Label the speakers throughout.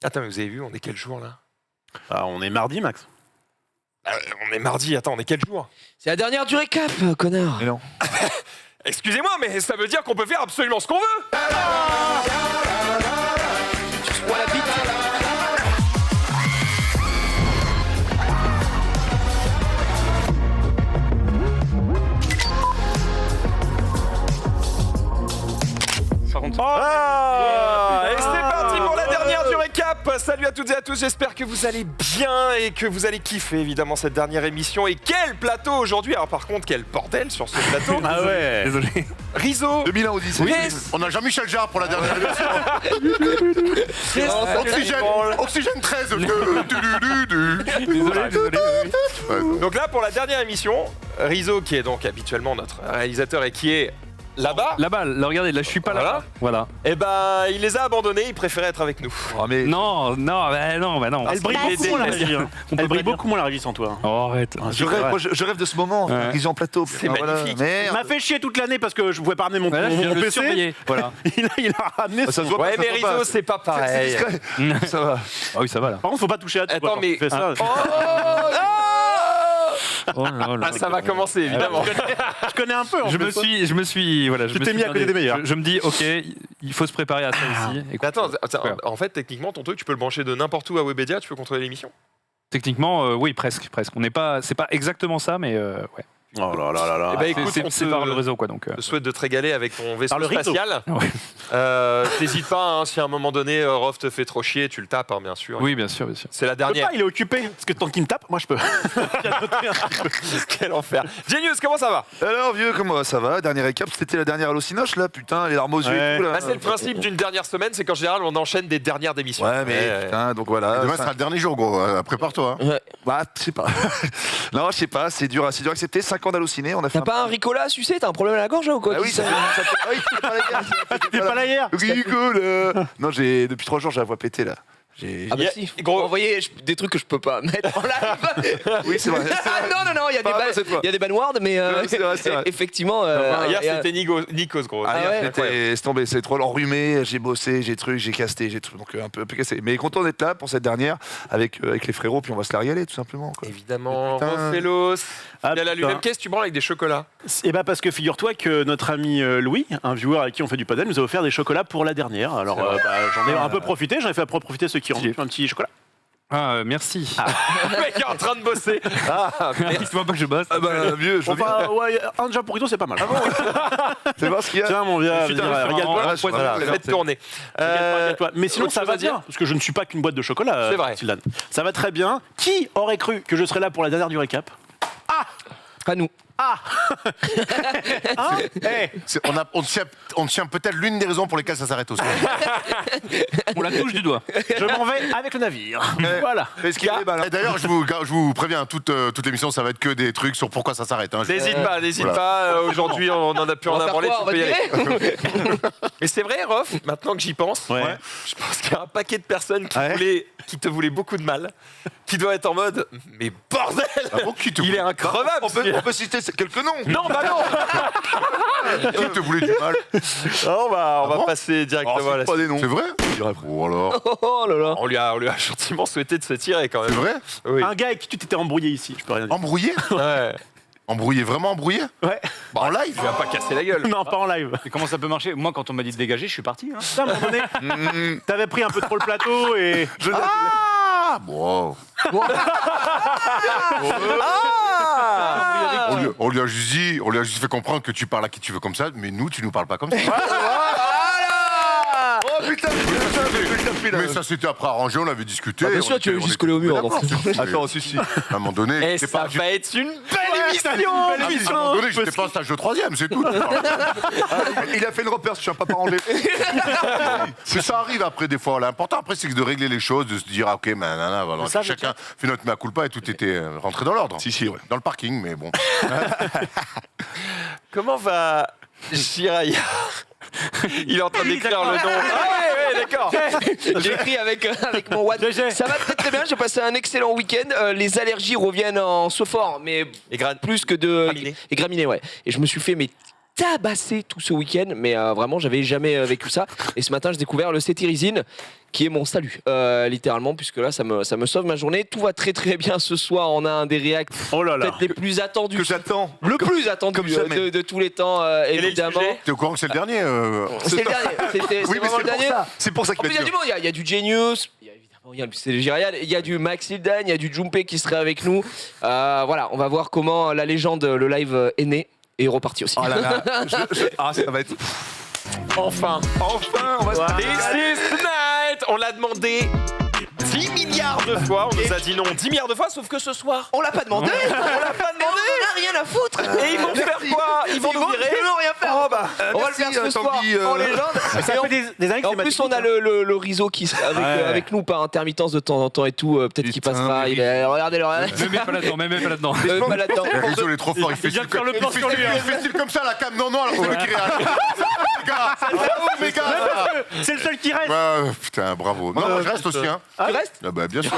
Speaker 1: Attends, mais vous avez vu, on est quel jour là?
Speaker 2: On est mardi, Max.
Speaker 1: On est mardi, attends, on est quel jour?
Speaker 3: C'est la dernière du récap, connard.
Speaker 4: Mais non.
Speaker 1: Excusez-moi, mais ça veure dire qu'on peut faire absolument ce qu'on veut.
Speaker 3: Tu se prends la bite.
Speaker 1: Et c'est parti pour la dernière du récap. Salut à toutes et à tous, j'espère que vous allez bien et que vous allez kiffer évidemment cette dernière émission. Et quel plateau aujourd'hui. Alors par contre, quel bordel sur ce plateau.
Speaker 2: Ah ouais.
Speaker 4: Désolé.
Speaker 1: Rizzo.
Speaker 4: 2001 Odyssey.
Speaker 1: Yes.
Speaker 5: On a Jean-Michel Jarre pour la dernière émission. Oxygène 13.
Speaker 4: Désolé.
Speaker 1: Donc là pour la dernière émission, Rizzo qui est donc habituellement notre réalisateur et qui est là-bas.
Speaker 6: Là-bas, là, regardez, là je suis pas là. Voilà.
Speaker 1: Et ben il les a abandonnés, il préférait être avec nous.
Speaker 4: Oh, mais...
Speaker 6: Non.
Speaker 2: Elle brille beaucoup moins la régie. Elle brille beaucoup moins la régie sans toi.
Speaker 6: Oh, arrête.
Speaker 4: Je rêve de ce moment,
Speaker 6: Ouais.
Speaker 4: qu'ils ont en plateau.
Speaker 1: C'est
Speaker 4: Voilà.
Speaker 1: magnifique.
Speaker 2: Il
Speaker 4: Merde.
Speaker 2: m'a fait chier toute l'année parce que je pouvais pas ramener mon
Speaker 6: Voilà, je viens de le
Speaker 2: PC.
Speaker 6: surveiller. Voilà.
Speaker 2: Il a ramené
Speaker 4: Ça
Speaker 2: son...
Speaker 4: se voit
Speaker 1: Ouais
Speaker 4: pas,
Speaker 1: mais
Speaker 4: ça se voit
Speaker 1: Rizzo
Speaker 4: pas.
Speaker 1: c'est pas pareil.
Speaker 4: discret. Ça va.
Speaker 6: Ah oui, ça va là.
Speaker 2: Par contre, faut pas toucher à tout.
Speaker 1: Attends,
Speaker 2: quoi, quand
Speaker 1: mais-
Speaker 2: tu fais ça.
Speaker 6: Oh là là.
Speaker 1: Ah, ça va commencer évidemment.
Speaker 2: Je connais un peu.
Speaker 6: Je me suis, voilà.
Speaker 2: Tu t'es mis à côté des meilleurs.
Speaker 6: Je me dis, ok, il faut se préparer à ça aussi. Écoute,
Speaker 1: Mais attends,
Speaker 6: voilà.
Speaker 1: en fait techniquement ton truc tu peux le brancher de n'importe où à Webedia, tu peux contrôler l'émission.
Speaker 6: Techniquement, oui, presque. On n'est pas, c'est pas exactement ça, mais ouais.
Speaker 2: Oh là là là là.
Speaker 1: Eh ben, écoute, on
Speaker 6: C'est
Speaker 1: te-
Speaker 6: par le réseau, quoi. Donc.
Speaker 1: Je souhaite de te régaler avec ton vaisseau
Speaker 2: Par le rideau.
Speaker 1: spatial.
Speaker 6: Ouais.
Speaker 1: T'hésites pas, hein, si à un moment donné Rof te fait trop chier, tu le tapes, hein, bien sûr.
Speaker 6: Oui, bien sûr, bien sûr.
Speaker 1: C'est la
Speaker 2: Je peux
Speaker 1: dernière.
Speaker 2: pas, il est occupé. Parce que tant qu'il me tape, moi je peux.
Speaker 1: Quel enfer. Genius, comment ça va?
Speaker 4: Alors, vieux, comment ça va? Dernier récap, c'était la dernière Allocinoche, là, putain, les larmes aux yeux
Speaker 2: Ouais.
Speaker 4: et tout, là.
Speaker 1: Bah, c'est le principe d'une dernière semaine, c'est qu'en général on enchaîne des dernières d'émissions.
Speaker 4: Ouais, mais putain, donc voilà.
Speaker 5: Demain
Speaker 4: ça-
Speaker 5: sera le dernier jour, gros. Prépare-toi. Hein.
Speaker 4: Bah, je sais pas. Non, je sais pas, c'est dur à accepter. 5 ans d'Allociné, on a fait.
Speaker 3: T'as pas un Ricola à sucer? T'as un problème à la gorge là ou quoi?
Speaker 4: Ah oui, ça fait. Ah oui, t'es pas là hier.
Speaker 2: T'es pas là hier.
Speaker 4: Rigole. Non, depuis 3 jours, j'ai la voix pétée, là. J'ai.
Speaker 3: Ah bah
Speaker 1: Y a-
Speaker 3: si,
Speaker 1: gros-
Speaker 3: vous envoyez des trucs que je peux pas mettre en live.
Speaker 4: Oui, c'est vrai.
Speaker 3: Ah non, il y a
Speaker 4: Pas cette fois.
Speaker 3: il y a des banwards, mais
Speaker 4: C'est vrai.
Speaker 3: effectivement.
Speaker 1: Hier
Speaker 3: et,
Speaker 1: c'était Nikos gros.
Speaker 4: Ah, hier,
Speaker 3: ouais.
Speaker 4: j'étais c'est tombé, c'est trop enrhumé, j'ai bossé, j'ai truc, j'ai casté, j'ai tout, donc un peu cassé. Mais content d'être là pour cette dernière avec les frérots, puis on va se la régaler tout simplement. Quoi.
Speaker 1: Évidemment,
Speaker 4: Putain.
Speaker 1: Rofelos.
Speaker 2: Ah,
Speaker 1: Il y a la
Speaker 2: putain.
Speaker 1: lui-même caisse, tu branles avec des chocolats.
Speaker 2: Et bah parce que figure-toi que notre ami Louis, un viewer avec qui on fait du padel, nous a offert des chocolats pour la dernière. Alors j'en ai un peu profité, j'en ai fait profiter ceux qui ont un petit chocolat.
Speaker 6: Ah, merci.
Speaker 1: Le mec est en train de bosser. Ah,
Speaker 6: Tu vois pas que je bosse.
Speaker 4: Ah bah vieux, je veux bien.
Speaker 2: Enfin, ouais, un déjà pour c'est pas mal.
Speaker 4: C'est voir ce qu'il y a.
Speaker 2: Tiens mon vieux,
Speaker 1: Putain,
Speaker 2: vas-y, régale-toi.
Speaker 4: Ah,
Speaker 1: voilà,
Speaker 4: voilà,
Speaker 1: faites tourner.
Speaker 2: Régale-toi. Mais sinon
Speaker 1: autre
Speaker 2: ça
Speaker 1: chose
Speaker 2: va
Speaker 1: à dire
Speaker 2: bien, parce que je ne suis pas qu'une boîte de chocolat.
Speaker 1: C'est vrai.
Speaker 2: Sylvain. Ça va très bien. Qui aurait cru que je serais là pour la dernière du récap?
Speaker 3: Pas nous.
Speaker 5: On tient peut-être l'une des raisons pour lesquelles ça s'arrête aussi.
Speaker 6: On la touche du doigt.
Speaker 2: Je m'en vais avec le navire. Voilà.
Speaker 4: Est-ce qu'il y a des balles,
Speaker 5: Et d'ailleurs, je vous préviens, toute l'émission, ça va être que des trucs sur pourquoi ça s'arrête. Hein.
Speaker 1: N'hésite
Speaker 5: Voilà.
Speaker 1: pas. Aujourd'hui, on en a plus en
Speaker 3: On va faire
Speaker 1: parler.
Speaker 3: quoi?
Speaker 1: Tu
Speaker 3: On va
Speaker 1: peux y
Speaker 3: te
Speaker 1: aller.
Speaker 3: virer
Speaker 1: Mais c'est vrai, Rof. Maintenant que j'y pense,
Speaker 2: Ouais.
Speaker 1: je pense qu'il y a un paquet de personnes
Speaker 2: Ouais.
Speaker 1: qui te voulaient beaucoup de mal, qui doivent être en mode, mais bordel,
Speaker 5: Ah bon, qui te
Speaker 1: il est increvable.
Speaker 4: on peut citer quelques noms.
Speaker 1: Non, bah non.
Speaker 5: Qui te voulait du mal?
Speaker 1: On va
Speaker 5: bon
Speaker 1: passer directement à la
Speaker 4: Pas
Speaker 1: suite.
Speaker 4: des noms.
Speaker 5: C'est vrai? Oh alors,
Speaker 3: Oh là là.
Speaker 1: On lui a gentiment souhaité de se tirer quand
Speaker 5: c'est
Speaker 1: même.
Speaker 5: vrai?
Speaker 1: Oui.
Speaker 2: Un gars avec qui tu t'étais embrouillé ici, je peux rien dire.
Speaker 5: Embrouillé?
Speaker 1: Ouais.
Speaker 5: Embrouillé, vraiment embrouillé?
Speaker 2: Ouais.
Speaker 5: En live?
Speaker 1: Tu vas pas casser la gueule.
Speaker 2: Non, pas en live.
Speaker 6: Et comment ça peut marcher? Moi, quand on m'a dit de dégager, je suis parti. Hein.
Speaker 2: Ça, à un moment donné, t'avais pris un peu trop le plateau et.
Speaker 5: Ah! Bon. On lui a juste fait comprendre que tu parles à qui tu veux comme ça, mais nous, tu nous parles pas comme ça.
Speaker 4: Oh putain,
Speaker 5: Mais ça s'était après arrangé, on avait discuté.
Speaker 3: Bah, bien sûr,
Speaker 5: on
Speaker 3: tu
Speaker 5: était-
Speaker 3: veux
Speaker 5: on
Speaker 3: juste
Speaker 5: était
Speaker 3: coller au mur,
Speaker 5: d'accord,
Speaker 3: donc.
Speaker 5: c'est-
Speaker 4: Attends, si.
Speaker 5: À un moment donné,
Speaker 1: Et
Speaker 5: j'étais
Speaker 1: ça
Speaker 5: pas-
Speaker 1: va être une belle
Speaker 2: Belle
Speaker 1: émission.
Speaker 2: émission, belle
Speaker 5: à un
Speaker 2: émission.
Speaker 5: moment donné, j'étais pas en stage de 3ème, c'est tout.
Speaker 4: Il a fait une repère, je suis un papa rangé.
Speaker 5: Mais ça arrive après, des fois. L'important après, c'est de régler les choses, de se dire, ah, ok, nanana, voilà,
Speaker 2: Ça,
Speaker 5: chacun fait notre mea culpa et tout était rentré dans l'ordre.
Speaker 4: Si, ouais.
Speaker 5: Dans le parking, mais bon.
Speaker 1: Comment va Jiraya? Il est en train d'écrire le nom. Ah ouais, d'accord.
Speaker 3: J'ai écrit avec mon Watt.
Speaker 2: GG.
Speaker 3: Ça va très très bien, j'ai passé un excellent week-end. Les allergies reviennent en saut fort, mais
Speaker 1: Et grade.
Speaker 3: plus que de.
Speaker 1: Graminées.
Speaker 3: Et graminées, ouais. Et je me suis fait mais tabassé tout ce week-end, mais vraiment, j'avais jamais vécu ça. Et ce matin, j'ai découvert le cétirizine, qui est mon salut, littéralement, puisque là, ça me sauve ma journée. Tout va très très bien ce soir. On a un des réacts
Speaker 2: Oh là là.
Speaker 3: peut-être les plus attendus.
Speaker 4: Que j'attends.
Speaker 3: Le plus attendu
Speaker 4: comme jamais.
Speaker 3: de tous les temps, évidemment.
Speaker 1: sujet
Speaker 5: T'es au courant que c'est le dernier
Speaker 3: C'est le dernier. C'est
Speaker 4: Oui, mais
Speaker 3: vraiment
Speaker 4: c'est
Speaker 3: le dernier.
Speaker 4: C'est pour ça
Speaker 3: En
Speaker 4: qu'il
Speaker 3: plus, il y a du monde. Il y a du Genius. Il y a évidemment c'est le Girial. Il y a du Max Hildan. Il y a du Junpei qui serait avec nous. Voilà, on va voir comment la légende, le live est né et est reparti aussi.
Speaker 4: Oh là là. Ah, ça va être.
Speaker 1: Enfin,
Speaker 4: On va se
Speaker 1: This is tonight. On l'a demandé 10 milliards de fois. On nous a dit non 10 milliards de fois, sauf que ce soir,
Speaker 3: On l'a pas demandé.
Speaker 1: on l'a pas demandé.
Speaker 3: On a rien à foutre.
Speaker 1: Et ils vont faire quoi? Ils vont nous virer.
Speaker 3: rien faire.
Speaker 1: Oh bah.
Speaker 3: On va le faire ce soir
Speaker 4: Tanguy,
Speaker 3: en légende.
Speaker 2: Ça fait des années que
Speaker 3: En
Speaker 2: c'est
Speaker 3: plus,
Speaker 2: ma
Speaker 3: on a le Rizzo qui sera avec nous par intermittence de temps en temps et tout. Peut-être qu'il
Speaker 4: Putain,
Speaker 3: passera.
Speaker 4: mais
Speaker 3: Il est... Regardez-le.
Speaker 6: Même pas là-dedans, même pas là-dedans.
Speaker 3: Pas là-dedans.
Speaker 5: Rizzo, il est trop fort. Il fait
Speaker 2: vient de
Speaker 5: style
Speaker 2: faire le plan sur lui, hein.
Speaker 5: il fait style comme ça, la cam. Non, alors c'est lui qui réagit. Les gars, les gars.
Speaker 2: C'est le seul qui reste.
Speaker 5: Ouais, putain, bravo. Non, moi, je reste aussi, hein.
Speaker 3: Tu restes?
Speaker 5: Ah bah, bien sûr.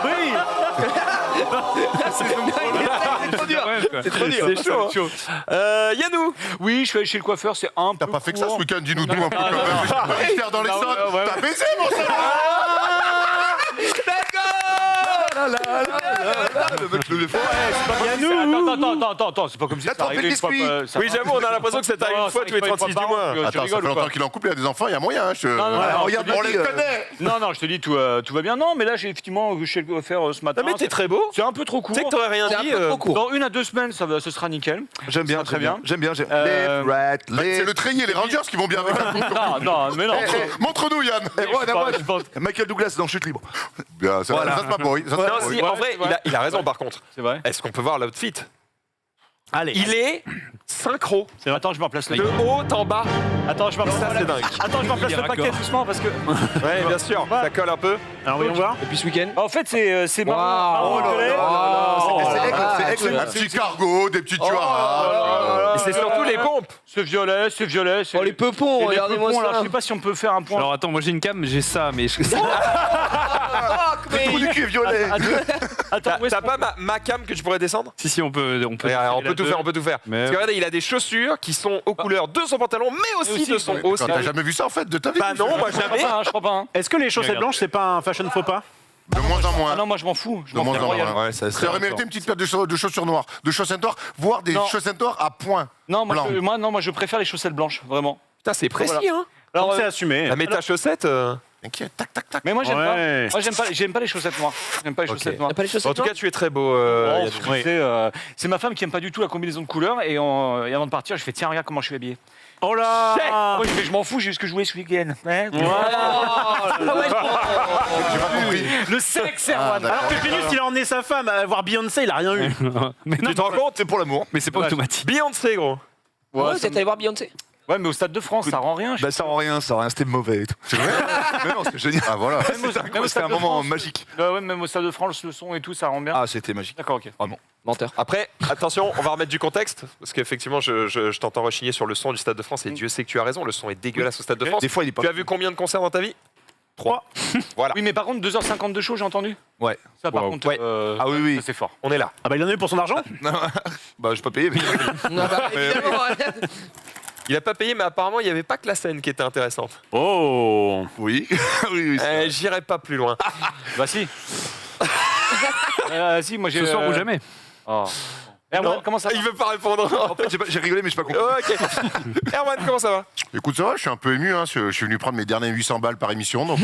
Speaker 2: Oui.
Speaker 3: C'est trop dur.
Speaker 6: C'est
Speaker 3: trop dur.
Speaker 1: C'est chaud. Yanou.
Speaker 6: Oui, je suis allé chez le coiffeur, c'est un peu.
Speaker 5: T'as pas fait que ça
Speaker 6: court.
Speaker 5: ce week-end, dis-nous tout un peu quand même. Mystère dans les
Speaker 6: Non,
Speaker 5: sols.
Speaker 6: ouais.
Speaker 5: T'as baisé, mon salaud.
Speaker 6: Attends, c'est pas comme si ça
Speaker 4: Attends,
Speaker 6: arrivait
Speaker 4: fais
Speaker 6: une
Speaker 4: le
Speaker 6: fois.
Speaker 4: biscuit.
Speaker 1: Oui, j'avoue, on a l'impression que ça t'arrive une fois tous les 36 du mois.
Speaker 5: Attends, ça fait longtemps qu'il est en couple, il y a des enfants, il y a moyen.
Speaker 4: regarde,
Speaker 5: on les
Speaker 4: lui,
Speaker 5: connaît.
Speaker 6: Non, je te dis, tout va bien. Non, mais là, j'ai effectivement chez le coiffeur ce matin.
Speaker 1: Non, mais t'es très beau.
Speaker 6: C'est un peu trop court.
Speaker 1: Tu sais que t'aurais rien
Speaker 3: C'est un
Speaker 1: dit.
Speaker 3: peu trop court.
Speaker 6: Dans 1 à 2 semaines, ce sera nickel.
Speaker 4: J'aime bien,
Speaker 6: très bien.
Speaker 4: J'aime bien.
Speaker 6: Euh,
Speaker 4: Left, right,
Speaker 5: C'est
Speaker 4: left.
Speaker 5: le treillis et les Rangers qui vont bien avec la
Speaker 6: Non, mais non.
Speaker 5: Montre-nous, Yann.
Speaker 6: Je pense-
Speaker 4: Michael Douglas dans Chute libre.
Speaker 5: Bien, ça
Speaker 4: Voilà.
Speaker 5: c'est pas boy. Ça, c'est
Speaker 1: Non,
Speaker 5: pas boy.
Speaker 1: si, en vrai, il a raison par contre.
Speaker 6: C'est vrai.
Speaker 1: Est-ce qu'on peut voir l'outfit?
Speaker 2: Allez.
Speaker 1: Il est synchro.
Speaker 2: Attends, je me replace là.
Speaker 1: De haut en bas.
Speaker 2: Attends, je me replace.
Speaker 1: Ça, c'est dingue.
Speaker 2: Attends, je me replace le paquet doucement parce que.
Speaker 1: Ouais, bien sûr. Ça colle un peu.
Speaker 2: Alors voyons voir.
Speaker 3: Et puis ce week-end.
Speaker 6: En fait, c'est marrant.
Speaker 3: Waouh.
Speaker 6: marrant violet.
Speaker 4: C'est excellent.
Speaker 5: Un petit cargo, des petits tuaras.
Speaker 1: Et c'est surtout les pompes.
Speaker 6: C'est violet.
Speaker 3: Oh, les peupons,
Speaker 6: Et les
Speaker 3: regardez-moi
Speaker 6: peupons, alors,
Speaker 3: ça.
Speaker 6: je sais pas si on peut faire un point.
Speaker 7: Alors attends, moi j'ai une cam, j'ai ça, mais
Speaker 3: Fuck, mais-
Speaker 4: Le trou du cul est violet.
Speaker 6: Attends, où est-ce
Speaker 1: T'as
Speaker 6: qu'on-
Speaker 1: pas ma cam que tu pourrais descendre?
Speaker 7: si on peut
Speaker 1: Ouais, on peut tout faire, on peut tout faire.
Speaker 7: Mais-
Speaker 1: Parce que regardez, il a des chaussures qui sont aux couleurs de son pantalon, mais aussi de son haut.
Speaker 5: T'as jamais vu ça en fait de ta vie?
Speaker 1: Bah non, moi
Speaker 6: Je crois
Speaker 1: jamais.
Speaker 6: pas, je crois pas.
Speaker 2: Est-ce que les chaussettes
Speaker 6: Regarde.
Speaker 2: blanches, c'est pas un fashion faux pas?
Speaker 5: De moins en moins.
Speaker 6: Ah non, moi je m'en fous. Je
Speaker 5: De
Speaker 6: m'en
Speaker 5: moins
Speaker 6: fous
Speaker 5: en
Speaker 6: royal.
Speaker 5: moins.
Speaker 1: Ouais, ça
Speaker 5: Ça aurait mérité une petite paire de chaussures noires, de chaussettes noires, voire des
Speaker 6: Non.
Speaker 5: chaussettes noires à points.
Speaker 6: Non,
Speaker 5: blancs.
Speaker 6: moi je préfère les chaussettes blanches, vraiment.
Speaker 1: Putain, c'est précis,
Speaker 6: Voilà.
Speaker 1: hein.
Speaker 6: Alors,
Speaker 2: C'est assumé.
Speaker 1: La méta chaussette.
Speaker 5: T'inquiète, tac, tac, tac.
Speaker 6: mais moi j'aime
Speaker 2: Ouais.
Speaker 6: pas. Moi j'aime pas les chaussettes noires. J'aime pas les chaussettes noires.
Speaker 3: T'as pas les chaussettes
Speaker 1: En tout
Speaker 3: noires
Speaker 1: cas, tu es très beau.
Speaker 6: Oh,
Speaker 1: Yannou.
Speaker 6: tu sais, c'est ma femme qui aime pas du tout la combinaison de couleurs et avant de partir, je fais tiens regarde comment je suis habillé.
Speaker 2: Oh là.
Speaker 6: Moi, je fais, je m'en fous, j'ai vu ce que je voulais ce week-end. Ouais.
Speaker 5: J'ai pas compris.
Speaker 6: Le sexe, Erwan.
Speaker 2: Alors que Pénus, il a emmené sa femme à voir Beyoncé, il a rien eu.
Speaker 7: mais non,
Speaker 1: Tu te rends compte?
Speaker 4: C'est pour l'amour.
Speaker 7: mais c'est pas automatique.
Speaker 1: Beyoncé, gros.
Speaker 3: Ouais, t'es allé voir Beyoncé.
Speaker 6: Ouais, mais au Stade de France, ça rend rien.
Speaker 4: Bah ça rend rien, c'était mauvais et tout. C'est vrai? Mais non, c'était génial.
Speaker 5: Ah voilà.
Speaker 6: Même au
Speaker 4: C'était un
Speaker 6: Stade de
Speaker 4: moment
Speaker 6: France.
Speaker 4: magique.
Speaker 6: Ouais, même au Stade de France, le son et tout, ça rend bien.
Speaker 4: Ah, c'était magique.
Speaker 6: D'accord, ok.
Speaker 3: Menteur.
Speaker 1: Après, attention, on va remettre du contexte, parce qu'effectivement, je t'entends rechigner sur le son du Stade de France, et Dieu sait que tu as raison, le son est dégueulasse au Stade de France.
Speaker 4: Des fois, il est pas.
Speaker 1: Tu as vu combien de concerts dans ta vie?
Speaker 2: 3.
Speaker 1: Voilà,
Speaker 6: Oui, mais par contre, 2h50 de show, j'ai entendu.
Speaker 4: Ouais.
Speaker 6: Ça, par
Speaker 7: Wow.
Speaker 6: contre,
Speaker 1: Ouais.
Speaker 4: Ah oui, oui.
Speaker 6: ça, c'est fort.
Speaker 1: on est là.
Speaker 2: Ah bah il en a eu pour son argent.
Speaker 4: Bah, je pas payé, mais.
Speaker 3: Non, bah, évidemment.
Speaker 1: Il a pas payé, mais apparemment, il n'y avait pas que la scène qui était intéressante.
Speaker 2: Oh.
Speaker 4: Oui. oui, oui.
Speaker 1: J'irai pas plus loin.
Speaker 6: Bah si. Si, moi j'ai.
Speaker 7: Ce soir ou jamais.
Speaker 6: Oh. Erwan, comment ça va
Speaker 1: Il veut pas répondre.
Speaker 4: En fait, j'ai rigolé, mais j'ai pas compris.
Speaker 1: Ok. Erwan, comment ça va?
Speaker 5: Écoute, ça va, je suis un peu ému. Hein, je suis venu prendre mes derniers 800 balles par émission. Donc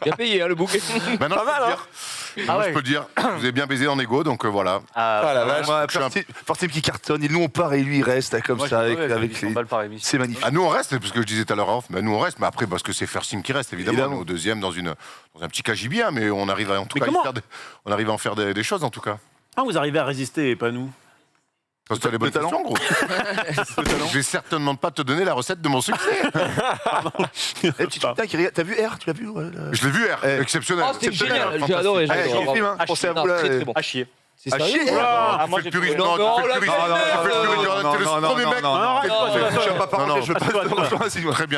Speaker 3: Bien payé, hein, le bouquet.
Speaker 5: maintenant,
Speaker 1: Pas mal,
Speaker 5: je peux le dire, vous avez bien baisé en égo, donc voilà.
Speaker 1: Ah la vache.
Speaker 4: Moi,
Speaker 5: je suis un-
Speaker 4: Forcément qui cartonne, et nous on part et lui il reste comme ça avec les.
Speaker 6: par émission.
Speaker 4: C'est magnifique.
Speaker 5: Ah, nous on reste, parce que je disais tout à l'heure en off, mais nous on reste, mais après parce que c'est First Team qui reste évidemment,
Speaker 4: Évidemment.
Speaker 5: on est au deuxième dans un petit cagibi, hein, mais on arrive à, en tout
Speaker 2: Mais
Speaker 5: cas,
Speaker 2: comment
Speaker 5: on arrive à en faire des choses en tout cas.
Speaker 2: Ah, vous arrivez à résister et pas nous.
Speaker 5: Parce que t'as les bonnes
Speaker 4: Le talent.
Speaker 5: questions, gros. Je vais certainement pas te donner la recette de mon succès.
Speaker 4: Eh, petit putain qui regarde. T'as vu R? Tu l'as vu? Ouais, là.
Speaker 5: Je l'ai vu, R,
Speaker 4: Eh.
Speaker 5: exceptionnel.
Speaker 3: Oh, c'était
Speaker 5: Exceptionnel,
Speaker 3: génial. J'ai
Speaker 5: fantastique.
Speaker 3: adoré.
Speaker 4: Allez,
Speaker 3: J'ai
Speaker 4: je
Speaker 3: adoré.
Speaker 4: filme, hein. Pensez à vous
Speaker 3: Non,
Speaker 4: là.
Speaker 3: très, très bon.
Speaker 6: À chier.
Speaker 3: C'est
Speaker 4: Ah,
Speaker 3: sérieux?
Speaker 4: chier.
Speaker 5: Ah,
Speaker 6: moi,
Speaker 5: tu fais
Speaker 6: j'ai
Speaker 5: le plus riche,
Speaker 3: trouvé-
Speaker 5: non,
Speaker 3: Non,
Speaker 5: tu fais
Speaker 3: non,
Speaker 5: le plus
Speaker 3: non,
Speaker 5: riche.
Speaker 3: non,
Speaker 5: Tu fais le plus riche,
Speaker 3: non,
Speaker 5: t'es le premier mec.
Speaker 4: Je suis pas
Speaker 5: Non, non.
Speaker 4: je veux pas te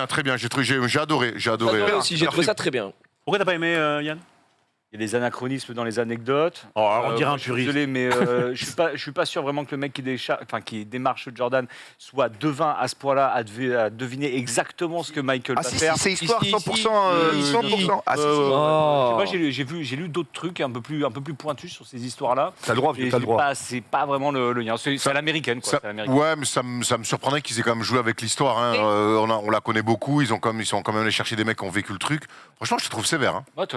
Speaker 5: Très bien, j'ai adoré, j'ai adoré.
Speaker 3: J'adorais aussi, j'ai trouvé ça très bien.
Speaker 2: Pourquoi t'as pas aimé Yann?
Speaker 8: Il y a des anachronismes dans les anecdotes.
Speaker 2: Oh, on dirait
Speaker 8: moi,
Speaker 2: un
Speaker 8: je suis
Speaker 2: puriste.
Speaker 8: désolé, mais je suis pas sûr vraiment que le mec qui démarche Jordan soit devin à ce point-là à deviner exactement ce que Michael
Speaker 4: Ah
Speaker 8: va
Speaker 4: si,
Speaker 8: faire.
Speaker 4: c'est histoire
Speaker 3: Si,
Speaker 4: 100%.
Speaker 3: si,
Speaker 4: 100%. Ah si, si.
Speaker 3: Oh.
Speaker 8: Moi, j'ai lu d'autres trucs un peu plus pointus sur ces histoires-là.
Speaker 4: T'as le droit, vieux,
Speaker 8: Et
Speaker 4: t'as le droit.
Speaker 8: c'est pas vraiment le lien. C'est à l'américaine, quoi.
Speaker 5: Ça-
Speaker 8: c'est à l'américaine.
Speaker 5: ouais, mais ça me surprendrait qu'ils aient quand même joué avec l'histoire. Hein. On la connaît beaucoup. Ils sont quand même allés chercher des mecs qui ont vécu le truc. Franchement, je te trouve sévère. Hein.
Speaker 8: Ouais,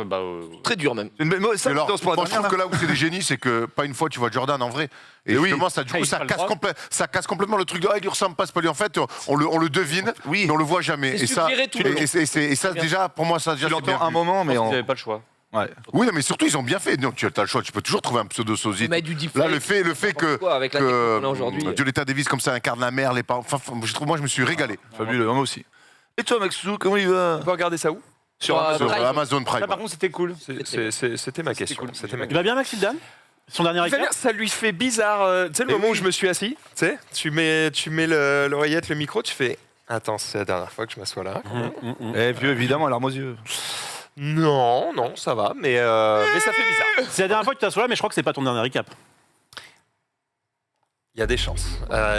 Speaker 3: Très dur même.
Speaker 4: Mais ça,
Speaker 5: Et alors,
Speaker 4: dans ce point
Speaker 5: moi, je trouve que là où c'est des génies, c'est que pas une fois tu vois Jordan en vrai. Et
Speaker 4: oui.
Speaker 5: justement, ça, du coup,
Speaker 8: il
Speaker 5: ça
Speaker 8: a le
Speaker 5: casse,
Speaker 8: droit.
Speaker 5: ça casse complètement le truc de il lui ressemble pas, c'est pas lui. En fait, on le devine,
Speaker 4: Oui.
Speaker 5: mais on le voit jamais.
Speaker 3: C'est suggéré tout le long.
Speaker 5: Et ça, déjà, pour moi, ça, déjà,
Speaker 4: Tu
Speaker 5: c'est bien
Speaker 4: l'entends un
Speaker 5: vu.
Speaker 4: moment, mais
Speaker 8: Ils
Speaker 4: en...
Speaker 8: n'avaient pas le choix.
Speaker 4: Ouais.
Speaker 5: Oui, non, mais surtout, ils ont bien fait. Donc, tu as le choix, tu peux toujours trouver un pseudo-sosie.
Speaker 3: Mais du deep
Speaker 5: Là,
Speaker 3: fake,
Speaker 5: le fait que,
Speaker 3: quoi, avec la technique qu'on a aujourd'hui.
Speaker 5: Violetta Davis comme ça incarne la mère, les parents. Enfin, moi, je me suis régalé.
Speaker 4: Fabuleux, moi aussi. Et toi, Maxou, comment il va
Speaker 1: On peut regarder ça où
Speaker 4: Sur
Speaker 3: Ah,
Speaker 4: Amazon.
Speaker 5: Sur
Speaker 3: Prime.
Speaker 5: Amazon Prime.
Speaker 8: Ça, par contre, c'était cool.
Speaker 1: C'était ma question.
Speaker 8: cool.
Speaker 1: C'était ma
Speaker 2: Il va bien, Maxime Dan Son dernier
Speaker 1: Il va
Speaker 2: récap
Speaker 1: bien, ça lui fait bizarre. Tu sais, le moment où je me suis assis, tu sais, tu mets l'oreillette, le micro, tu fais. Attends, c'est la dernière fois que je m'assois là.
Speaker 4: Eh, vieux, évidemment, larmes aux yeux.
Speaker 1: Non, ça va, mais ça fait bizarre.
Speaker 2: C'est la dernière fois que tu t'assois là, mais je crois que c'est pas ton dernier récap.
Speaker 1: Il y a des chances.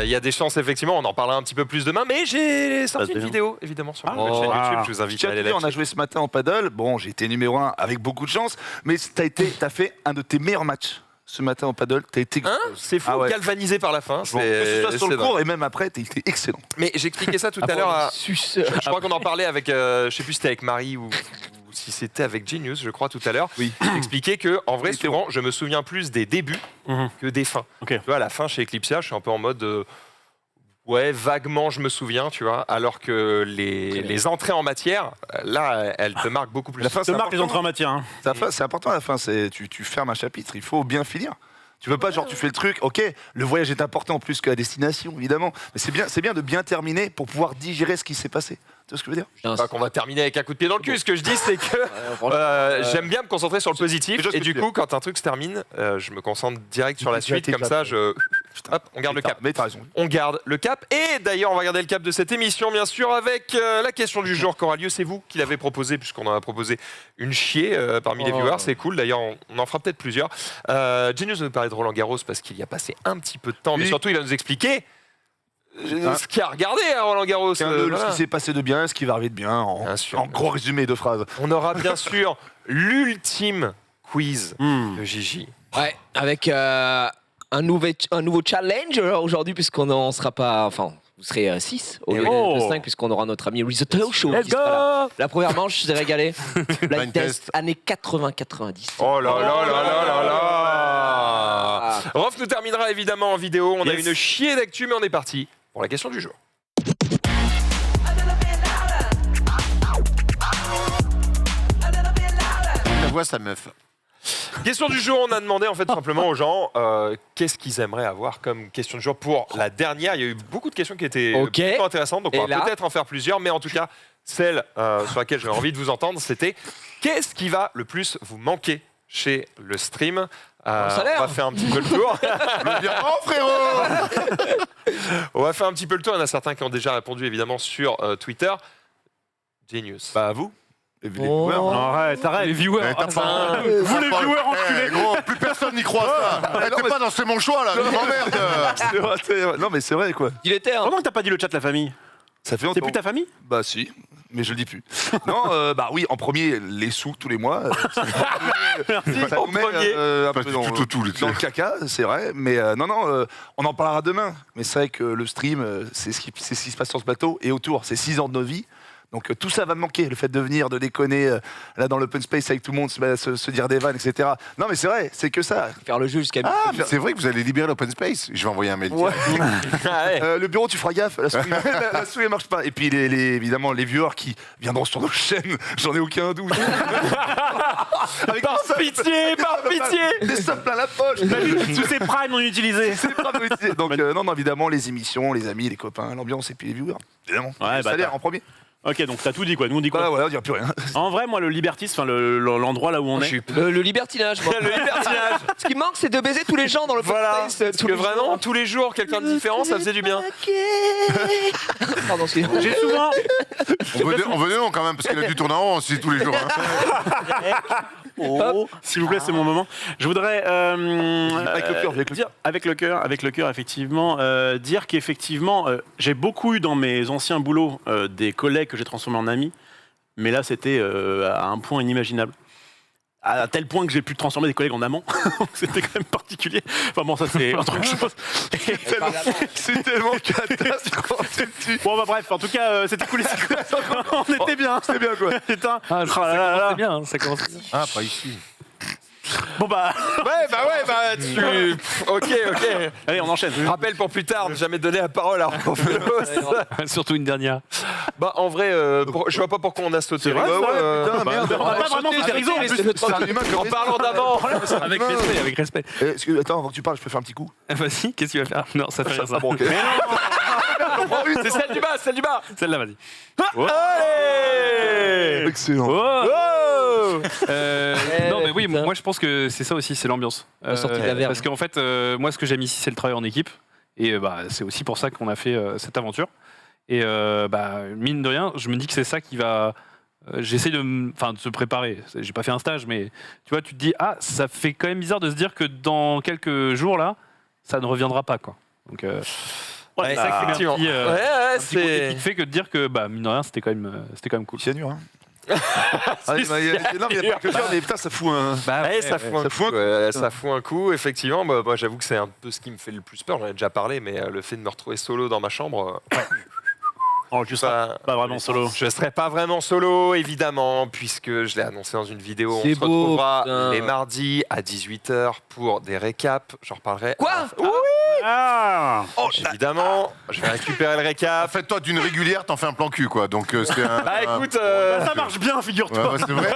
Speaker 1: Il y a des chances, effectivement. On en parlera un petit peu plus demain, mais j'ai sorti
Speaker 2: Bah,
Speaker 1: une
Speaker 2: c'est
Speaker 1: vidéo, évidemment, sur
Speaker 2: Ah,
Speaker 1: ma chaîne
Speaker 4: ah.
Speaker 1: YouTube. Je vous invite
Speaker 4: Tu
Speaker 1: à
Speaker 4: as
Speaker 1: aller
Speaker 4: vu, on
Speaker 1: là-dessus.
Speaker 4: a joué ce matin en paddle. Bon, j'ai été numéro 1 avec beaucoup de chance, mais t'as fait un de tes meilleurs matchs ce matin en paddle. T'as été
Speaker 1: Hein C'est fou,
Speaker 4: Ah ouais.
Speaker 1: galvanisé par la fin.
Speaker 4: que ce soit sur le
Speaker 1: dingue.
Speaker 4: cours et même après, t'as été excellent.
Speaker 1: Mais j'expliquais ça tout à l'heure à.
Speaker 3: Suceur.
Speaker 1: Je crois qu'on en parlait avec, je sais plus si c'était avec Marie ou si c'était avec Genius, je crois tout à l'heure.
Speaker 4: Oui.
Speaker 1: J'expliquais que en vrai,
Speaker 4: Il était
Speaker 1: souvent, je me souviens plus des débuts
Speaker 2: Mhm.
Speaker 1: que des fins.
Speaker 2: Ok.
Speaker 1: Tu vois, à la fin chez Eclipsia, je suis un peu en mode. Ouais, vaguement, je me souviens, tu vois, alors que les entrées en matière, là, elles te marquent beaucoup plus.
Speaker 4: La fin,
Speaker 2: Ça marque les entrées en matière. Hein.
Speaker 4: C'est important à la fin, tu fermes un chapitre, il faut bien finir. Tu veux pas, genre, tu fais le truc, ok, le voyage est important plus que la destination, évidemment, mais c'est bien de bien terminer pour pouvoir digérer ce qui s'est passé. Tu vois ce que je veux dire
Speaker 3: Putain,
Speaker 1: Pas qu'on va terminer avec un coup de pied dans le cul. Ce que je dis, c'est que j'aime bien me concentrer sur le positif.
Speaker 4: je vois ce
Speaker 1: Et
Speaker 4: que
Speaker 1: du
Speaker 4: tu
Speaker 1: coup, quand un truc se termine, je me concentre direct sur la
Speaker 4: Tu as
Speaker 1: suite.
Speaker 4: été
Speaker 1: Comme ça, hop, on garde le cap.
Speaker 4: Mais t'as raison.
Speaker 1: On garde le cap. Et d'ailleurs, on va garder le cap de cette émission, bien sûr, avec la question du jour qui aura lieu. C'est vous qui l'avez proposé, puisqu'on en a proposé une chier parmi les viewers. C'est cool. D'ailleurs, on en fera peut-être plusieurs. Genius va nous parler de Roland Garros parce qu'il y a passé un petit peu de temps. Mais
Speaker 4: Oui.
Speaker 1: surtout, il va nous expliquer ce qu'il a regardé à Roland Garros.
Speaker 4: Ce
Speaker 1: Voilà.
Speaker 4: qui s'est passé de bien, ce qui va arriver de bien,
Speaker 1: Bien sûr,
Speaker 4: en
Speaker 1: bien
Speaker 4: gros résumé de phrases.
Speaker 1: On aura bien sûr l'ultime quiz
Speaker 2: Hmm.
Speaker 1: de Gigi.
Speaker 3: Ouais, avec un nouveau challenge aujourd'hui, puisqu'on n'en sera pas. Enfin, vous serez 6 au
Speaker 1: Et
Speaker 3: lieu
Speaker 2: oh.
Speaker 3: de 5, puisqu'on aura notre ami Risotto Show.
Speaker 2: Let's
Speaker 3: qui sera là.
Speaker 2: go
Speaker 3: La première manche, je t'ai régalé. Blind
Speaker 5: Blind
Speaker 3: test,
Speaker 5: test.
Speaker 3: années 80-90.
Speaker 1: Oh là là là là là là.
Speaker 3: Ah.
Speaker 1: Rof nous terminera évidemment en vidéo. On a
Speaker 2: Yes.
Speaker 1: une chier d'actu, mais on est parti pour la question du jour.
Speaker 5: La voix, sa meuf.
Speaker 1: Question du jour, on a demandé en fait simplement aux gens qu'est-ce qu'ils aimeraient avoir comme question du jour pour la dernière. Il y a eu beaucoup de questions qui étaient
Speaker 3: Ok.
Speaker 1: plutôt intéressantes, donc
Speaker 3: Et
Speaker 1: on va
Speaker 3: là
Speaker 1: peut-être en faire plusieurs, mais en tout cas, celle sur laquelle j'avais envie de vous entendre, c'était qu'est-ce qui va le plus vous manquer chez le stream.
Speaker 3: salaire.
Speaker 1: On va faire un petit peu le tour.
Speaker 5: Oh frérot.
Speaker 1: On va faire un petit peu le tour. Il y en a certains qui ont déjà répondu évidemment sur Twitter. Genius.
Speaker 4: Bah, à vous. Les
Speaker 3: Oh.
Speaker 4: viewers.
Speaker 2: Non, arrête, arrête.
Speaker 6: Les viewers.
Speaker 5: Eh, t'as
Speaker 6: ça-
Speaker 5: pas-
Speaker 2: Vous les
Speaker 5: t'as pas-
Speaker 2: viewers
Speaker 5: Eh,
Speaker 2: enculés.
Speaker 5: gros, plus personne n'y croit ça. Eh,
Speaker 4: non,
Speaker 5: t'es
Speaker 4: mais-
Speaker 5: pas dans c'est mon choix là, tu m'emmerdes.
Speaker 4: C'est vrai, c'est vrai. Non, mais c'est vrai, quoi.
Speaker 3: Il était, hein.
Speaker 2: Comment que t'as pas dit le chat, la famille
Speaker 4: Ça fait
Speaker 2: C'est
Speaker 4: longtemps.
Speaker 2: plus ta famille
Speaker 4: Bah, si. Mais je le dis plus. Non, bah oui, en premier, les sous tous les mois. Ça
Speaker 1: En
Speaker 4: nous met,
Speaker 1: premier.
Speaker 4: un
Speaker 5: Parce
Speaker 4: peu
Speaker 5: que tout,
Speaker 4: dans le caca, c'est vrai. Mais non, on en parlera demain. Mais c'est vrai que le stream, c'est ce qui se passe sur ce plateau et autour. C'est 6 ans de nos vies. Donc tout ça va me manquer, le fait de venir, de déconner là dans l'open space avec tout le monde, se dire des vannes, etc. Non mais c'est vrai, c'est que ça.
Speaker 3: Faire le jeu jusqu'à.
Speaker 5: Ah, mais c'est vrai que vous allez libérer l'open space. Je vais envoyer un mail.
Speaker 4: Ouais.
Speaker 1: Ah ouais.
Speaker 4: Le bureau, tu feras gaffe, la souris, la souris, elle marche pas. Et puis évidemment les viewers qui viendront sur nos chaînes, j'en ai aucun doute. Avec
Speaker 1: Par pitié, par pitié.
Speaker 4: des sommes plein la poche.
Speaker 2: Sous ces primes non utilisés.
Speaker 4: C'est pas possible. Donc non, évidemment les émissions, les amis, les copains, l'ambiance et puis les viewers. Évidemment.
Speaker 2: Ouais,
Speaker 4: le
Speaker 2: bah,
Speaker 4: salaire
Speaker 2: t'as-
Speaker 4: en premier.
Speaker 2: Ok, donc t'as tout dit quoi. Nous on dit quoi
Speaker 4: Voilà, on dira plus rien.
Speaker 2: En vrai, moi, le libertisme, enfin, l'endroit là où on est.
Speaker 3: Le libertinage, moi.
Speaker 1: Le libertinage.
Speaker 3: Ce qui manque, c'est de baiser tous les gens dans le
Speaker 1: Voilà.
Speaker 3: space.
Speaker 1: Parce que vraiment, tous les jours, quelqu'un de différent, ça faisait du bien.
Speaker 3: Pardon, excusez-moi.
Speaker 2: J'ai souvent.
Speaker 5: On veut des noms quand même, parce qu'il a dû tourner en rond aussi tous les jours. hein.
Speaker 2: S'il vous plaît, c'est mon moment. Je voudrais
Speaker 4: Avec le cœur, avec le
Speaker 2: dire, avec le cœur, effectivement, dire qu'effectivement, j'ai beaucoup eu dans mes anciens boulots des collègues que j'ai transformés en amis, mais là, c'était à un point inimaginable. À tel point que j'ai pu transformer des collègues en amants. C'était quand même particulier. Enfin bon, ça c'est autre chose.
Speaker 4: C'est tellement catastrophique.
Speaker 2: Bon, bah bref, en tout cas, c'était cool. On était bien.
Speaker 4: C'est bien quoi.
Speaker 2: Putain.
Speaker 6: Ah,
Speaker 2: Oh là là là.
Speaker 6: c'est bien, hein, ça commence bien.
Speaker 5: Ah, pas ici.
Speaker 2: Bon bah,
Speaker 1: tu... Ok.
Speaker 2: allez, on enchaîne.
Speaker 1: Rappel pour plus tard, ne jamais donner la parole à Rofelos.
Speaker 6: Surtout une dernière.
Speaker 1: Bah en vrai, je vois pas pourquoi on a sauté.
Speaker 2: vrai,
Speaker 1: Bah,
Speaker 2: ça
Speaker 1: ouais,
Speaker 4: Putain, merde.
Speaker 2: On va pas vraiment faire des raisons, en plus.
Speaker 4: C'est un humain
Speaker 1: En parlant d'avant.
Speaker 6: Avec respect, avec respect.
Speaker 4: Attends, avant que tu parles, je peux faire un petit coup.
Speaker 6: Vas-y, qu'est-ce qu'il va faire? Non, ça fait rien, ça.
Speaker 4: Bon, ok.
Speaker 1: C'est celle du bas,
Speaker 6: Celle-là, vas-y.
Speaker 1: Allez.
Speaker 4: Excellent.
Speaker 1: Oh
Speaker 6: Non, mais oui,
Speaker 3: putain.
Speaker 6: moi je pense que c'est ça aussi, c'est l'ambiance.
Speaker 3: La sortie de la verve.
Speaker 6: Parce qu'en fait, moi ce que j'aime ici, c'est le travail en équipe. Et c'est aussi pour ça qu'on a fait cette aventure. Et mine de rien, je me dis que c'est ça qui va. J'essaie de se préparer. J'ai pas fait un stage, mais tu vois, tu te dis, ah, ça fait quand même bizarre de se dire que dans quelques jours là, ça ne reviendra pas, quoi. Donc,
Speaker 1: Ouais,
Speaker 6: c'est ça qui fait un
Speaker 1: effectivement.
Speaker 6: petit,
Speaker 1: Ouais,
Speaker 6: un petit côté
Speaker 1: c'est.
Speaker 6: qui te fait que de dire que, mine de rien, c'était quand même cool.
Speaker 4: Cyanure, hein. Non, mais il n'y a pas que ça, mais putain, ça fout un.
Speaker 1: Ouais, ça fout un coup. Ça fout un coup, effectivement. Bah, moi, j'avoue que c'est un peu ce qui me fait le plus peur. J'en ai déjà parlé, mais le fait de me retrouver solo dans ma chambre.
Speaker 2: Oh, tu seras pas vraiment solo.
Speaker 1: Je ne serai pas vraiment solo, évidemment, puisque je l'ai annoncé dans une vidéo.
Speaker 3: C'est
Speaker 1: On se
Speaker 3: beau,
Speaker 1: retrouvera
Speaker 3: putain.
Speaker 1: les mardis à 18h pour des récaps. J'en reparlerai.
Speaker 3: Quoi?
Speaker 1: Oui,
Speaker 2: Ah.
Speaker 1: évidemment. Je vais récupérer le
Speaker 5: En
Speaker 1: récap.
Speaker 5: fait, toi, d'une régulière, t'en fais un plan cul, quoi. Donc, c'est un.
Speaker 1: Bah écoute,
Speaker 2: Ça marche bien,
Speaker 5: Ouais,
Speaker 2: figure-toi.
Speaker 5: ouais, c'est vrai.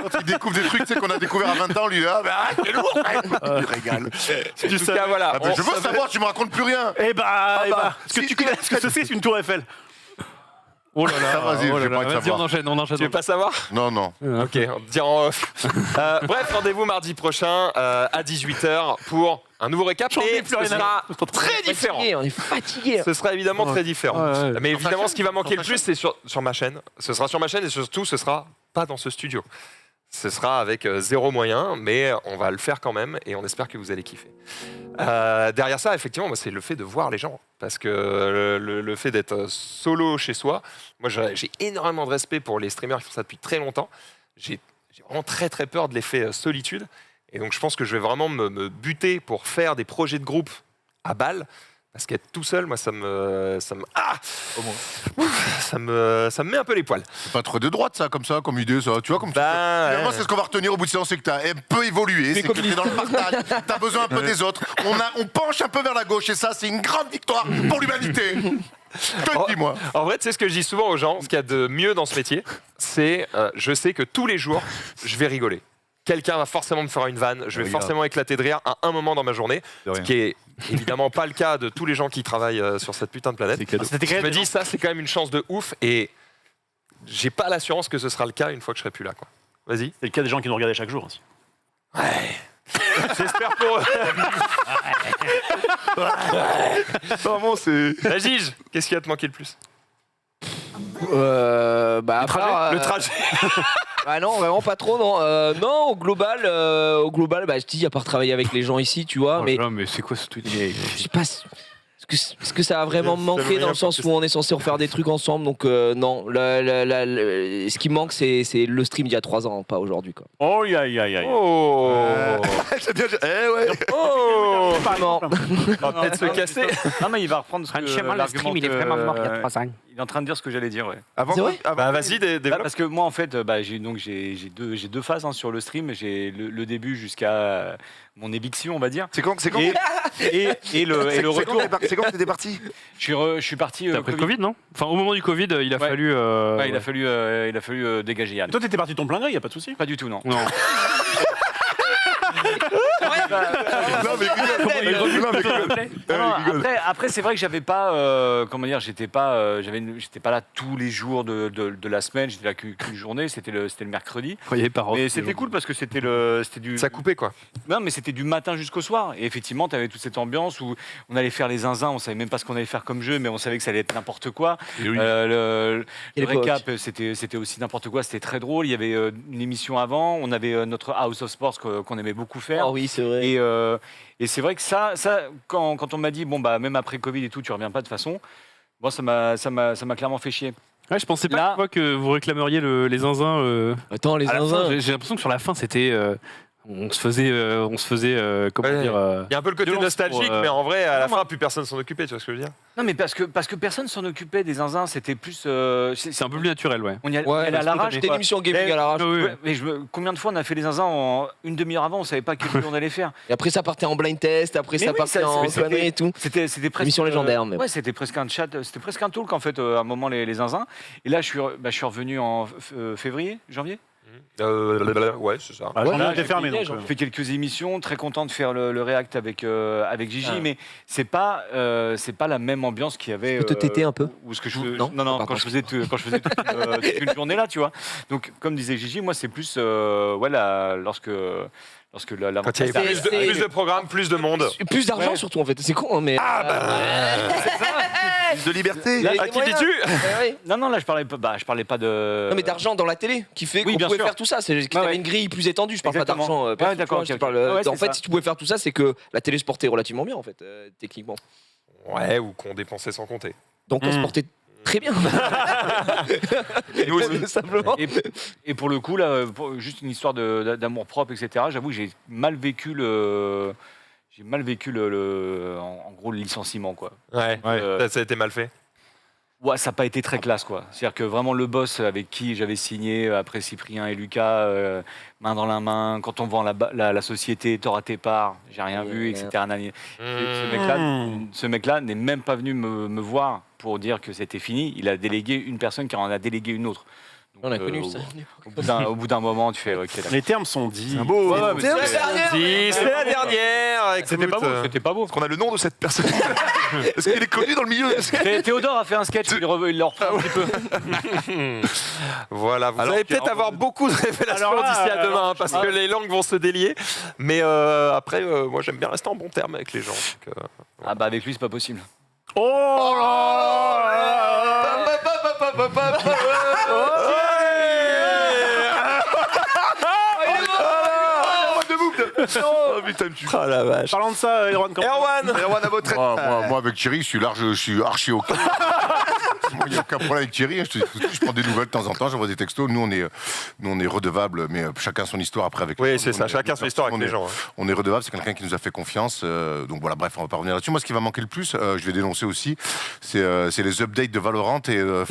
Speaker 5: Quand il découvre des trucs, tu sais, qu'on a découvert à 20 ans, lui, là, bah, arrête, c'est lourd, il régale.
Speaker 1: en tout cas, voilà.
Speaker 5: Ah, bah, je veux savoir, tu me racontes plus rien.
Speaker 2: Eh bah,
Speaker 5: si,
Speaker 2: est-ce que tu sais, c'est une tour Eiffel.
Speaker 6: Oh là là,
Speaker 5: Ça, vas-y,
Speaker 6: oh
Speaker 5: je
Speaker 6: là
Speaker 5: vais pas
Speaker 6: là.
Speaker 5: te
Speaker 6: Vas-y,
Speaker 5: savoir.
Speaker 6: on enchaîne.
Speaker 1: Tu veux pas savoir?
Speaker 5: Non, non.
Speaker 1: Ok, on te dira en off. Bref, rendez-vous mardi prochain à 18h pour un nouveau récap. Et ce sera très différent.
Speaker 3: On est fatigué.
Speaker 1: Ce sera évidemment très différent.
Speaker 6: Ouais, ouais.
Speaker 1: Mais évidemment, ce qui va manquer le plus, c'est sur ma chaîne. Ce sera sur ma chaîne et surtout, ce sera pas dans ce studio. Ce sera avec zéro moyen, mais on va le faire quand même et on espère que vous allez kiffer. Derrière ça, effectivement, moi, c'est le fait de voir les gens. Parce que le fait d'être solo chez soi, moi j'ai énormément de respect pour les streamers qui font ça depuis très longtemps. J'ai vraiment très très peur de l'effet solitude. Et donc je pense que je vais vraiment me buter pour faire des projets de groupe à balle. Parce qu'être tout seul, moi, ça me met un peu les poils.
Speaker 5: C'est pas trop de droite, ça, comme idée, ça. Tu vois, comme
Speaker 1: Bah,
Speaker 5: finalement, c'est ce qu'on va retenir au bout de séance, c'est que t'as un peu évolué, c'est que t'es dans le partage, t'as besoin un peu des autres. On penche un peu vers la gauche, et ça, c'est une grande victoire pour l'humanité. Je te le dis, moi.
Speaker 1: En vrai, tu sais ce que je dis souvent aux gens, ce qu'il y a de mieux dans ce métier, c'est je sais que tous les jours, je vais rigoler. Quelqu'un va forcément me faire une vanne, je vais forcément éclater de rire à un moment dans ma journée, ce qui est évidemment pas le cas de tous les gens qui travaillent sur cette putain de planète. Je me dis, ça, c'est quand même une chance de ouf, et j'ai pas l'assurance que ce sera le cas une fois que je serai plus là, quoi. Vas-y.
Speaker 2: C'est le cas des gens qui nous regardaient chaque jour aussi.
Speaker 1: Ouais. J'espère pour eux.
Speaker 4: Vraiment, c'est.
Speaker 1: La Gige, qu'est-ce qui va te manquer le plus?
Speaker 3: Le
Speaker 1: trajet.
Speaker 3: Ah non, vraiment pas trop, non. Non, au global, bah, je dis, à part travailler avec les gens ici, tu vois, mais
Speaker 6: mais c'est quoi ce truc?
Speaker 3: je sais pas. Est-ce que ça a vraiment manqué dans le sens où on est censé refaire des trucs ensemble? Donc non, ce qui manque, c'est le stream d'il y a 3 ans, pas aujourd'hui, quoi.
Speaker 2: Oh, aïe, aïe, aïe.
Speaker 1: Oh.
Speaker 4: J'aime bien. Eh ouais.
Speaker 1: Oh.
Speaker 3: Vraiment.
Speaker 1: On va peut-être se casser.
Speaker 8: Non, mais il va reprendre ce que l'argument
Speaker 6: il est vraiment mort il y a 3 ans.
Speaker 8: Il est en train de dire ce que j'allais dire, ouais.
Speaker 3: C'est vrai
Speaker 1: Bah vas-y, développe.
Speaker 8: Parce que moi, en fait, j'ai deux phases hein, sur le stream. J'ai le début jusqu'à mon éviction, on va dire.
Speaker 4: C'est quand
Speaker 8: Et le retour.
Speaker 4: C'est quand t'étais parti?
Speaker 8: Je suis parti.
Speaker 6: Après le Covid, non? Enfin, au moment du Covid, il a
Speaker 8: Ouais.
Speaker 6: fallu.
Speaker 8: Ouais, il a fallu dégager Yann.
Speaker 2: Toi, t'étais parti de ton plein gré, y a pas de souci.
Speaker 8: Pas du tout, non.
Speaker 6: Non.
Speaker 5: Non, mais
Speaker 8: après, c'est vrai que j'avais pas, comment dire, j'étais pas là tous les jours de la semaine. J'étais là qu'une journée. C'était le mercredi.
Speaker 6: Croyez par
Speaker 8: Mais c'était cool parce que c'était du.
Speaker 1: Ça coupait quoi.
Speaker 8: Non, mais c'était du matin jusqu'au soir. Et effectivement, tu avais toute cette ambiance où on allait faire les zinzins. On savait même pas ce qu'on allait faire comme jeu, mais on savait que ça allait être n'importe quoi. Le récap, c'était aussi n'importe quoi. C'était très drôle. Il y avait une émission avant. On avait notre House of Sports qu'on aimait beaucoup faire.
Speaker 3: Oh oui, c'est vrai.
Speaker 8: Et c'est vrai que ça quand on m'a dit, bon, bah, même après Covid et tout, tu reviens pas de toute façon, bon, ça m'a clairement fait chier.
Speaker 6: Ouais, je pensais pas
Speaker 8: Là-
Speaker 6: une fois que vous réclameriez les zinzins.
Speaker 3: Attends, les
Speaker 6: À la fin,
Speaker 3: zinzins.
Speaker 6: j'ai l'impression que sur la fin, c'était. On se faisait. Comment
Speaker 1: Ouais.
Speaker 6: dire.
Speaker 1: Il y a un peu le côté
Speaker 6: violence
Speaker 1: nostalgique,
Speaker 6: pour,
Speaker 1: mais en vrai, à la
Speaker 8: non,
Speaker 1: fin, plus personne s'en occupait, tu vois ce que je veux dire.
Speaker 8: Non, mais parce que personne s'en occupait des zinzins. C'était plus.
Speaker 6: C'est un peu plus naturel, ouais.
Speaker 8: On y allait,
Speaker 3: Ouais,
Speaker 8: on y allait à l'arrache.
Speaker 3: c'était une
Speaker 8: quoi.
Speaker 3: émission gaming à l'arrache.
Speaker 6: Oui, oui.
Speaker 8: Ouais, mais combien de fois on a fait les zinzins en une demi-heure avant, on savait pas quel jeu on allait faire.
Speaker 3: Et après, ça partait en blind test, après,
Speaker 8: Mais
Speaker 3: ça
Speaker 8: oui,
Speaker 3: partait
Speaker 8: ça,
Speaker 3: en
Speaker 8: mais c'était-
Speaker 3: conneries et tout.
Speaker 8: C'était presque.
Speaker 3: Émission légendaire, mais bon.
Speaker 8: Ouais, c'était presque un chat, c'était presque un talk en fait, à un moment les zinzins. Et là, je suis revenu en février, janvier.
Speaker 1: Ouais, c'est ça.
Speaker 2: Ah,
Speaker 3: Ouais,
Speaker 2: j'en
Speaker 3: là,
Speaker 2: étais fermé,
Speaker 3: j'ai
Speaker 2: donc.
Speaker 3: fini,
Speaker 8: J'ai fait quelques émissions, très content de faire le react avec Gigi,
Speaker 3: Ah.
Speaker 8: mais c'est pas la même ambiance qu'il y avait.
Speaker 3: Tu peux te téter un peu
Speaker 8: Ou ce que je
Speaker 3: Non,
Speaker 8: non,
Speaker 3: par
Speaker 8: quand
Speaker 3: contre.
Speaker 8: je faisais toute une journée là, tu vois. Donc comme disait Gigi, moi c'est plus lorsque la
Speaker 1: Quand il y avait
Speaker 3: C'est-
Speaker 1: plus de programmes, plus de monde.
Speaker 3: Plus d'argent
Speaker 8: Ouais.
Speaker 3: surtout en fait, c'est con hein, mais.
Speaker 4: Plus de liberté.
Speaker 3: Là,
Speaker 1: À qui dis-tu
Speaker 8: Non, là je parlais pas de.
Speaker 3: Non mais d'argent dans la télé qui fait
Speaker 8: Oui,
Speaker 3: qu'on
Speaker 8: bien
Speaker 3: pouvait
Speaker 8: sûr.
Speaker 3: faire tout ça, c'est que t'avais
Speaker 8: ouais.
Speaker 3: une grille plus étendue, je parle
Speaker 8: Exactement.
Speaker 3: pas d'argent.
Speaker 8: Ouais,
Speaker 3: perso,
Speaker 8: d'accord,
Speaker 3: tu vois,
Speaker 8: ok,
Speaker 3: je parle,
Speaker 8: ok. Ouais,
Speaker 3: en
Speaker 8: c'est
Speaker 3: fait
Speaker 8: ça.
Speaker 3: si tu pouvais faire tout ça, c'est que la télé se portait relativement bien en fait, techniquement.
Speaker 1: Ouais, ou qu'on dépensait sans compter.
Speaker 3: Donc on se portait très bien.
Speaker 1: Nous aussi.
Speaker 3: Tout simplement.
Speaker 8: Et pour le coup, là, juste une histoire d'amour propre, etc. J'avoue que j'ai mal vécu le. En gros, le licenciement, quoi.
Speaker 1: Ouais, ça a été mal fait.
Speaker 8: Ouais, ça n'a pas été très classe, quoi. C'est-à-dire que vraiment le boss avec qui j'avais signé après Cyprien et Lucas, main dans la main, quand on vend la société, t'auras tes parts, j'ai rien vu, etc. Ce mec-là n'est même pas venu me voir pour dire que c'était fini. Il a délégué une personne qui en a délégué une autre. Donc,
Speaker 3: On a connu ça.
Speaker 8: Au bout d'un moment, tu fais OK, d'accord.
Speaker 2: Les termes sont dits.
Speaker 4: Un beau.
Speaker 8: Ouais, mais
Speaker 3: C'est la dernière.
Speaker 1: Si, c'est la dernière.
Speaker 8: C'était pas beau, c'était pas beau.
Speaker 4: Est-ce qu'on a le nom de cette personne Est-ce qu'il est connu dans le milieu
Speaker 8: Théodore a fait un sketch, il le reprend un petit peu.
Speaker 1: Voilà, vous
Speaker 4: Alors,
Speaker 1: allez peut-être avoir beaucoup de révélations
Speaker 2: Alors là,
Speaker 1: d'ici à demain, parce que les langues vont se délier. Mais après, moi j'aime bien rester en bon terme avec les gens. Donc,
Speaker 8: Ah bah avec lui, c'est pas possible.
Speaker 2: Oh là
Speaker 4: Oh putain, tu
Speaker 1: oh la vache.
Speaker 2: Parlant de ça, Erwan,
Speaker 1: Erwan
Speaker 4: Erwan à votre aide.
Speaker 5: Moi, avec Thierry, je suis archi OK. Il n'y a aucun problème avec Thierry. Je prends des nouvelles de temps en temps, j'envoie des textos. Nous, on est redevables, mais chacun son histoire après avec les
Speaker 1: Oui,
Speaker 5: gens.
Speaker 1: c'est ça, chacun son histoire avec les gens.
Speaker 5: On est redevable, c'est quelqu'un qui nous a fait confiance. Donc voilà, bref, on va pas revenir là-dessus. Moi, ce qui va manquer le plus, je vais dénoncer aussi, c'est les updates de Valorant et.
Speaker 4: Il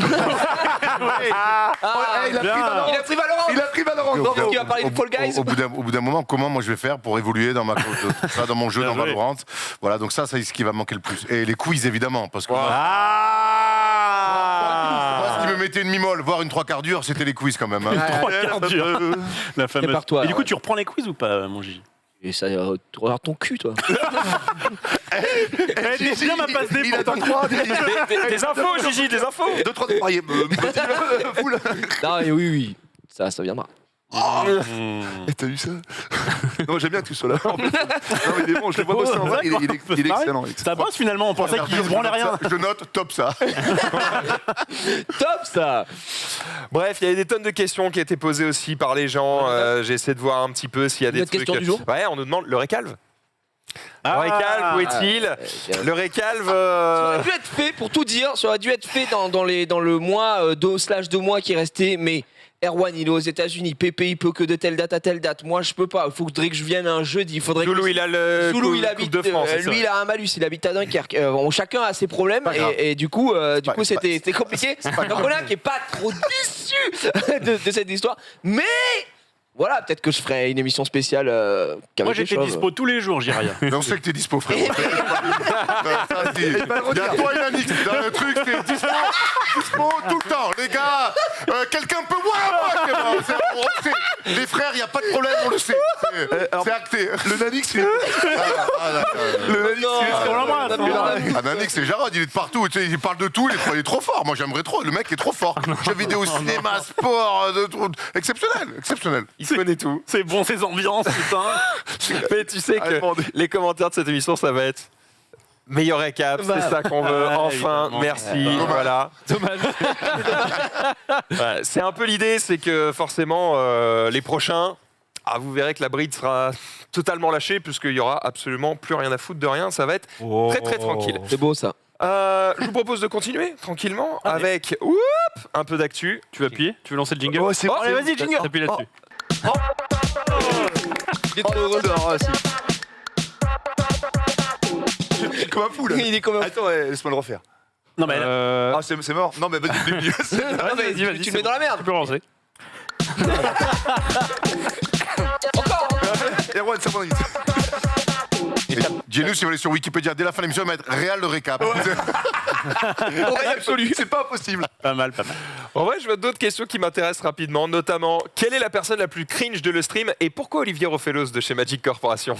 Speaker 4: a pris Valorant.
Speaker 3: Il a pris Valorant. Non, parce qu'il va parler de Fall Guys.
Speaker 5: Au bout d'un moment, comment moi je vais faire pour évoluer dans mon jeu, dans Valorant. Voilà, donc ça, c'est ce qui va manquer le plus. Et les quiz, évidemment, parce que moi, ce qui me mettait une mimole, voire une 3/4 d'heure, c'était les quiz quand même. Hein.
Speaker 2: Trois quarts d'heure. La fameuse.
Speaker 3: Prépare-toi,
Speaker 2: Et du coup,
Speaker 3: ouais.
Speaker 2: tu reprends les quiz ou pas, mon Gigi?
Speaker 3: Et ça, tu regardes ton cul, toi.
Speaker 2: T'es bien ma passe
Speaker 4: Il a
Speaker 2: pourtant.
Speaker 4: 3
Speaker 1: Des infos, Gigi, des infos
Speaker 4: 2-3 full.
Speaker 3: Non, et oui, ça viendra.
Speaker 4: T'as vu ça? Non, j'aime bien que tu sois là. En fait. Non, mais il est bon, je le vois bosser en vrai. Il est excellent.
Speaker 2: Ça bosse finalement, on pensait qu'il se branlait rien.
Speaker 5: Je note, top ça.
Speaker 3: Top, ça.
Speaker 1: Bref, il y avait des tonnes de questions qui étaient posées aussi par les gens. J'ai essayé de voir un petit peu s'il y a des
Speaker 3: Notre
Speaker 1: trucs.
Speaker 3: question du jour
Speaker 1: Ouais, on nous demande le récalve. Le récalve, où est-il? Le récalve.
Speaker 3: Ça aurait dû être fait, pour tout dire, ça aurait dû être fait dans le mois, 2 mois qui est resté, mais Erwan, il est aux États-Unis, Pépé, il peut que de telle date à telle date. Moi, je peux pas. Il faudrait que je vienne un jeudi. Il faudrait
Speaker 1: Zoulou,
Speaker 3: que...
Speaker 1: il a le
Speaker 3: Zoulou,
Speaker 1: coupe
Speaker 3: il habite.
Speaker 1: de France. c'est ça.
Speaker 3: Lui, il a un malus, il habite à Dunkerque. Chacun a ses problèmes et du coup, c'était compliqué. Donc voilà, qui est pas trop déçu de cette histoire. Mais voilà, peut-être que je ferai une émission spéciale.
Speaker 2: Moi, j'étais dispo tous les jours, j'y rien.
Speaker 5: Mais on sait que t'es dispo, frérot. Il y a toi et Yannick. Dans le truc, c'est dispo tout le temps. Les gars, quelqu'un peut. Voilà, moi, c'est bon, on sait. Les frères, il n'y a pas de problème, on le sait. C'est acté.
Speaker 4: Le Nanix, c'est.
Speaker 5: Le Nanix, c'est Jarod, il est de partout. Tu sais, il parle de tout, il est trop fort. Moi, j'aimerais trop. Le mec est trop fort. Jeux vidéo, cinéma, sport, exceptionnel.
Speaker 1: Il connaît tout.
Speaker 2: C'est bon, ces ambiances, putain.
Speaker 1: Mais tu sais que les commentaires de cette émission, ça va être meilleur récap, c'est ça qu'on veut. Enfin,
Speaker 2: évidemment.
Speaker 1: merci. Voilà.
Speaker 6: Dommage.
Speaker 1: Ouais, c'est un peu l'idée, c'est que forcément, les prochains, vous verrez que la bride sera totalement lâchée, puisqu'il y aura absolument plus rien à foutre de rien. Ça va être très très tranquille.
Speaker 3: C'est beau ça.
Speaker 1: Je vous propose de continuer tranquillement avec un peu d'actu.
Speaker 6: Tu veux appuyer? Tu veux lancer le jingle?
Speaker 4: Oh, c'est
Speaker 2: Allez, vas-y, jingle.
Speaker 6: T'appuies là-dessus.
Speaker 3: Il est trop heureux.
Speaker 4: Il est comme un fou là.
Speaker 3: Il est comme un fou.
Speaker 4: Attends, laisse-moi le refaire.
Speaker 2: Non, mais
Speaker 4: Ah, c'est mort. Non, mais vas-y,
Speaker 3: Non, mais tu le mets dans la merde.
Speaker 6: Tu peux lancer.
Speaker 4: Erwan, c'est bon.
Speaker 5: Genius, si vous allez sur Wikipédia, dès la fin de l'émission, il va mettre réel le récap.
Speaker 3: Oreille absolue.
Speaker 4: C'est pas impossible.
Speaker 2: pas mal, pas mal.
Speaker 1: En vrai, je veux d'autres questions qui m'intéressent rapidement, notamment quelle est la personne la plus cringe de le stream et pourquoi Olivier Rofelos de chez Magic Corporation?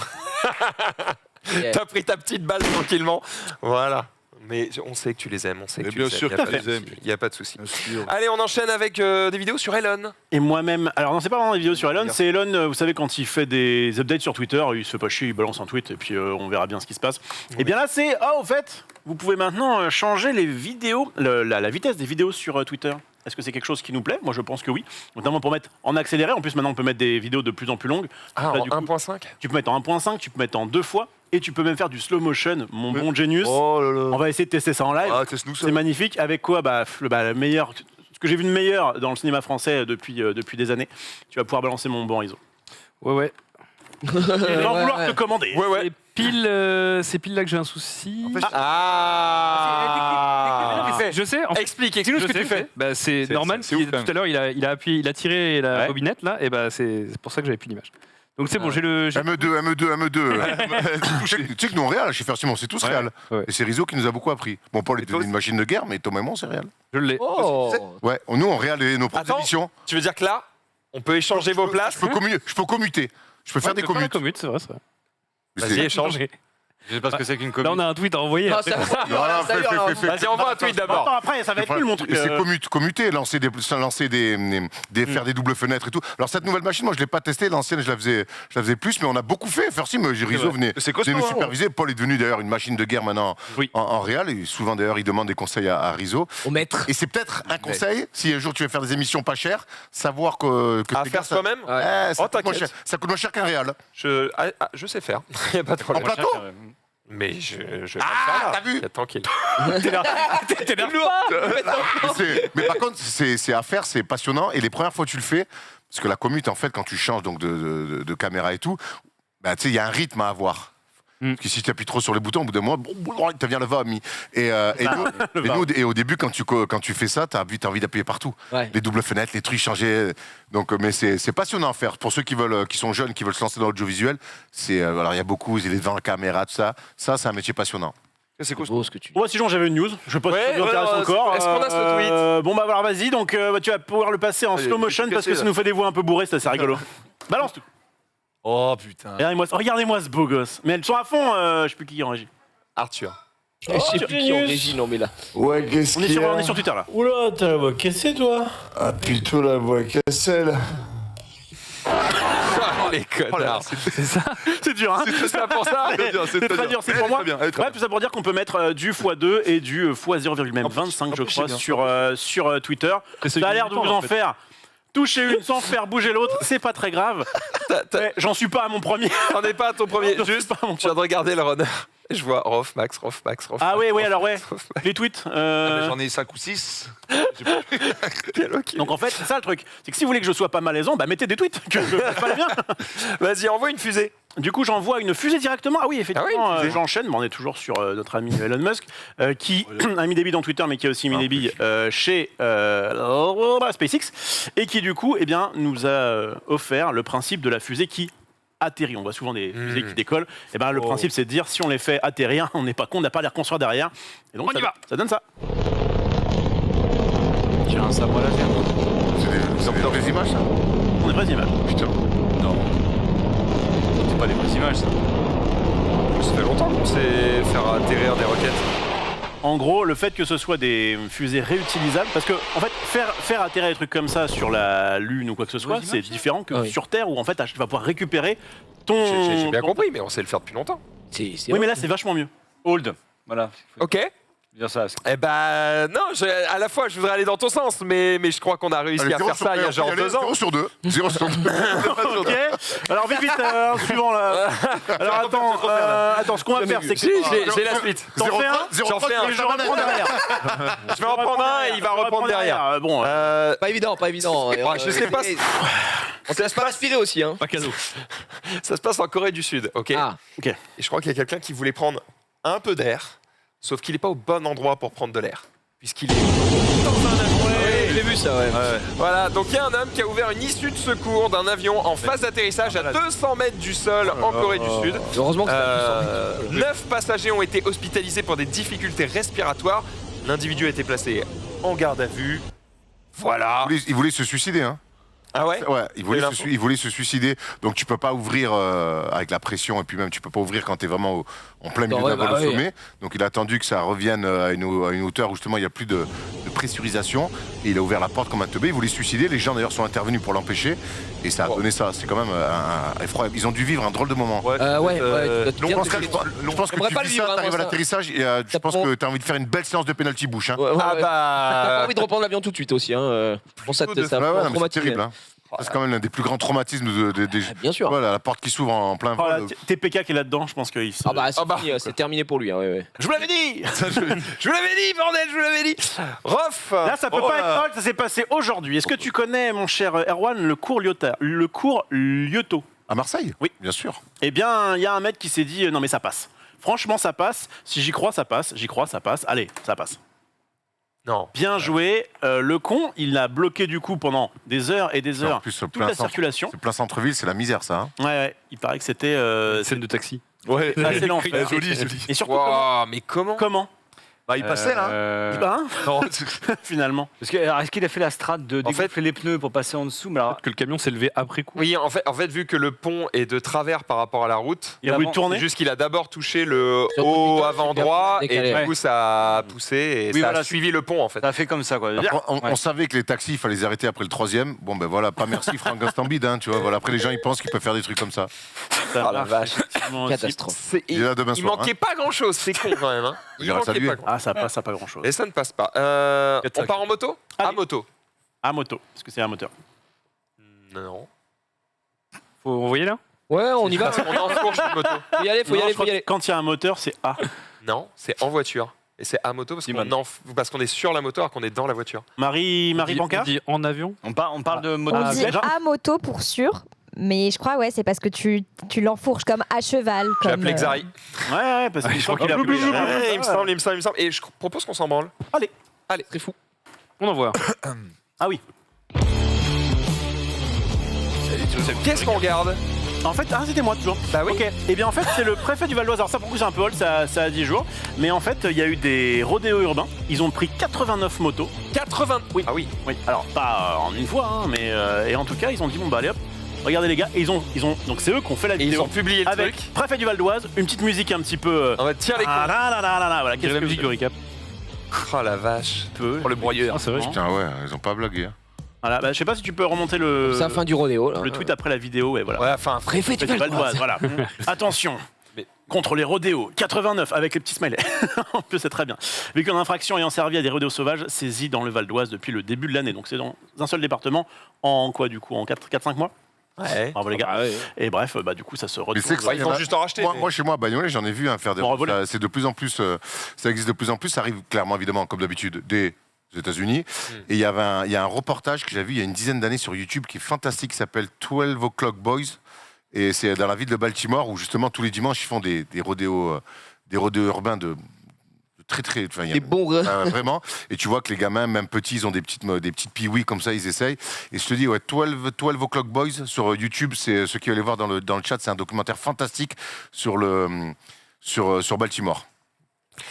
Speaker 3: Yeah.
Speaker 1: T'as pris ta petite balle tranquillement. Voilà. Mais on sait que tu les aimes, on sait que
Speaker 4: Mais
Speaker 1: tu
Speaker 4: bien
Speaker 1: les
Speaker 4: sûr
Speaker 1: aimes.
Speaker 4: que tu les aimes.
Speaker 1: Il n'y a pas de souci.
Speaker 4: Bien sûr.
Speaker 1: Allez, on enchaîne avec des vidéos sur Elon.
Speaker 2: Et moi-même, alors non, c'est pas vraiment des vidéos sur Elon, c'est Elon, vous savez, quand il fait des updates sur Twitter, il se fait pas chier, il balance un tweet et puis on verra bien ce qui se passe. Et bien là, c'est, au fait, vous pouvez maintenant changer les vidéos, la vitesse des vidéos sur Twitter. Est-ce que c'est quelque chose qui nous plaît? Moi, je pense que oui. Notamment pour mettre en accéléré. En plus, maintenant, on peut mettre des vidéos de plus en plus longues.
Speaker 1: Ah,
Speaker 2: Là,
Speaker 1: en
Speaker 2: du coup,
Speaker 1: 1.5.
Speaker 2: tu peux mettre en 1.5, tu peux mettre en 2 fois, et tu peux même faire du slow motion, mon bon Genius.
Speaker 4: Oh là là.
Speaker 2: On va essayer de tester ça en live.
Speaker 4: Ah, teste-nous ça.
Speaker 2: C'est magnifique. Avec quoi? Le meilleur, ce que j'ai vu de meilleur dans le cinéma français depuis des années. Tu vas pouvoir balancer mon bon ISO.
Speaker 6: Ouais.
Speaker 2: Je vais en vouloir te commander.
Speaker 1: Ouais.
Speaker 6: C'est pile là que j'ai un souci.
Speaker 8: Je sais.
Speaker 1: Explique
Speaker 6: Dis-nous
Speaker 1: ce
Speaker 6: ce que tu fais. Bah, c'est Norman
Speaker 8: c'est
Speaker 6: qui
Speaker 8: ouf, quand
Speaker 6: tout à l'heure il a appuyé, il a tiré la
Speaker 2: Ouais.
Speaker 6: bobinette là, et bah c'est pour ça que j'avais plus d'image. Donc c'est bon, j'ai le.
Speaker 5: ME2. Tu sais que nous, en réel, chez Faire Simon, c'est tous réel.
Speaker 6: Ouais.
Speaker 5: Et c'est Rizzo qui nous a beaucoup appris. Bon, Paul est une machine de guerre, mais Thomas et moi, c'est réel.
Speaker 6: Je l'ai.
Speaker 3: Oh.
Speaker 5: Ouais, nous, en réel, et nos propres
Speaker 1: Attends.
Speaker 5: émissions.
Speaker 1: Tu veux dire que là, on peut échanger vos places?
Speaker 5: Je peux commuter. Je peux faire des commutes.
Speaker 6: commutes, c'est vrai. C'est vrai.
Speaker 1: Vas-y, échange.
Speaker 8: Je sais pas ce que c'est qu'une
Speaker 6: Là
Speaker 8: commune.
Speaker 6: on a un tweet à envoyer.
Speaker 3: Non,
Speaker 6: après.
Speaker 3: ça
Speaker 5: fais.
Speaker 1: Vas-y, envoie un tweet d'abord.
Speaker 2: Attends, après, ça va être nul mon truc.
Speaker 5: Et c'est commuter, lancer faire des doubles fenêtres et tout. Alors cette nouvelle machine, moi je l'ai pas testée, l'ancienne je la faisais plus, mais on a beaucoup fait. Fersim, Rizzo venait me superviser. Paul est devenu d'ailleurs une machine de guerre maintenant
Speaker 6: Oui.
Speaker 5: en réel, et souvent d'ailleurs il demande des conseils à Rizzo.
Speaker 3: Au maître.
Speaker 5: Et c'est peut-être un conseil, si un jour tu veux faire des émissions pas chères, savoir que
Speaker 1: À
Speaker 5: tes
Speaker 1: faire
Speaker 5: gars, ça-
Speaker 1: toi-même?
Speaker 5: Ouais, ça
Speaker 1: Oh,
Speaker 5: coûte moins
Speaker 1: t'inquiète.
Speaker 5: cher. Ça coûte moins cher qu'un réel.
Speaker 1: Je sais faire. Il n'y a pas de
Speaker 5: En
Speaker 1: problème.
Speaker 5: plateau.
Speaker 1: Mais je
Speaker 5: T'as vu?
Speaker 1: Tranquille.
Speaker 5: Mais par contre, c'est à faire, c'est passionnant. Et les premières fois que tu le fais, parce que la commute, en fait, quand tu changes donc de caméra et tout, bah, tu sais, il y a un rythme à avoir. Parce que si tu appuies trop sur les boutons, au bout d'un moment, tu deviens le vomi. Et au début, quand tu fais ça, tu as envie d'appuyer partout.
Speaker 3: Ouais.
Speaker 5: Les doubles fenêtres, les trucs changer. Donc, mais c'est passionnant à faire. Pour ceux qui sont jeunes, qui veulent se lancer dans l'audiovisuel, alors il y a beaucoup, il est devant la caméra, tout ça. Ça, c'est un métier passionnant.
Speaker 4: C'est quoi
Speaker 3: Beau ce que tu dis.
Speaker 2: Moi, sinon, j'avais une news. Je sais pas si ça vous intéresse encore.
Speaker 1: Est-ce qu'on a ce tweet?
Speaker 2: Bon, bah voilà, vas-y. Donc, tu vas pouvoir le passer en
Speaker 4: Allez,
Speaker 2: slow motion parce que
Speaker 4: cassé,
Speaker 2: ça
Speaker 4: là.
Speaker 2: nous fait des voix un peu bourrées, c'est assez rigolo. Balance tout.
Speaker 4: Oh putain.
Speaker 2: Regardez-moi ce beau gosse. Mais elles sont à fond, je sais plus qui en régie.
Speaker 1: Arthur.
Speaker 3: Je sais plus qui en régie, non mais là.
Speaker 9: Ouais, qu'est-ce
Speaker 2: On est
Speaker 9: qu'il y a?
Speaker 2: sur Twitter là.
Speaker 9: Oula, t'as la voix cassée, toi? Ah, plutôt la voix cassée, là.
Speaker 1: Oh, les connards.
Speaker 2: C'est dur, hein?
Speaker 1: C'est ça pour ça.
Speaker 2: C'est très dur, c'est pour moi. Ouais, tout ça pour dire qu'on peut mettre du x2 et du x0,25, je crois, sur Twitter. Ça a l'air de vous en faire toucher une sans faire bouger l'autre, c'est pas très grave. Ouais, j'en suis pas à mon premier.
Speaker 1: T'en es pas à ton premier.
Speaker 2: J'en suis
Speaker 1: Juste,
Speaker 2: pas à mon
Speaker 1: je viens de regarder le runner. Je vois Rof, Max.
Speaker 2: Ah ouais, alors ouais, les tweets.
Speaker 4: J'en ai 5 ou 6.
Speaker 2: Donc en fait, c'est ça le truc. C'est que si vous voulez que je sois pas malaisant, bah mettez des tweets, que je fasse pas bien.
Speaker 1: Vas-y, envoie une fusée.
Speaker 2: Du coup, j'envoie une fusée directement. Ah oui, effectivement,
Speaker 1: une fusée.
Speaker 2: j'enchaîne. On est toujours sur notre ami Elon Musk, qui a mis des billes dans Twitter, mais qui a aussi mis des billes chez SpaceX, et qui du coup, eh bien, nous a offert le principe de la fusée qui atterrit. On voit souvent des fusées qui décollent. Et ben, le principe, c'est de dire si on les fait atterrir, on n'est pas con, on n'a pas à les reconstruire derrière. Et donc,
Speaker 6: On y va.
Speaker 2: ça donne ça.
Speaker 8: J'ai un sabre laser.
Speaker 5: C'est des images, ça?
Speaker 2: On est vraies images.
Speaker 5: Putain.
Speaker 8: C'est pas des vraies images, ça.
Speaker 1: Ça fait longtemps qu'on sait faire atterrir des roquettes.
Speaker 2: En gros, le fait que ce soit des fusées réutilisables, parce que en fait, faire atterrir des trucs comme ça sur la Lune ou quoi que ce soit, c'est différent que sur Terre où en fait, tu vas pouvoir récupérer ton.
Speaker 1: J'ai bien compris, mais on sait le faire depuis longtemps.
Speaker 2: Oui, mais là, c'est vachement mieux.
Speaker 8: Hold. Voilà.
Speaker 1: Ok.
Speaker 8: Dire ça.
Speaker 1: Eh ben non, à la fois je voudrais aller dans ton sens, mais je crois qu'on a réussi à faire ça il y a genre 2 ans.
Speaker 5: 0 sur 2. 0 sur 2.
Speaker 2: Ok. Alors vite, suivant là. Alors attends, ce qu'on va faire, c'est que
Speaker 1: j'ai la suite.
Speaker 2: T'en fais un,
Speaker 1: J'en fais un.
Speaker 2: et je reprends derrière.
Speaker 1: Je vais en prendre un et il va reprendre derrière.
Speaker 2: Bon,
Speaker 3: Pas évident.
Speaker 1: Je sais pas.
Speaker 3: On se laisse pas respirer aussi, hein.
Speaker 6: Pas cadeau.
Speaker 1: Ça se passe en Corée du Sud, ok.
Speaker 2: ok.
Speaker 1: Et je crois qu'il y a quelqu'un qui voulait prendre un peu d'air, sauf qu'il n'est pas au bon endroit pour prendre de l'air, puisqu'il est dans un avion.
Speaker 3: J'ai vu ça, ouais.
Speaker 1: Voilà, donc il y a un homme qui a ouvert une issue de secours d'un avion en phase d'atterrissage à 200 mètres du sol en Corée du Sud.
Speaker 3: Heureusement que c'est
Speaker 1: 9 passagers ont été hospitalisés pour des difficultés respiratoires. L'individu a été placé en garde à vue. Voilà.
Speaker 5: Il voulait se suicider, hein.
Speaker 1: Ah ouais.
Speaker 5: Ouais, il voulait se suicider, donc tu peux pas ouvrir avec la pression, et puis même tu peux pas ouvrir quand tu es vraiment en plein milieu d'un vol au sommet. Donc il a attendu que ça revienne à une hauteur où justement il n'y a plus de pressurisation, et il a ouvert la porte comme un teubé. Il voulait se suicider, les gens d'ailleurs sont intervenus pour l'empêcher, et ça a donné ça. C'est quand même effroyable. Ils ont dû vivre un drôle de moment. Je pense que tu vis ça, t'arrives à l'atterrissage, et je pense que tu as envie de faire une belle séance de penalty bouche. Hein.
Speaker 3: T'as pas envie de reprendre l'avion tout de suite aussi, hein. Bon, ça
Speaker 5: c'est terrible. Hein. C'est quand même l'un des plus grands traumatismes
Speaker 3: bien sûr.
Speaker 5: Voilà, la porte qui s'ouvre en plein vol.
Speaker 2: TPK qui est là-dedans, je pense qu'il
Speaker 3: c'est terminé pour lui. Hein, ouais.
Speaker 1: Je vous l'avais dit. Je vous l'avais dit, bordel, je vous l'avais dit. Rof.
Speaker 2: Là, ça peut pas être Holt, ça s'est passé aujourd'hui. Est-ce que tu connais, mon cher Erwan, le cours Lyoto
Speaker 5: À Marseille?
Speaker 2: Oui.
Speaker 5: Bien sûr.
Speaker 2: Eh bien, il y a un mec qui s'est dit non mais ça passe. Franchement, ça passe. Si j'y crois, ça passe. J'y crois, ça passe. Allez, ça passe.
Speaker 1: Non.
Speaker 2: Bien joué. Le con, il a bloqué du coup pendant des heures et des heures toute la circulation.
Speaker 5: C'est plein centre-ville, c'est la misère, ça. Hein.
Speaker 2: Ouais, il paraît que c'était
Speaker 6: Scène de taxi.
Speaker 1: Ouais.
Speaker 2: c'est l'enfer.
Speaker 1: Joli.
Speaker 2: Et surtout
Speaker 1: mais comment
Speaker 2: comment
Speaker 4: Bah, il passait là.
Speaker 1: Non.
Speaker 2: finalement.
Speaker 8: Parce que, alors, est-ce qu'il a fait la strate de dégonfler les pneus pour passer en dessous? Mais alors,
Speaker 6: Que le camion s'est levé après coup.
Speaker 1: Oui, en fait, vu que le pont est de travers par rapport à la route,
Speaker 2: Il a voulu tourner.
Speaker 1: c'est juste qu'il a d'abord touché le haut avant droit et
Speaker 3: décalé.
Speaker 1: du coup ça a poussé et ça a suivi le pont en fait.
Speaker 8: ça a fait comme ça, quoi.
Speaker 5: Après, on savait que les taxis, il fallait les arrêter après le 3e. Bon, ben voilà, pas merci Franck Gastambide, hein, tu vois. Voilà, après, les gens, ils pensent qu'ils peuvent faire des trucs comme ça.
Speaker 1: Oh la vache.
Speaker 3: Catastrophe.
Speaker 5: Il est là demain
Speaker 1: Il
Speaker 5: soir.
Speaker 1: manquait pas grand chose, c'est con quand même. Hein. Il
Speaker 5: J'irai
Speaker 1: manquait
Speaker 5: saluer.
Speaker 1: pas grand.
Speaker 2: Ah, ça passe à pas grand chose.
Speaker 1: Et ça ne passe pas. On part en moto?
Speaker 2: Allez.
Speaker 1: À moto.
Speaker 2: À moto. Est-ce que c'est un moteur?
Speaker 1: Non.
Speaker 6: Faut envoyer là?
Speaker 3: Ouais, on y va.
Speaker 1: On est en fourche de moto.
Speaker 3: Faut y aller, faut y
Speaker 2: Non,
Speaker 3: aller,
Speaker 2: je crois
Speaker 3: faut y aller.
Speaker 2: que quand il y a un moteur, c'est A.
Speaker 1: Non, c'est en voiture. Et c'est à moto parce qu'on est sur la moto alors qu'on est dans la voiture.
Speaker 2: Marie
Speaker 6: On
Speaker 2: Pancard
Speaker 6: dit en avion?
Speaker 8: On parle de moto.
Speaker 10: On dit
Speaker 2: déjà
Speaker 10: à moto pour sûr, mais je crois c'est parce que tu l'enfourches comme à cheval.
Speaker 1: J'ai
Speaker 10: Comme,
Speaker 1: appelé Xari.
Speaker 2: Ouais, parce que je crois qu'il a appelé.
Speaker 1: Ouais, il me semble. Et je propose qu'on s'en branle.
Speaker 2: Allez.
Speaker 3: Très fou.
Speaker 6: On envoie.
Speaker 2: Ah oui.
Speaker 1: Qu'est-ce qu'on regarde?
Speaker 2: En fait, c'était moi toujours.
Speaker 1: Bah oui.
Speaker 2: Ok. Et bien en fait, c'est le préfet du Val d'Oise. Alors ça, pour le coup, c'est un peu old, ça a 10 jours. Mais en fait, il y a eu des rodéos urbains. Ils ont pris 89 motos.
Speaker 1: 80.
Speaker 2: Oui.
Speaker 1: Ah oui.
Speaker 2: Oui. Alors pas en une fois, hein, mais et en tout cas, ils ont dit bon bah allez hop. Regardez les gars, et ils ont donc c'est eux qui ont fait la
Speaker 1: Et
Speaker 2: vidéo.
Speaker 1: ils ont publié le
Speaker 2: avec
Speaker 1: truc.
Speaker 2: préfet du Val d'Oise, une petite musique un petit peu.
Speaker 1: On va tirer les coups.
Speaker 2: Voilà, qu'est-ce
Speaker 6: La
Speaker 2: que
Speaker 6: musique du recap.
Speaker 1: Oh la vache.
Speaker 2: peu.
Speaker 1: Oh le broyeur.
Speaker 6: Ah, c'est vrai.
Speaker 5: Putain, ouais, ils ont pas blagué. Hein.
Speaker 2: Voilà, bah, je sais pas si tu peux remonter le
Speaker 3: C'est la fin du rodéo. Là.
Speaker 2: le tweet après la vidéo et voilà.
Speaker 1: Ouais, enfin,
Speaker 3: Préfet du
Speaker 2: Préfet du
Speaker 3: Val
Speaker 2: Val d'Oise, voilà. Attention.
Speaker 1: Mais-
Speaker 2: Contre les rodéos, 89 avec les petits smileys. En plus, c'est très bien. Véhicule d'infraction ayant servi à des rodéos sauvages saisis dans le Val d'Oise depuis le début de l'année. Donc c'est dans un seul département. En quoi du coup? En 4-5 mois?
Speaker 1: Ouais.
Speaker 2: Bravo les gars. Et bref, bah du coup ça se
Speaker 5: Mais
Speaker 2: retourne.
Speaker 5: c'est que ça,
Speaker 1: Ils vont juste en racheter.
Speaker 5: Moi, chez moi, à Bagnolet, j'en ai vu faire des.
Speaker 2: Bon, revoler.
Speaker 5: C'est de plus en plus. Ça existe de plus en plus. Ça arrive clairement, évidemment, comme d'habitude, des États-Unis. Et il y a un reportage que j'ai vu il y a une dizaine d'années sur YouTube qui est fantastique, qui s'appelle 12 O'Clock Boys. Et c'est dans la ville de Baltimore où justement tous les dimanches ils font des rodéos urbains de très très. Enfin,
Speaker 3: Des bons
Speaker 5: vraiment. Et tu vois que les gamins, même petits, ils ont des petites piouis comme ça, ils essayent. Et je te dis, ouais, 12 O'Clock Boys sur YouTube, c'est ceux qui veulent aller voir dans le chat, c'est un documentaire fantastique sur Baltimore.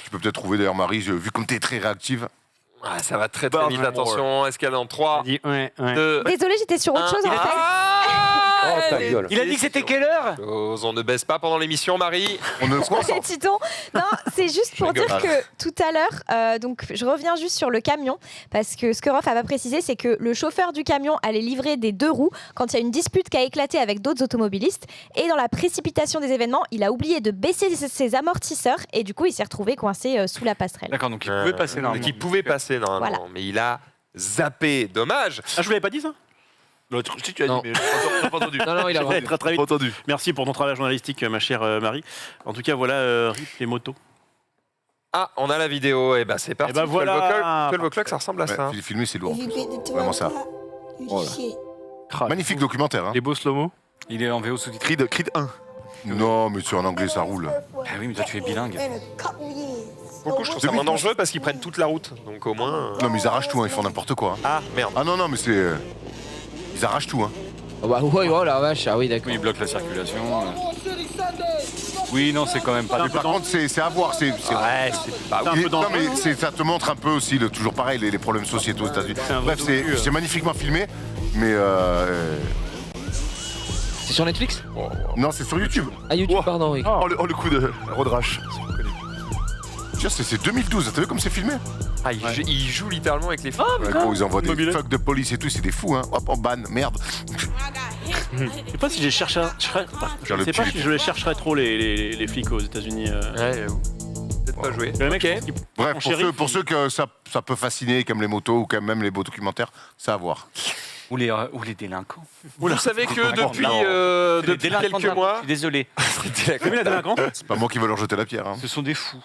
Speaker 5: Tu peux peut-être trouver d'ailleurs Marie, vu comme tu es très réactive.
Speaker 1: Ah, ça va très très vite, attention. Est-ce qu'il y a dans 3,
Speaker 6: On dit
Speaker 1: 2...
Speaker 10: Désolée, j'étais sur autre chose en fait.
Speaker 11: ta gueule.
Speaker 8: Il a dit que c'était quelle heure
Speaker 1: On ne baisse pas pendant l'émission, Marie.
Speaker 5: On ne croit
Speaker 10: Les titans. Non, c'est juste pour dire que tout à l'heure, donc je reviens juste sur le camion, parce que ce que Rof a pas précisé, c'est que le chauffeur du camion allait livrer des 2 roues quand il y a une dispute qui a éclaté avec d'autres automobilistes. Et dans la précipitation des événements, il a oublié de baisser ses amortisseurs et du coup, il s'est retrouvé coincé sous la passerelle.
Speaker 8: D'accord, donc il pouvait passer normalement.
Speaker 1: Qui pouvait passer normalement,
Speaker 10: Voilà.
Speaker 1: mais il a zappé. Dommage.
Speaker 2: Ah, je vous l'avais pas dit ça
Speaker 4: Si tu as
Speaker 3: Non.
Speaker 4: dit, mais j'ai pas entendu.
Speaker 3: Non, il a
Speaker 2: Très, très, très vite.
Speaker 4: Entendu.
Speaker 2: Merci pour ton travail journalistique, ma chère Marie. En tout cas, voilà, RIP les motos.
Speaker 1: Ah, on a la vidéo. Et bah c'est parti.
Speaker 2: Eh ben voilà.
Speaker 1: 12 o'clock, ça ressemble à ça.
Speaker 5: Ouais, filmer, c'est lourd. Vraiment ça.
Speaker 6: Ah,
Speaker 5: Magnifique documentaire. Hein.
Speaker 6: Les beaux slow-mo.
Speaker 8: Il est en VO sous-titré.
Speaker 4: Creed 1.
Speaker 5: Non, mais c'est en anglais, ça roule.
Speaker 8: Ah oui, mais toi tu es bilingue.
Speaker 1: Pour le coup, je trouve ça moins dangereux parce qu'ils prennent toute la route. Donc au moins.
Speaker 5: Non, mais ils arrachent tout, hein, ils font n'importe quoi. Hein.
Speaker 1: Ah merde.
Speaker 5: Ah non, mais c'est. Ils arrachent tout. Hein.
Speaker 3: Oh, bah, ouais, oh la vache, ah oui, d'accord.
Speaker 8: Oui, il bloque la circulation. Oui, non, c'est quand même pas.
Speaker 5: Mais par contre, c'est à voir.
Speaker 1: Ouais, c'est pas
Speaker 2: C'est un peu
Speaker 5: Non,
Speaker 2: dangereux.
Speaker 5: mais ça te montre un peu aussi, toujours pareil, les problèmes sociétaux aux États-Unis.
Speaker 2: un vrai
Speaker 5: Bref,
Speaker 2: docu,
Speaker 5: c'est magnifiquement filmé, mais.
Speaker 3: C'est sur Netflix?
Speaker 5: Non, c'est sur YouTube.
Speaker 3: Ah, YouTube,
Speaker 4: Wow.
Speaker 3: pardon, oui.
Speaker 4: Oh, le coup de road rash.
Speaker 5: Tiens, c'est 2012, t'as vu comme c'est filmé?
Speaker 1: Ah, il joue littéralement avec les filles.
Speaker 5: Ouais, gros, ils envoient des
Speaker 2: Mobilette.
Speaker 5: fuck de police et tout, c'est des fous, hein. Hop, en ban, merde.
Speaker 2: Je sais pas si je chercherais si je les chercherais trop les flics aux États-Unis.
Speaker 1: Ouais, peut-être pas jouer.
Speaker 2: Le mec,
Speaker 1: Ok.
Speaker 2: je pense qu'il-
Speaker 5: Bref,
Speaker 2: Mon
Speaker 5: pour
Speaker 2: shérif,
Speaker 5: ceux que ça peut fasciner, comme les motos ou comme même les beaux documentaires, c'est à voir.
Speaker 8: Ou les délinquants.
Speaker 1: Vous savez que depuis,
Speaker 8: Les
Speaker 1: depuis
Speaker 8: délinquants
Speaker 1: quelques mois.
Speaker 8: Je suis désolé.
Speaker 2: T'as vu la délinquante?
Speaker 5: C'est pas moi qui vais leur jeter la pierre. Hein.
Speaker 8: Ce sont des fous.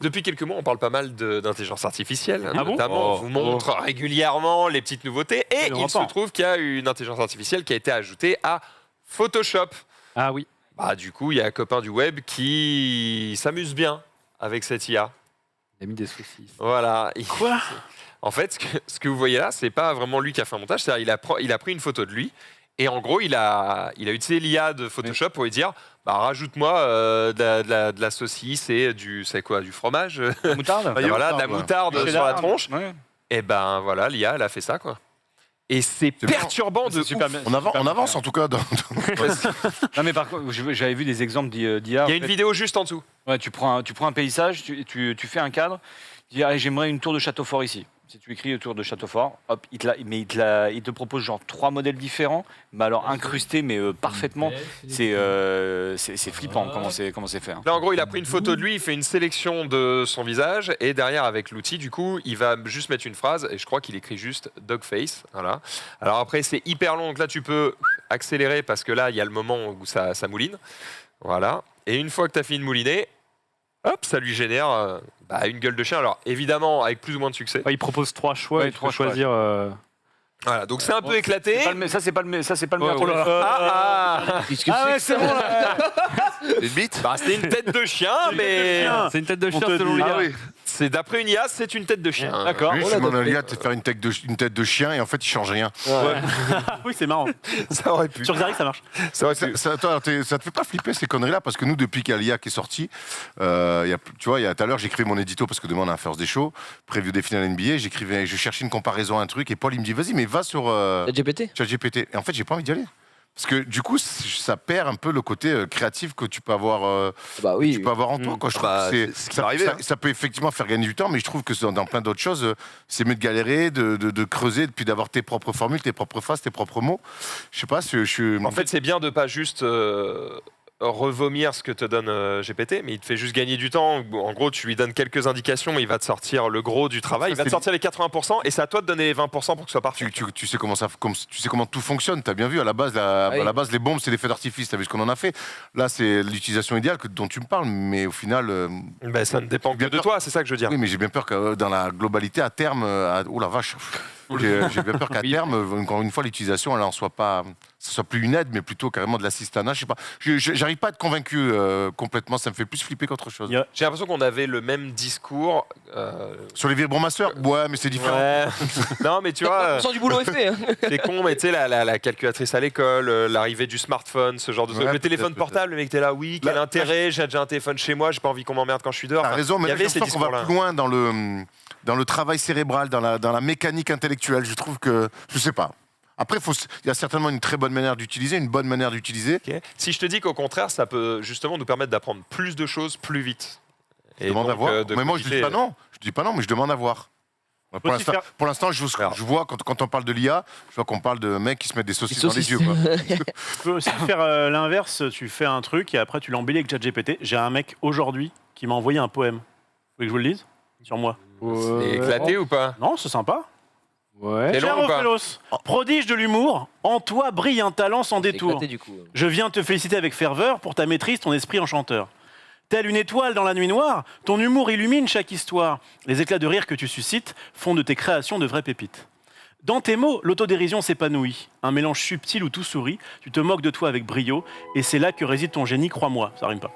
Speaker 1: Depuis quelques mois, on parle pas mal d'intelligence artificielle.
Speaker 2: Ah bon
Speaker 1: Notamment, on vous montre régulièrement les petites nouveautés. Et
Speaker 2: le
Speaker 1: il se
Speaker 2: rapport.
Speaker 1: trouve qu'il y a une intelligence artificielle qui a été ajoutée à Photoshop.
Speaker 6: Ah oui.
Speaker 1: Bah, du coup, il y a un copain du web qui s'amuse bien avec cette IA.
Speaker 6: Il a mis des saucisses.
Speaker 1: Voilà.
Speaker 2: Quoi?
Speaker 1: En fait, ce que vous voyez là, c'est pas vraiment lui qui a fait un montage. C'est-à-dire, il a pris une photo de lui. Et en gros, il a utilisé l'IA de Photoshop pour lui dire bah, rajoute-moi de la saucisse et du fromage.
Speaker 8: La moutarde.
Speaker 1: Voilà, de la moutarde
Speaker 8: Du
Speaker 1: sur la
Speaker 8: cheddar.
Speaker 1: tronche.
Speaker 8: Ouais.
Speaker 1: Et ben voilà, l'IA, elle a fait ça, quoi. Et c'est
Speaker 5: C'est
Speaker 1: perturbant de
Speaker 8: super
Speaker 1: ouf.
Speaker 8: bien.
Speaker 5: On avance en tout cas.
Speaker 8: Non, mais par contre, j'avais vu des exemples d'IA.
Speaker 1: Il y a une vidéo juste en dessous.
Speaker 8: Ouais, tu prends un paysage, tu fais un cadre, tu dis ah, j'aimerais une tour de château fort ici. Si tu écris tour de château fort, hop, il te propose genre 3 modèles différents, mais alors incrustés, mais parfaitement. C'est flippant comment c'est fait. Hein.
Speaker 1: Là, en gros, il a pris une photo de lui, il fait une sélection de son visage, et derrière, avec l'outil, du coup, il va juste mettre une phrase, et je crois qu'il écrit juste Dogface. Voilà. Alors après, c'est hyper long, donc là, tu peux accélérer, parce que là, il y a le moment où ça mouline. Voilà. Et une fois que tu as fini de mouliner, hop, ça lui génère une gueule de chien. Alors, évidemment, avec plus ou moins de succès.
Speaker 6: Ouais, il propose 3 choix
Speaker 8: Ouais,
Speaker 6: et tu peux
Speaker 8: 3 choix.
Speaker 6: choisir.
Speaker 1: Voilà, donc c'est un peu éclaté.
Speaker 8: Ça, c'est pas le meilleur.
Speaker 6: oh là là.
Speaker 1: Ah,
Speaker 3: Qu'est-ce que
Speaker 8: Ah ouais,
Speaker 3: c'est
Speaker 8: c'est bon là.
Speaker 4: Une bite
Speaker 1: bah, c'était une tête de chien, mais
Speaker 6: C'est une tête de chien
Speaker 2: te
Speaker 6: selon
Speaker 2: dit.
Speaker 6: l'IA.
Speaker 4: Ah oui.
Speaker 1: c'est d'après une IA, c'est une tête de chien.
Speaker 8: D'accord.
Speaker 5: Lui,
Speaker 3: Oh
Speaker 5: je
Speaker 3: là,
Speaker 5: demande à
Speaker 3: Dogface.
Speaker 5: l'IA de faire une tête de chien et en fait, il change rien.
Speaker 2: Oui, c'est marrant.
Speaker 1: Ça aurait pu.
Speaker 2: Sur Xari, ça marche.
Speaker 1: Ça aurait pu.
Speaker 5: Ça te fait pas flipper ces conneries-là parce que nous, depuis qu'il y a l'IA qui est sorti, tu vois, il y a tout à l'heure, j'écrivais mon édito parce que demain on a un First Day Show, preview des finales NBA, je cherchais une comparaison à un truc et Paul il me dit vas-y mais va sur
Speaker 3: GPT?
Speaker 5: ChatGPT. Et en fait, j'ai pas envie d'y aller. Parce que du coup, ça perd un peu le côté créatif que tu peux avoir,
Speaker 3: Bah oui.
Speaker 5: tu peux avoir en toi. Quoi. Je trouve
Speaker 1: Bah,
Speaker 5: que
Speaker 1: c'est ce qui m'est arrivé, hein.
Speaker 5: ça peut effectivement faire gagner du temps, mais je trouve que dans plein d'autres choses, c'est mieux de galérer, de creuser, puis d'avoir tes propres formules, tes propres phrases, tes propres mots. Je sais pas,
Speaker 1: En fait, c'est bien de pas juste revomir ce que te donne GPT, mais il te fait juste gagner du temps. En gros, tu lui donnes quelques indications, il va te sortir le gros du travail, il va te sortir les 80%, et c'est à toi de donner les 20% pour que ce soit parfait.
Speaker 5: tu sais tu sais comment tout fonctionne. T'as bien vu à la base, à la base les bombes c'est des feux d'artifice. T'as vu ce qu'on en a fait. Là c'est l'utilisation idéale dont tu me parles, mais au final.
Speaker 1: Ben, ça ne dépend que
Speaker 5: bien
Speaker 1: de
Speaker 5: peur.
Speaker 1: toi, c'est ça que je veux dire.
Speaker 5: Oui, mais j'ai bien peur que dans la globalité à terme, oh la vache. J'ai bien peur qu'à terme, encore une fois, l'utilisation, elle en soit pas, ça soit plus une aide, mais plutôt carrément de l'assistanat. Je sais pas. J'arrive pas à être convaincu complètement. Ça me fait plus flipper qu'autre chose.
Speaker 1: J'ai l'impression qu'on avait le même discours.
Speaker 5: Sur les vibromasseurs, ouais, mais c'est différent.
Speaker 1: Ouais. Non, mais tu vois,
Speaker 3: 100% du boulot est fait. Hein.
Speaker 1: c'est con, mais tu sais, la calculatrice à l'école, l'arrivée du smartphone, ce genre de truc.
Speaker 5: Ouais,
Speaker 1: Le téléphone
Speaker 5: peut-être,
Speaker 1: portable, le mec, t'es là, oui, quel
Speaker 5: Là,
Speaker 1: intérêt, j'ai déjà un téléphone chez moi, j'ai pas envie qu'on m'emmerde quand je suis dehors.
Speaker 5: T'as
Speaker 1: Enfin,
Speaker 5: raison, mais
Speaker 1: il y
Speaker 5: là,
Speaker 1: avait
Speaker 5: j'ai
Speaker 1: ces
Speaker 5: l'impression qu'on va
Speaker 1: discours-là.
Speaker 5: plus loin dans le travail cérébral, dans la mécanique intellectuelle. Je trouve que, je sais pas. Après, il y a certainement une très bonne manière d'utiliser, une bonne manière d'utiliser.
Speaker 1: Ok. Si je te dis qu'au contraire, ça peut justement nous permettre d'apprendre plus de choses plus vite.
Speaker 5: Je demande à voir. Mais moi, je dis pas non. Je dis pas non, mais je demande à voir. Pour l'instant, je vois, quand on parle de l'IA, je vois qu'on parle de mecs qui se mettent des saucisses dans les yeux. Quoi.
Speaker 2: Tu peux aussi faire l'inverse, tu fais un truc et après tu l'embellis avec ChatGPT. J'ai un mec aujourd'hui qui m'a envoyé un poème. Vous voulez que je vous le lise? Sur moi.
Speaker 1: C'est éclaté ou pas?
Speaker 2: Non, c'est sympa.
Speaker 6: Ouais.
Speaker 1: C'est long ou pas?
Speaker 2: Ophélos, prodige de l'humour, en toi brille un talent sans détour.
Speaker 3: Éclaté, du coup.
Speaker 2: Je viens te féliciter avec ferveur pour ta maîtrise, ton esprit enchanteur. Telle une étoile dans la nuit noire, ton humour illumine chaque histoire. Les éclats de rire que tu suscites font de tes créations de vraies pépites. Dans tes mots, l'autodérision s'épanouit. Un mélange subtil où tout sourit, tu te moques de toi avec brio, et c'est là que réside ton génie, crois-moi. Ça rime pas.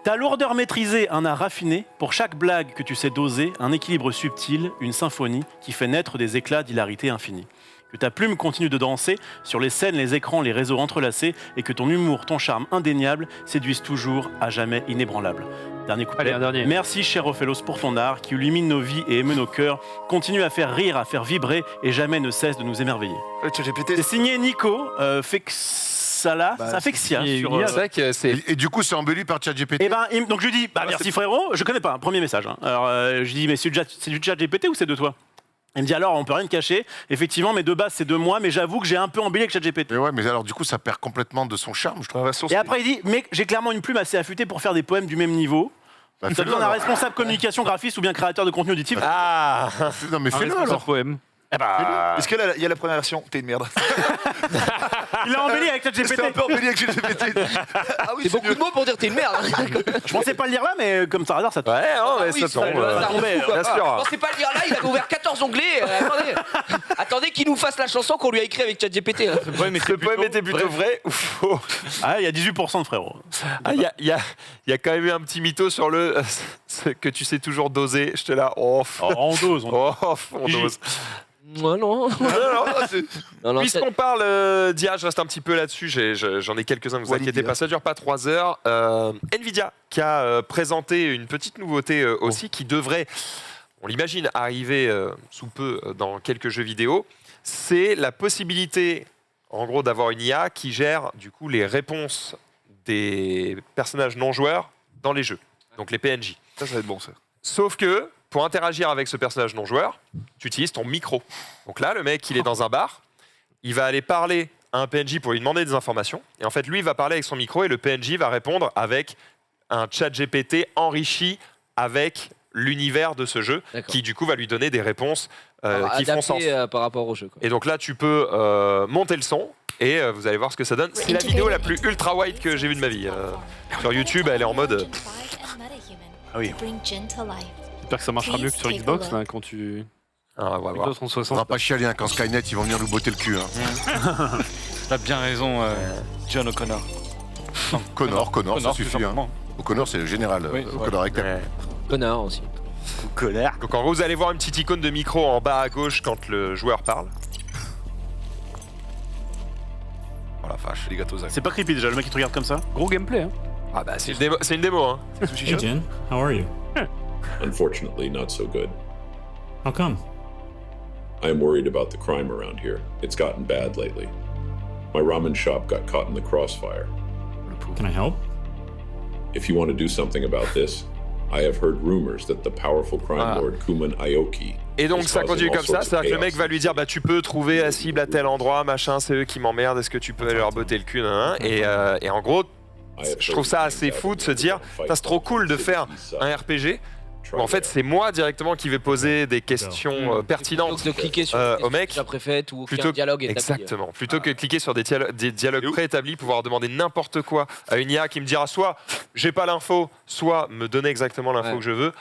Speaker 2: Ta lourdeur maîtrisée, un art raffiné, pour chaque blague que tu sais doser, un équilibre subtil, une symphonie qui fait naître des éclats d'hilarité infinie. Que ta plume continue de danser sur les scènes, les écrans, les réseaux entrelacés et que ton humour, ton charme indéniable séduisent toujours à jamais inébranlable. Dernier couplet.
Speaker 6: Allez, un dernier.
Speaker 2: Merci cher Ophélos pour ton art qui illumine nos vies et émeut nos cœurs, continue à faire rire, à faire vibrer et jamais ne cesse de nous émerveiller. C'est signé Nico Fexala, Fexia.
Speaker 1: C'est vrai que c'est.
Speaker 5: Et du coup, c'est embelli par ChatGPT.
Speaker 2: Et donc je lui dis, merci frérot, je connais pas, premier message. Hein. Alors je dis, mais c'est du ChatGPT ou c'est de toi? Il me dit alors, on peut rien te cacher. Effectivement, mes deux bases, c'est de moi, mais j'avoue que j'ai un peu embelli avec ChatGPT.
Speaker 5: Mais ouais, mais alors du coup, ça perd complètement de son charme, je trouve.
Speaker 2: Et après, il dit, mec, j'ai clairement une plume assez affûtée pour faire des poèmes du même niveau. Ça besoin d'un responsable communication graphiste ou bien créateur de contenu auditif.
Speaker 1: Ah
Speaker 5: non, mais fais-le alors.
Speaker 6: Poème.
Speaker 4: Est-ce qu'il y a la première version? T'es une merde.
Speaker 2: Il a embelli avec ChatGPT.
Speaker 4: C'est un peu embelli avec ChatGPT. Ah oui,
Speaker 3: C'est beaucoup de mots pour dire t'es une merde.
Speaker 2: Je pensais pas le lire là, mais comme par hasard, ça tombe.
Speaker 1: Ouais, non, mais
Speaker 3: Oui,
Speaker 1: ça
Speaker 3: ça
Speaker 1: tombe.
Speaker 3: tombait.
Speaker 1: Bien sûr.
Speaker 3: Je pensais pas le dire là, il avait ouvert 14 onglets. Attendez qu'il nous fasse la chanson qu'on lui a écrite avec ChatGPT.
Speaker 1: Le poème était plutôt vrai ou faux?
Speaker 2: Ah, il y a 18% de frérot.
Speaker 1: Ah, il y a quand même eu un petit mytho sur le que tu sais toujours doser. J'étais là,
Speaker 2: On dose.
Speaker 1: on dose.
Speaker 3: Moi non. Non,
Speaker 1: Puisqu'on parle d'IA, je reste un petit peu là-dessus. J'en ai quelques-uns, ne vous inquiétez pas, ça dure pas 3 heures. Nvidia qui a présenté une petite nouveauté aussi qui devrait, on l'imagine, arriver sous peu dans quelques jeux vidéo. C'est la possibilité, en gros, d'avoir une IA qui gère du coup les réponses des personnages non joueurs dans les jeux, donc les PNJ.
Speaker 4: Ça va être bon, ça.
Speaker 1: Sauf que pour interagir avec ce personnage non joueur, tu utilises ton micro. Donc là, le mec, il est dans un bar, il va aller parler à un PNJ pour lui demander des informations. Et en fait, lui, il va parler avec son micro et le PNJ va répondre avec un chat GPT enrichi avec l'univers de ce jeu, qui du coup va lui donner des réponses qui font sens.
Speaker 3: Par rapport au jeu. Quoi.
Speaker 1: Et donc là, tu peux monter le son et vous allez voir ce que ça donne. C'est la vidéo la plus ultra wide que j'ai vue de ma vie. Sur YouTube, elle est en mode...
Speaker 2: Ah oui.
Speaker 6: J'espère que ça marchera mieux que sur Xbox là, quand tu.
Speaker 1: Ah, on va voir.
Speaker 6: Xbox 360.
Speaker 5: On va pas chialer hein, quand Skynet ils vont venir nous botter le cul. Hein.
Speaker 8: T'as bien raison, John O'Connor.
Speaker 5: Connor, ça suffit. Hein. O'Connor, c'est le général.
Speaker 8: Oui,
Speaker 5: O'Connor avec
Speaker 3: Connard aussi.
Speaker 1: Colère. Donc en gros, vous allez voir une petite icône de micro en bas à gauche quand le joueur parle.
Speaker 4: Oh la vache, les gâteaux.
Speaker 2: C'est pas creepy déjà, le mec qui te regarde comme ça.
Speaker 6: Gros gameplay, hein.
Speaker 1: Ah bah c'est une démo, hein.
Speaker 11: Hey Jen, how are you? Unfortunately, not so good. How come? I'm worried about the crime around here. It's gotten bad lately. My ramen shop got caught in the crossfire. Can I help? If you want to do something about this, I have heard rumors that the powerful crime lord Kuman Aoki.
Speaker 1: Et donc ça continue comme ça, c'est-à-dire que le mec va lui dire bah tu peux trouver la cible à tel endroit, machin, c'est eux qui m'emmerdent, est-ce que tu peux aller leur botter le cul, et en gros, je trouve ça assez fou de se dire, c'est trop cool de faire un RPG. En fait, c'est moi directement qui vais poser des questions pertinentes
Speaker 3: de cliquer sur
Speaker 1: au mec.
Speaker 3: déjà préfaites ou
Speaker 1: Plutôt
Speaker 3: un dialogue établi.
Speaker 1: Exactement. Plutôt que de cliquer sur des dialogues préétablis, pouvoir demander n'importe quoi à une IA qui me dira soit j'ai pas l'info, soit me donner exactement l'info que je veux.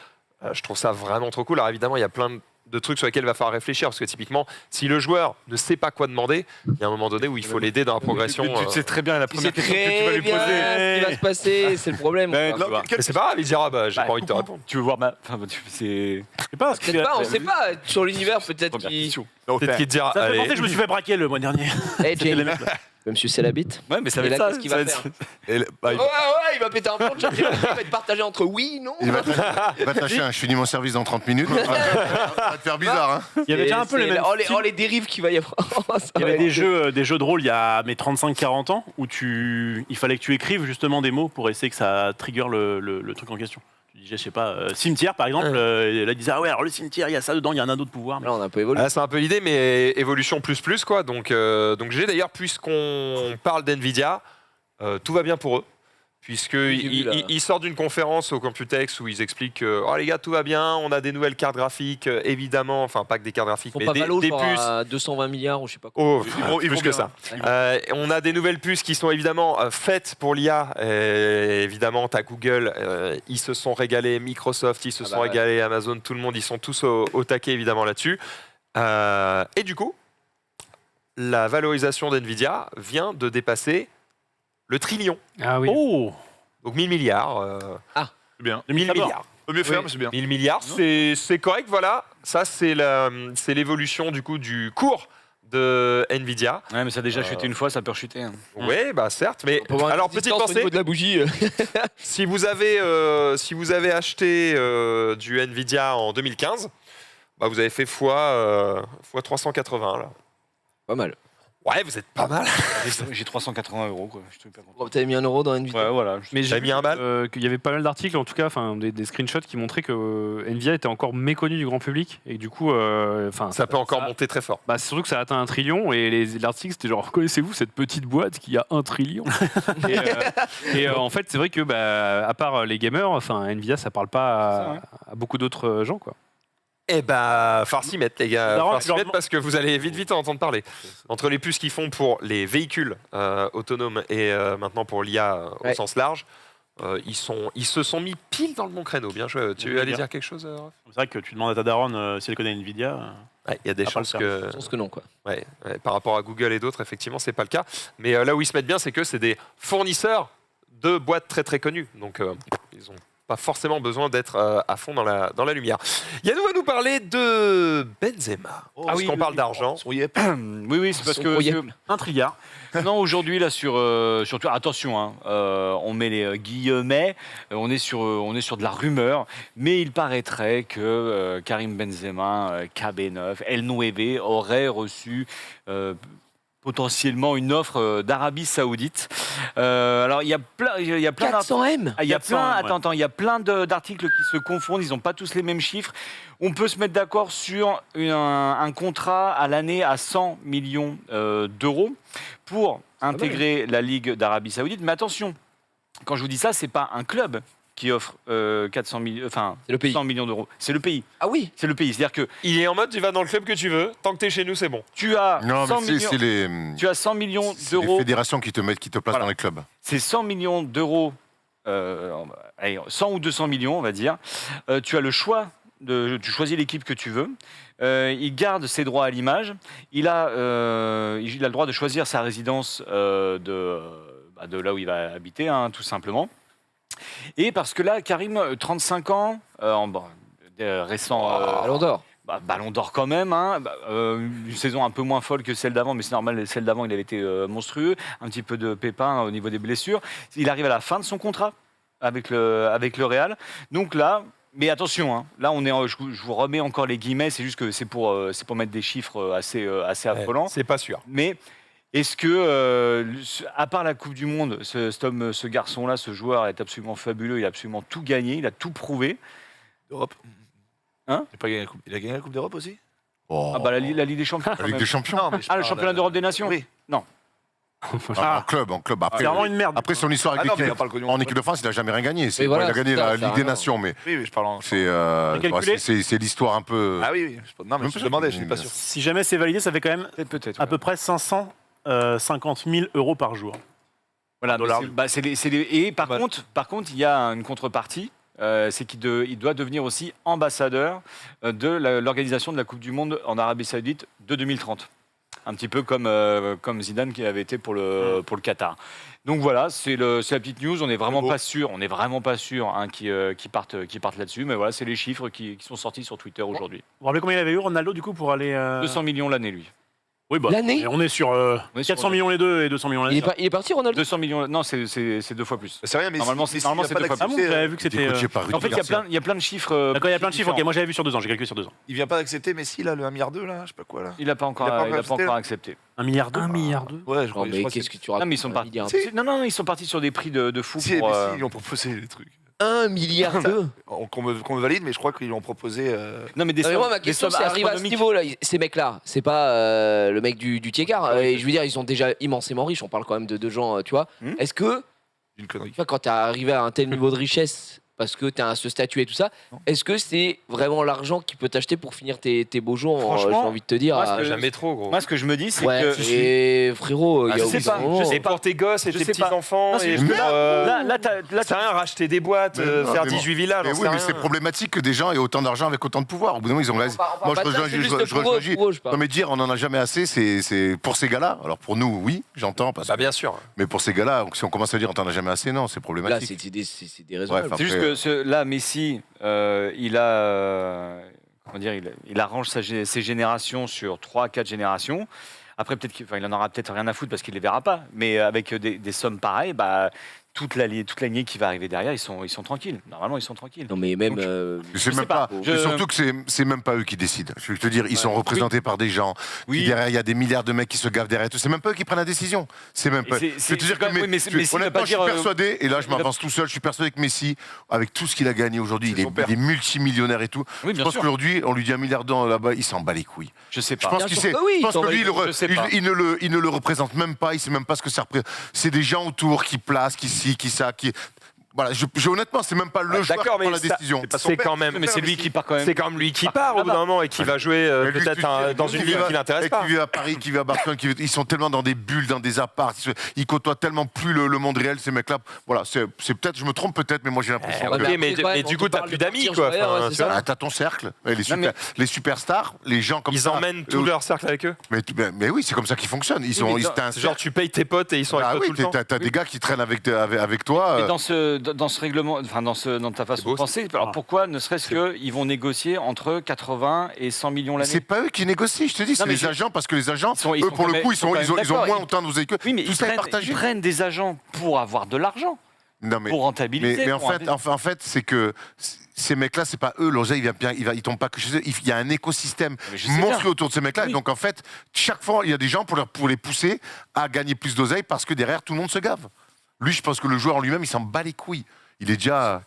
Speaker 1: Je trouve ça vraiment trop cool. Alors évidemment, il y a plein de trucs sur lesquels il va falloir réfléchir parce que typiquement, si le joueur ne sait pas quoi demander, il y a un moment donné où il faut l'aider dans la progression.
Speaker 8: Tu sais très bien la première question que tu vas
Speaker 3: Très
Speaker 8: lui
Speaker 3: bien
Speaker 8: poser.
Speaker 3: ce qui va se passer, c'est le problème.
Speaker 1: Mais c'est pas grave, il dira bah j'ai pas envie de te répondre.
Speaker 8: Tu veux voir ma. Enfin, c'est.
Speaker 3: Peut-être pas, on sait pas. Sur l'univers, peut-être qu'il.
Speaker 1: Peut-être qu'il te dira
Speaker 2: Ça me fait
Speaker 1: allez.
Speaker 2: penser que je me suis fait braquer le mois dernier.
Speaker 3: Hey,
Speaker 2: C'était
Speaker 3: Jane.
Speaker 2: les mecs, là.
Speaker 3: Monsieur c'est la bite.
Speaker 8: Ouais, mais ça va
Speaker 3: Et
Speaker 8: être
Speaker 3: là,
Speaker 8: ça.
Speaker 3: qu'est-ce qu'il
Speaker 8: ça
Speaker 3: va
Speaker 8: va
Speaker 3: faire
Speaker 8: être-
Speaker 3: Ouais, il va péter un plomb. Il va être partagé entre oui, non.
Speaker 5: Il va te lâcher un je finis mon service dans 30 minutes. Ça va te faire bizarre, hein.
Speaker 2: Il y avait déjà un peu les mêmes.
Speaker 3: Les dérives qu'il va y avoir.
Speaker 2: Il y avait des jeux de rôle il y a 35-40 ans où il fallait que tu écrives justement des mots pour essayer que ça trigger le truc en question. Tu disais, je sais pas, cimetière par exemple, là il disait ah ouais alors le cimetière il y a ça dedans, il y a un autre pouvoir.
Speaker 3: Là on a un peu évolué.
Speaker 1: C'est un peu l'idée, mais évolution plus quoi. Donc j'ai d'ailleurs, puisqu'on parle d'NVIDIA, tout va bien pour eux. Puisqu'ils sortent d'une conférence au Computex où ils expliquent oh les gars, tout va bien, on a des nouvelles cartes graphiques, évidemment, enfin pas que des cartes graphiques, mais des puces.
Speaker 3: À 220 milliards ou je sais pas quoi.
Speaker 1: Oh, plus que ça. On a des nouvelles puces qui sont évidemment faites pour l'IA. Évidemment, t'as Google, ils se sont régalés, Microsoft, ils se sont régalés, Amazon, tout le monde, ils sont tous au taquet évidemment là-dessus. Et du coup, la valorisation d'NVIDIA vient de dépasser le trillion.
Speaker 6: Ah oui.
Speaker 2: Oh
Speaker 1: Donc 1000 milliards.
Speaker 4: C'est bien.
Speaker 1: 1000 milliards.
Speaker 4: Peut mieux faire, mais c'est bien.
Speaker 1: 1000 milliards, c'est correct, voilà. Ça, c'est l'évolution du coup du cours de Nvidia.
Speaker 8: Ouais, mais ça a déjà chuté une fois, ça peut rechuter. Hein.
Speaker 1: Oui, bah certes, mais alors petite
Speaker 3: Au
Speaker 1: pensée.
Speaker 3: niveau de la bougie.
Speaker 1: Si vous avez acheté du Nvidia en 2015, bah vous avez fait fois 380 là.
Speaker 3: Pas mal.
Speaker 1: Ouais, vous êtes pas mal.
Speaker 8: J'ai 380 €, quoi. Je suis pas content.
Speaker 3: T'avais mis 1 euro dans Nvidia.
Speaker 8: Ouais, voilà.
Speaker 6: Mais j'ai
Speaker 1: mis un bal.
Speaker 6: qu'il y avait pas mal d'articles, en tout cas, enfin des screenshots qui montraient que Nvidia était encore méconnu du grand public et que du coup,
Speaker 1: ça peut encore monter très fort.
Speaker 6: Bah, c'est surtout que ça a atteint 1 trillion et l'article c'était genre connaissez-vous cette petite boîte qui a 1 trillion et en fait c'est vrai que à part les gamers, enfin Nvidia ça parle pas à beaucoup d'autres gens quoi.
Speaker 1: Eh ben, farci mettre les gars, farci mettre parce que vous allez vite en entendre parler. Entre les puces qu'ils font pour les véhicules autonomes et maintenant pour l'IA au sens large, ils se sont mis pile dans le bon créneau. Bien joué. Tu allais dire quelque chose, Raph ?
Speaker 2: C'est vrai que tu demandes à ta daronne si elle connaît Nvidia.
Speaker 1: Il y a des chances que...
Speaker 3: Je pense que non quoi.
Speaker 1: Ouais, par rapport à Google et d'autres, effectivement, c'est pas le cas. Mais là où ils se mettent bien, c'est que c'est des fournisseurs de boîtes très très connues. Donc ils ont pas forcément besoin d'être à fond dans la lumière. Yannou va nous parler de Benzema. Parce qu'on parle d'argent.
Speaker 8: Oui, c'est parce que
Speaker 2: 1 trilliard.
Speaker 8: Non, aujourd'hui là sur attention, hein, on met les guillemets, on est sur de la rumeur, mais il paraîtrait que Karim Benzema, KB9, El Nueve aurait reçu potentiellement une offre d'Arabie Saoudite. Alors il y a plein
Speaker 3: 400 M.
Speaker 8: Il y a plein, il y a plein d'articles qui se confondent. Ils n'ont pas tous les mêmes chiffres. On peut se mettre d'accord sur un contrat à l'année à 100 millions d'euros pour intégrer la Ligue d'Arabie Saoudite. Mais attention, quand je vous dis ça, c'est pas un club qui offre 100 millions d'euros. C'est le pays.
Speaker 3: Ah oui.
Speaker 8: C'est le pays. C'est-à-dire que
Speaker 1: il est en mode, tu vas dans le club que tu veux. Tant que tu es chez nous, c'est bon.
Speaker 8: Tu as
Speaker 5: Non,
Speaker 8: 100
Speaker 5: mais
Speaker 8: millions. Tu as 100 millions d'euros.
Speaker 5: C'est les fédérations qui te placent
Speaker 8: Voilà.
Speaker 5: dans les clubs.
Speaker 8: C'est 100 millions d'euros, 100 ou 200 millions, on va dire. Tu as le choix, tu choisis l'équipe que tu veux. Il garde ses droits à l'image. Il a le droit de choisir sa résidence de là où il va habiter, hein, tout simplement. Et parce que là, Karim, 35 ans, récent...
Speaker 3: Ballon d'or.
Speaker 8: Ballon d'or quand même, hein. Une saison un peu moins folle que celle d'avant, mais c'est normal, celle d'avant il avait été monstrueux, un petit peu de pépin au niveau des blessures. Il arrive à la fin de son contrat avec le Real. Donc là, mais attention, hein, là je vous remets encore les guillemets, c'est juste que c'est pour mettre des chiffres assez affolants.
Speaker 1: C'est pas sûr.
Speaker 8: Mais est-ce que, à part la Coupe du Monde, ce garçon-là, ce joueur est absolument fabuleux, il a absolument tout gagné, il a tout prouvé.
Speaker 4: Europe.
Speaker 8: Hein ?
Speaker 4: Il a gagné la Coupe d'Europe aussi.
Speaker 8: La Ligue des Champions.
Speaker 5: La Ligue des Champions.
Speaker 4: Non, mais
Speaker 8: Le championnat d'Europe des Nations.
Speaker 4: Oui.
Speaker 8: Non.
Speaker 5: En club. Après,
Speaker 2: C'est vraiment une merde.
Speaker 5: Après son histoire avec
Speaker 4: Ah non, mais il
Speaker 5: l'équipe
Speaker 4: a pas le cognon.
Speaker 5: en équipe de France, il n'a jamais rien gagné.
Speaker 3: Oui, voilà,
Speaker 5: il a gagné
Speaker 3: c'est ça,
Speaker 5: la
Speaker 3: ça
Speaker 5: Ligue
Speaker 3: a
Speaker 5: des
Speaker 3: rien.
Speaker 5: Nations, mais
Speaker 4: Oui, mais je parle en...
Speaker 5: c'est l'histoire un peu.
Speaker 4: Ah oui. Non, mais je me demandais, je suis pas sûr.
Speaker 2: Si jamais c'est validé, ça fait quand même
Speaker 8: Peut-être.
Speaker 2: à peu près 550 000 € par jour.
Speaker 8: Voilà.
Speaker 2: Dollars.
Speaker 8: Et par contre, il y a une contrepartie. C'est qu'il doit devenir aussi ambassadeur de l'organisation de la Coupe du Monde en Arabie Saoudite de 2030. Un petit peu comme Zidane qui avait été pour le Qatar. Donc voilà, c'est la petite news. On n'est vraiment pas sûr. Hein, qu'ils partent là-dessus. Mais voilà, c'est les chiffres qui sont sortis sur Twitter aujourd'hui.
Speaker 2: Vous vous rappelez combien il avait eu Ronaldo du coup pour aller
Speaker 8: 200 millions l'année, lui.
Speaker 2: Oui, bah,
Speaker 3: L'année
Speaker 2: et on est sur
Speaker 8: est sur
Speaker 2: 400 millions les deux et 200 millions l'année.
Speaker 3: Il est parti, Ronaldo
Speaker 8: 200 millions. Non, c'est 2 fois plus.
Speaker 4: C'est rien, mais
Speaker 8: Normalement, c'est 2 fois plus.
Speaker 2: Ah bon, j'avais vu que c'était.
Speaker 5: Coaché par Rudy
Speaker 8: En fait,
Speaker 5: Garcia.
Speaker 8: il y a plein de chiffres.
Speaker 2: D'accord, il y a plein de chiffres. Ok,
Speaker 8: différents.
Speaker 2: moi j'avais vu sur 2 ans, j'ai calculé sur 2 ans.
Speaker 4: il vient pas d'accepter Messi, là, le 1,2 milliard, là, je sais pas quoi, là.
Speaker 8: Il n'a pas encore accepté.
Speaker 2: 1 milliard
Speaker 6: 1 milliard 2.
Speaker 4: Ouais, je
Speaker 3: Non,
Speaker 4: crois
Speaker 3: mais
Speaker 4: que
Speaker 3: qu'est-ce que tu
Speaker 8: Non,
Speaker 3: racontes
Speaker 8: mais ils sont partis.
Speaker 3: milliard.
Speaker 8: Non, ils sont partis sur des prix de fou
Speaker 4: Si,
Speaker 8: pour.
Speaker 4: mais si, ils ont proposé les trucs.
Speaker 3: 1 milliard 2.
Speaker 4: Qu'on me valide, mais je crois qu'ils l'ont proposé.
Speaker 8: Non, mais des
Speaker 3: Non, mais
Speaker 8: sommes-
Speaker 3: moi, ma
Speaker 8: des
Speaker 3: question,
Speaker 8: sommes
Speaker 3: c'est arrivé à ce
Speaker 8: astronomiques.
Speaker 3: niveau-là, ces mecs-là. C'est pas le mec du Tiekar. Et je veux dire, ils sont déjà immensément riches. On parle quand même de gens, tu vois. Est-ce que,
Speaker 4: Une connerie.
Speaker 3: tu vois, quand t'es arrivé à un tel niveau de richesse, parce que t'as ce statut et tout ça, est-ce que c'est vraiment l'argent qui peut t'acheter pour finir tes beaux jours, j'ai
Speaker 8: Franchement,
Speaker 3: envie de te dire.
Speaker 8: moi, ce
Speaker 3: à-
Speaker 8: que-
Speaker 1: Jamais trop, gros.
Speaker 8: Moi, ce que je me dis, c'est
Speaker 3: Ouais,
Speaker 8: que.
Speaker 3: et frérot, il y a
Speaker 8: je sais
Speaker 3: aussi
Speaker 8: pas,
Speaker 3: un moment-
Speaker 8: je sais
Speaker 1: Et pour tes gosses et
Speaker 8: Je
Speaker 1: tes
Speaker 8: sais pas.
Speaker 1: petits-enfants,
Speaker 8: Non, c'est
Speaker 1: et
Speaker 8: juste
Speaker 1: pour,
Speaker 8: que là,
Speaker 1: c'est rien, racheter des boîtes,
Speaker 5: Mais
Speaker 1: faire
Speaker 5: non,
Speaker 1: 18 villages,
Speaker 5: Mais
Speaker 1: j'en
Speaker 5: oui,
Speaker 1: sais
Speaker 5: mais
Speaker 1: rien.
Speaker 5: c'est problématique que des gens aient autant d'argent avec autant de pouvoir. Au bout d'un moment, ils ont la...
Speaker 3: On parle
Speaker 5: Moi,
Speaker 3: pas
Speaker 5: je
Speaker 3: de ça,
Speaker 5: rejoins
Speaker 3: c'est
Speaker 5: je
Speaker 3: juste
Speaker 5: rejoins
Speaker 3: pour eux,
Speaker 5: Gilles.
Speaker 3: pour eux, je parle.
Speaker 5: Non, mais dire on en a jamais assez, c'est pour ces gars-là. Alors pour nous, oui, j'entends. Parce
Speaker 1: Bah
Speaker 5: que...
Speaker 1: bien sûr.
Speaker 5: Mais pour ces gars-là, si on commence à dire on t'en a jamais assez, non, c'est
Speaker 3: Là,
Speaker 5: problématique.
Speaker 3: c'est des raisons.
Speaker 5: Ouais, enfin,
Speaker 8: C'est juste
Speaker 5: après,
Speaker 8: que là, Messi, il a. Comment dire, il arrange ses générations sur 3-4 générations. Après, peut-être qu'il en aura peut-être rien à foutre parce qu'il les verra pas. Mais avec des sommes pareilles, bah, toute la lignée qui va arriver derrière, ils sont tranquilles. Normalement, ils sont tranquilles.
Speaker 3: Non, mais même.
Speaker 8: Donc,
Speaker 5: c'est
Speaker 8: je
Speaker 5: même
Speaker 8: sais pas.
Speaker 5: pas.
Speaker 8: Je-
Speaker 5: Et surtout que c'est même pas eux qui décident. Je veux te dire, ils sont représentés par des gens.
Speaker 8: Oui.
Speaker 5: Qui derrière, il y a des milliards de mecs qui se gavent derrière. C'est même pas eux qui prennent la décision. C'est même
Speaker 8: Et
Speaker 5: pas.
Speaker 8: c'est-
Speaker 5: Je veux te
Speaker 8: c'est
Speaker 5: dire
Speaker 8: quand
Speaker 5: que
Speaker 8: même- oui, mais Messi ne va
Speaker 5: honnêtement,
Speaker 8: pas
Speaker 5: je suis
Speaker 8: dire,
Speaker 5: persuadé. Et là, je
Speaker 8: il va-
Speaker 5: m'avance tout seul. Je suis persuadé que Messi, avec tout ce qu'il a gagné aujourd'hui,
Speaker 4: C'est son père.
Speaker 5: il est multimillionnaire et tout.
Speaker 8: Oui,
Speaker 5: Je
Speaker 8: bien
Speaker 5: pense
Speaker 8: sûr.
Speaker 5: qu'aujourd'hui, on lui dit 1 milliard d'euros là-bas, il s'en bat les couilles.
Speaker 8: Je sais
Speaker 5: Je
Speaker 8: pas.
Speaker 5: pense
Speaker 3: Bien
Speaker 5: qu'il
Speaker 3: sûr
Speaker 5: sait.
Speaker 3: que oui,
Speaker 5: Je pense
Speaker 3: t'en
Speaker 5: que lui,
Speaker 3: raison,
Speaker 8: je sais pas.
Speaker 5: il ne le représente même pas. Il sait même pas ce que ça représente. C'est des gens autour qui placent, qui ci, qui ça, qui. Voilà, honnêtement, c'est même pas le joueur qui
Speaker 1: D'accord,
Speaker 5: prend
Speaker 1: mais
Speaker 5: la décision.
Speaker 1: c'est quand même.
Speaker 8: Mais c'est lui qui part quand même.
Speaker 1: C'est quand même lui qui part au bout d'un moment et qui va jouer
Speaker 5: Mais lui,
Speaker 1: peut-être dans une ligue qui l'intéresse pas.
Speaker 5: Qui vit à Paris, qui vit à Barcelone, ils sont tellement dans des bulles, dans des apparts, ils côtoient tellement plus le monde réel, ces mecs-là. Voilà, c'est peut-être, je me trompe peut-être, mais moi j'ai l'impression
Speaker 1: Ok,
Speaker 5: que.
Speaker 3: après,
Speaker 1: mais
Speaker 3: quand même,
Speaker 1: du
Speaker 3: on
Speaker 1: coup,
Speaker 3: te
Speaker 1: t'as
Speaker 3: parle
Speaker 1: plus
Speaker 3: de
Speaker 1: d'amis,
Speaker 3: partir,
Speaker 1: quoi.
Speaker 3: ouais,
Speaker 1: Enfin,
Speaker 3: c'est
Speaker 1: tu vois.
Speaker 3: ça.
Speaker 5: Ah, t'as ton cercle. Et
Speaker 8: mais-
Speaker 5: les superstars, les gens comme
Speaker 1: Ils
Speaker 5: ça.
Speaker 1: emmènent tout leur cercle avec eux.
Speaker 5: Mais oui, c'est comme ça qu'ils fonctionnent. Ils sont,
Speaker 8: mais
Speaker 5: t'as un
Speaker 1: Genre,
Speaker 5: cercle.
Speaker 1: tu payes tes potes et ils sont
Speaker 5: Ah
Speaker 1: avec toi
Speaker 5: oui,
Speaker 1: tout le temps.
Speaker 5: t'as des gars qui traînent avec toi.
Speaker 8: Mais dans ce règlement, enfin dans ta façon
Speaker 1: beau,
Speaker 8: de penser, alors pourquoi ne serait-ce qu'ils vont négocier entre 80 et 100 millions l'année?
Speaker 5: C'est pas eux qui négocient, je te dis, c'est
Speaker 8: mais
Speaker 5: les agents, parce que les agents,
Speaker 8: ils sont
Speaker 5: eux, pour
Speaker 8: quand
Speaker 5: le
Speaker 8: même-
Speaker 5: coup,
Speaker 8: ils sont quand même
Speaker 5: ils ont
Speaker 8: d'accord,
Speaker 5: moins
Speaker 8: ils-
Speaker 5: autant d'oseille que
Speaker 8: Oui, mais
Speaker 5: tout ça est
Speaker 8: ils
Speaker 5: partagé.
Speaker 8: prennent des agents pour avoir de l'argent,
Speaker 5: Non, mais
Speaker 8: pour rentabiliser.
Speaker 5: Mais en
Speaker 8: pour
Speaker 5: fait, c'est que ces mecs-là, c'est pas eux, l'oseille, ils tombent pas que chez eux. Il y a un écosystème
Speaker 8: Mais je sais
Speaker 5: monstrueux autour de ces mecs-là.
Speaker 8: Oui.
Speaker 5: Et donc, en fait, chaque fois, il y a des gens pour les pousser à gagner plus d'oseille parce que derrière, tout le monde se gave. Lui, je pense que le joueur en lui-même, il s'en bat les couilles. Il est déjà.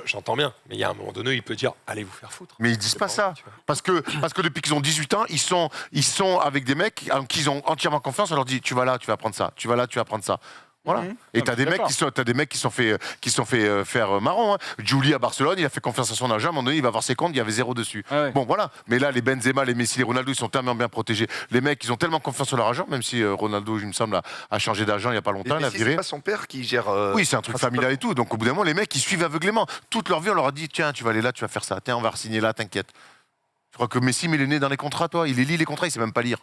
Speaker 1: J'entends bien, mais il y a un moment donné, il peut dire allez vous faire foutre.
Speaker 5: Mais ils disent pas ça.
Speaker 1: Tu vois.
Speaker 5: Parce que depuis qu'ils ont 18 ans, ils sont avec des mecs en qui ils ont entièrement confiance. On leur dit tu vas là, tu vas prendre ça. Tu vas là, tu vas prendre ça. Voilà. Et t'as des mecs qui sont fait faire marron. Hein. Julie à Barcelone, il a fait confiance à son agent. À un moment donné, il va voir ses comptes, il y avait 0 dessus.
Speaker 8: Ah ouais.
Speaker 5: Bon, voilà. Mais là, les Benzema, les Messi, les Ronaldo, ils sont tellement bien protégés. Les mecs, ils ont tellement confiance en leur agent, même si Ronaldo, il me semble, a changé d'agent il y a pas longtemps, il a
Speaker 4: Et
Speaker 5: viré.
Speaker 4: c'est pas son père qui gère.
Speaker 5: Oui, c'est un truc familial et tout. Donc au bout d'un moment, les mecs, ils suivent aveuglément. Toute leur vie, on leur a dit tiens, tu vas aller là, tu vas faire ça. Tiens, on va signer là, t'inquiète. Je crois que Messi, mais il est né dans les contrats, toi. Il lit les contrats, il sait même pas lire.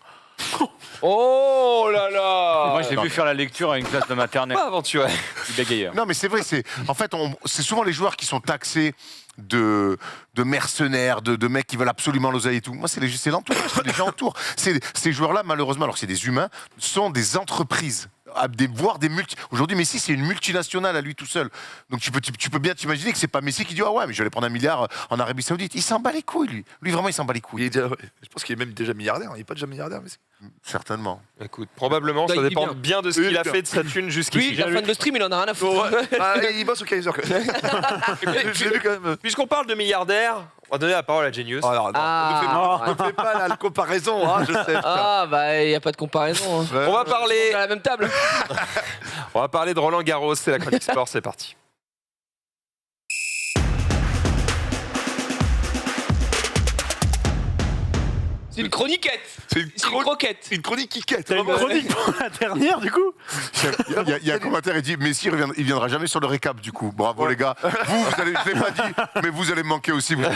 Speaker 3: Oh là là
Speaker 8: Moi, je l'ai vu faire la lecture à une classe de maternelle.
Speaker 1: Pas aventuré.
Speaker 8: Il bégayeur.
Speaker 5: Non, mais c'est vrai. En fait, c'est souvent les joueurs qui sont taxés de mercenaires, de mecs qui veulent absolument l'oseille et tout. Moi, c'est l'entourage, c'est les gens autour. Ces joueurs-là, malheureusement, alors que c'est des humains, sont des entreprises. Voire des Aujourd'hui, Messi, c'est une multinationale à lui tout seul. Donc tu peux bien t'imaginer que c'est pas Messi qui dit ah ouais, mais je vais aller prendre 1 milliard en Arabie Saoudite. Il s'en bat les couilles, lui. Lui, vraiment, il s'en bat les couilles.
Speaker 4: Je pense qu'il est même déjà milliardaire. Il n'est pas déjà milliardaire, mais
Speaker 5: Certainement.
Speaker 1: Écoute, probablement,
Speaker 3: Non,
Speaker 1: ça
Speaker 3: il
Speaker 1: dépend
Speaker 3: vit
Speaker 1: bien de ce qu'il a
Speaker 4: bien.
Speaker 1: fait de sa thune jusqu'ici.
Speaker 3: Lui, la fin de le stream, il en a rien à foutre.
Speaker 4: il bosse au Kaiser. Je l'ai vu quand même.
Speaker 1: Puisqu'on parle de milliardaires, on va donner la parole à Genius.
Speaker 4: Alors, non,
Speaker 3: Ah.
Speaker 4: ne fais pas la comparaison, hein, je sais.
Speaker 3: Ah, bah, il n'y a pas de comparaison. Hein.
Speaker 1: On va parler,
Speaker 3: À la même table.
Speaker 1: on va parler de Roland Garros, c'est la chronique sport, c'est parti.
Speaker 3: C'est une chroniquette.
Speaker 4: C'est une
Speaker 3: C'est une croquette.
Speaker 4: Une chronique qui quête.
Speaker 2: T'as une chronique pour la dernière, du coup?
Speaker 5: Il y a un commentaire qui dit Messi, il viendra jamais sur le récap, du coup. Bravo, les gars. Vous allez, je l'ai pas dit, mais vous allez me manquer aussi. Vous.
Speaker 1: Ouais